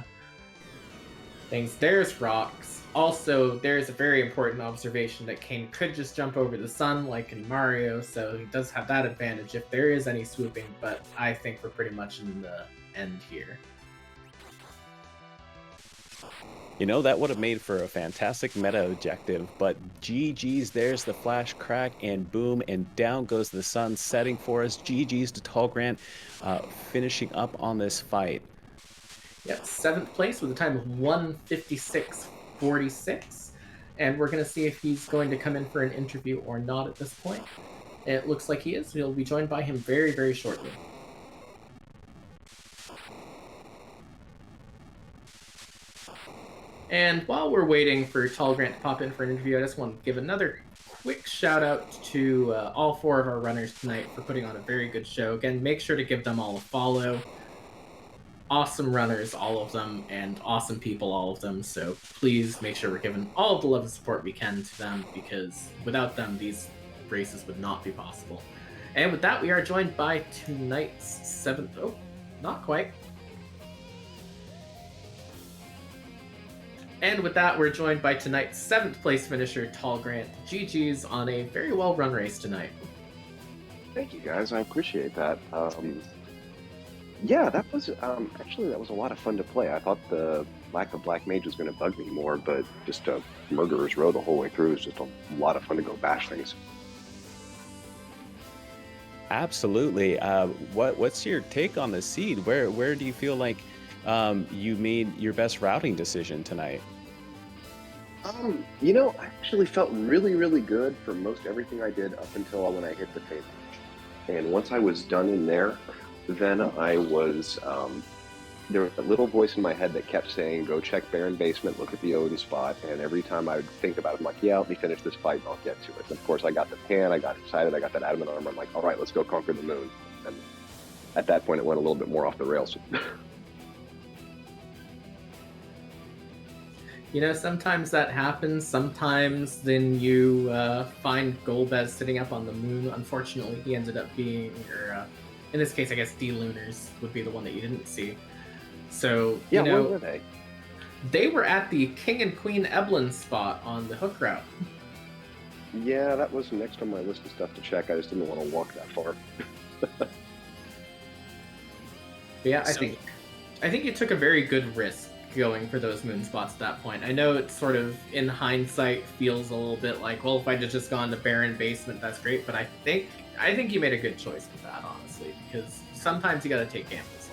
There's rocks. Also, there's a very important observation that Kane could just jump over the sun like in Mario, so he does have that advantage if there is any swooping, but I think we're pretty much in the end here. You know, that would have made for a fantastic meta objective, but GG's, there's the flash crack, and boom, and down goes the sun, setting for us. GG's to Tall Grant, finishing up on this fight. Yep, 7th place with a time of 1:56.46. And we're going to see if he's going to come in for an interview or not at this point. It looks like he is. We'll be joined by him very, very shortly. And while we're waiting for Tall Grant to pop in for an interview, I just want to give another quick shout out to all 4 of our runners tonight for putting on a very good show. Again, make sure to give them all a follow. Awesome runners, all of them, and awesome people, all of them. So please make sure we're giving all of the love and support we can to them, because without them, these races would not be possible. And with that, we are joined by tonight's 7th... Oh, not quite. And with that, we're joined by tonight's 7th place finisher, Tall Grant. GG's on a very well-run race tonight. Thank you, guys. I appreciate that. Yeah, that was actually that was a lot of fun to play. I thought the lack of Black Mage was going to bug me more, but just a murderer's row the whole way through is just a lot of fun to go bash things. Absolutely. What's your take on the seed? Where do you feel like you made your best routing decision tonight? You know, I actually felt really, really good for most everything I did up until when I hit the tape. And once I was done in there, then I was, there was a little voice in my head that kept saying, go check Baron Basement, look at the Odin spot. And every time I would think about it, I'm like, yeah, let me finish this fight and I'll get to it. And of course, I got the pan, I got excited, I got that adamant armor. I'm like, all right, let's go conquer the moon. And at that point, it went a little bit more off the rails. You know, sometimes that happens. Sometimes then you find Golbez sitting up on the moon. Unfortunately, he ended up being, or in this case, I guess D-Lunars would be the one that you didn't see. So, Yeah, you know, where were they? They were at the King and Queen Eblin spot on the hook route. Yeah, that was next on my list of stuff to check. I just didn't want to walk that far. But yeah, I think you took a very good risk going for those moon spots at that point. I know it sort of, in hindsight, feels a little bit like, well, if I had just gone to Baron Basement, that's great. But I think you made a good choice with that, honestly, because sometimes you got to take gambles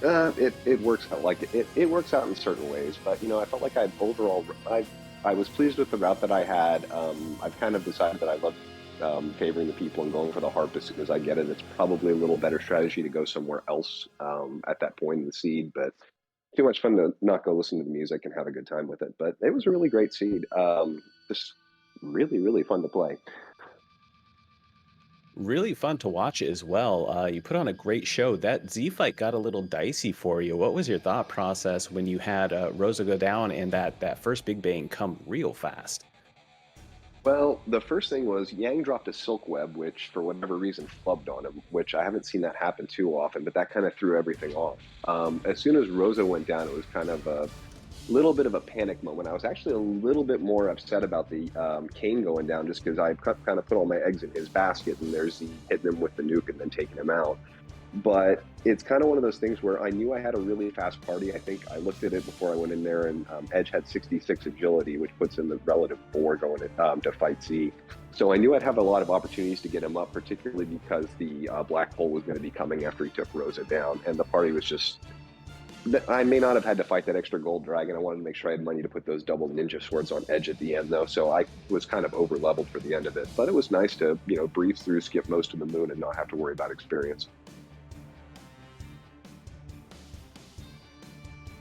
like It works out like it works out in certain ways, but you know, I felt like I was pleased with the route that I had. I've kind of decided that I love favoring the people and going for the harp as soon as I get it. It's probably a little better strategy to go somewhere else at that point in the seed, but too much fun to not go listen to the music and have a good time with it. But it was a really great seed. Just really, really fun to play. Really fun to watch as well. You put on a great show. That Z fight got a little dicey for you. What was your thought process when you had Rosa go down and that first big bang come real fast? Well, the first thing was Yang dropped a silk web, which for whatever reason flubbed on him, which I haven't seen that happen too often, but that kind of threw everything off. As soon as Rosa went down, it was kind of a little bit of a panic moment. I was actually a little bit more upset about the Kane going down just because I kind of put all my eggs in his basket, and there's the hitting him with the nuke and then taking him out. But it's kind of one of those things where I knew I had a really fast party. I think I looked at it before I went in there, and Edge had 66 agility, which puts him the relative 4 going to fight Z. So I knew I'd have a lot of opportunities to get him up, particularly because the black hole was going to be coming after he took Rosa down, and the party was just... I may not have had to fight that extra gold dragon. I wanted to make sure I had money to put those double ninja swords on Edge at the end, though, so I was kind of over leveled for the end of it. But it was nice to, you know, breeze through, skip most of the moon, and not have to worry about experience.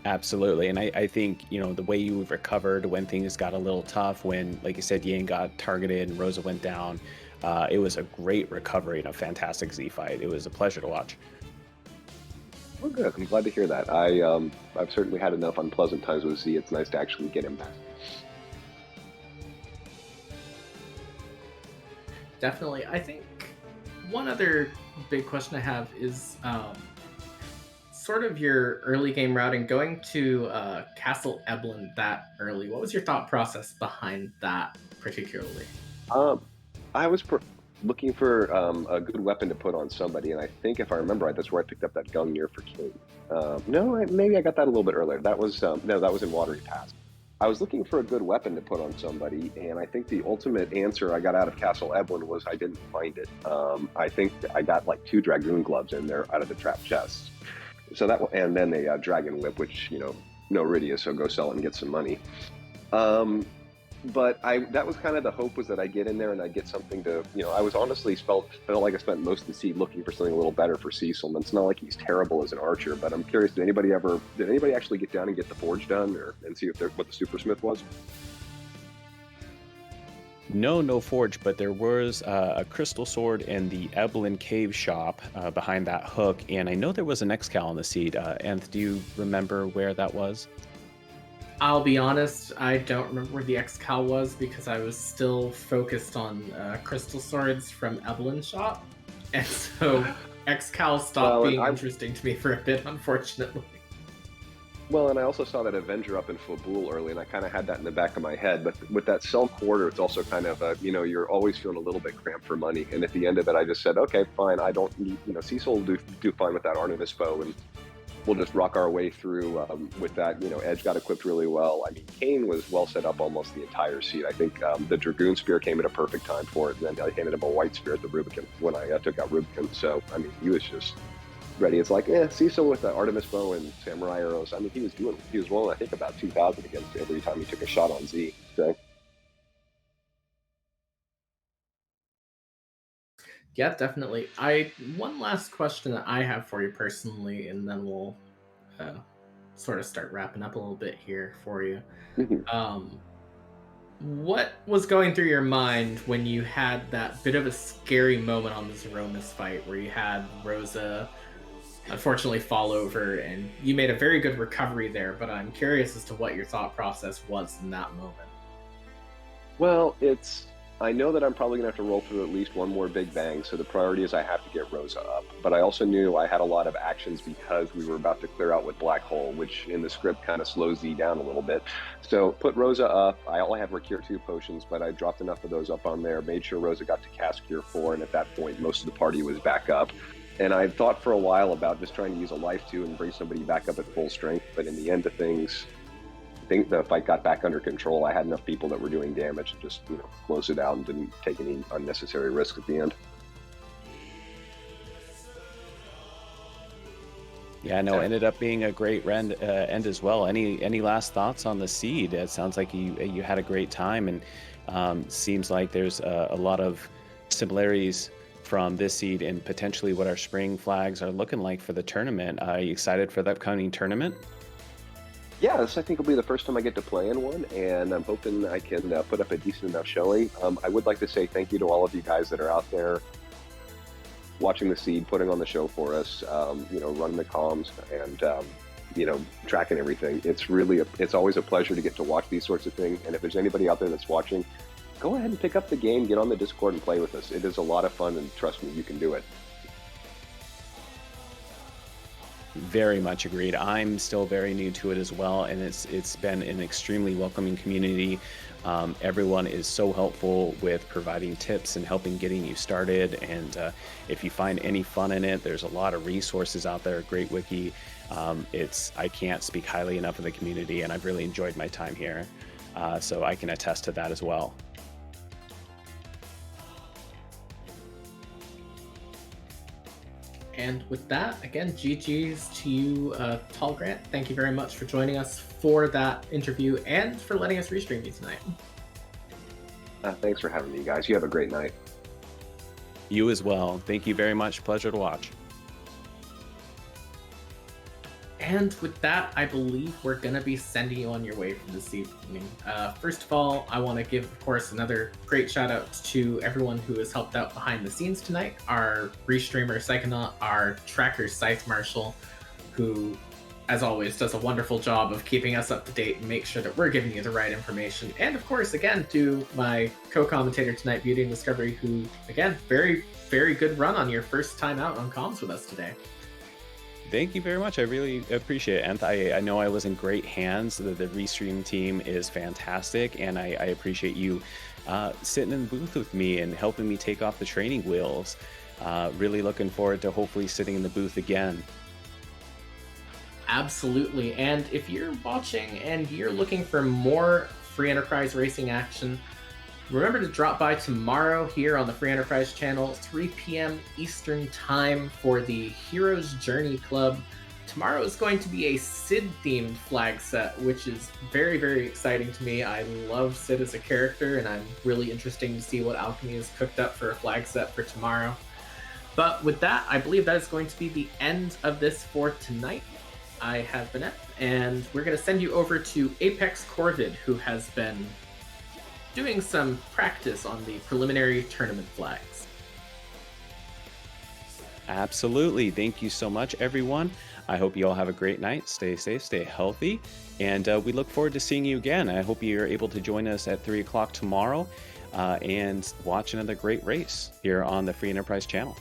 Absolutely. And I think, you know, the way you recovered when things got a little tough, when, like you said, Yang got targeted and Rosa went down, it was a great recovery and a fantastic Z fight. It was a pleasure to watch. Well, good. I'm glad to hear that. I've certainly had enough unpleasant times with Z. It's nice to actually get him back. Definitely. I think one other big question I have is sort of your early game routing, going to Castle Eblin that early. What was your thought process behind that particularly? Um, I was looking for a good weapon to put on somebody, and I think if I remember right, that's where I picked up that Gungnir for King. No, maybe I got that a little bit earlier. That was no, that was in Watery Pass. I was looking for a good weapon to put on somebody, and I think the ultimate answer I got out of Castle Eblin was I didn't find it. I think I got like 2 Dragoon gloves in there out of the trap chests. So that, and then a Dragon Whip, which, you know, no Rydia, so go sell it and get some money. But that was kind of the hope, was that I get in there and I get something to, you know, I was honestly felt like I spent most of the seed looking for something a little better for Cecil. And it's not like he's terrible as an archer, but I'm curious, did anybody actually get down and get the forge done, and see if what the Supersmith was? No forge, but there was a crystal sword in the Eblin cave shop behind that hook, and I know there was an Excal on the seed. Anth, do you remember where that was? I'll be honest, I don't remember where the Excal was because I was still focused on crystal swords from Evelyn shop, and so Excal stopped being interesting to me for a bit, unfortunately. Well, and I also saw that Avenger up in Fabul early, and I kind of had that in the back of my head. But with that Cell Quarter, it's also kind of you know, you're always feeling a little bit cramped for money. And at the end of it, I just said, okay, fine, I don't need, you know, Cecil will do fine with that Artemis bow, and we'll just rock our way through with that. You know, Edge got equipped really well. I mean, Kane was well set up almost the entire seed. I think the Dragoon Spear came at a perfect time for it, and then I handed him a White Spear at the Rubicon when I took out Rubicon. So, I mean, he was just ready. It's like, Cecil with the Artemis bow and Samurai arrows. I mean, he was rolling, I think, about 2,000 against every time he took a shot on Z. So. Yeah, definitely. One last question that I have for you personally, and then we'll sort of start wrapping up a little bit here for you. What was going through your mind when you had that bit of a scary moment on the Zeromus fight, where you had Rosa unfortunately fall over, and you made a very good recovery there, but I'm curious as to what your thought process was in that moment. Well, I know that I'm probably going to have to roll through at least one more big bang, so the priority is I have to get Rosa up. But I also knew I had a lot of actions because we were about to clear out with Black Hole, which in the script kind of slows Z down a little bit. So put Rosa up. All I had were Cure 2 potions, but I dropped enough of those up on there, made sure Rosa got to cast Cure 4, and at that point, most of the party was back up. And I thought for a while about just trying to use a life 2 and bring somebody back up at full strength, but in the end of things, I think the fight got back under control. I had enough people that were doing damage to just, you know, close it out and didn't take any unnecessary risks at the end. Yeah, no, ended up being a great end as well. Any last thoughts on the seed? It sounds like you had a great time, and seems like there's a lot of similarities from this seed and potentially what our spring flags are looking like for the tournament. Are you excited for the upcoming tournament? Yeah, this I think will be the first time I get to play in one, and I'm hoping I can put up a decent enough showing. I would like to say thank you to all of you guys that are out there watching the seed, putting on the show for us, you know, running the comms, and you know, tracking everything. It's always a pleasure to get to watch these sorts of things. And if there's anybody out there that's watching, go ahead and pick up the game, get on the Discord and play with us. It is a lot of fun, and trust me, you can do it. Very much agreed. I'm still very new to it as well, and it's been an extremely welcoming community. Everyone is so helpful with providing tips and helping getting you started, and if you find any fun in it, there's a lot of resources out there, a great wiki. I can't speak highly enough of the community, and I've really enjoyed my time here, so I can attest to that as well. And with that, again, GG's to you, Tall Grant. Thank you very much for joining us for that interview and for letting us restream you tonight. Thanks for having me, guys. You have a great night. You as well. Thank you very much. Pleasure to watch. And with that, I believe we're going to be sending you on your way for this evening. First of all, I want to give, of course, another great shout out to everyone who has helped out behind the scenes tonight. Our restreamer, Psychonaut, our tracker, Scythe Marshall, who, as always, does a wonderful job of keeping us up to date and make sure that we're giving you the right information. And, of course, again, to my co-commentator tonight, Beauty and Discovery, who, again, very, very good run on your first time out on comms with us today. Thank you very much. I really appreciate it. And I know I was in great hands. The Restream team is fantastic, and I appreciate you sitting in the booth with me and helping me take off the training wheels. Really looking forward to hopefully sitting in the booth again. Absolutely. And if you're watching and you're looking for more Free Enterprise racing action, remember to drop by tomorrow here on the Free Enterprise channel, 3 p.m. Eastern Time for the Hero's Journey Club. Tomorrow is going to be a Sid-themed flag set, which is very, very exciting to me. I love Sid as a character, and I'm really interested to see what Alchemy has cooked up for a flag set for tomorrow. But with that, I believe that is going to be the end of this for tonight. I have Bennett, and we're going to send you over to Apex Corvid, who has been doing some practice on the preliminary tournament flags. Absolutely. Thank you so much, everyone. I hope you all have a great night. Stay safe, stay healthy, and we look forward to seeing you again. I hope you're able to join us at 3 o'clock tomorrow and watch another great race here on the Free Enterprise channel.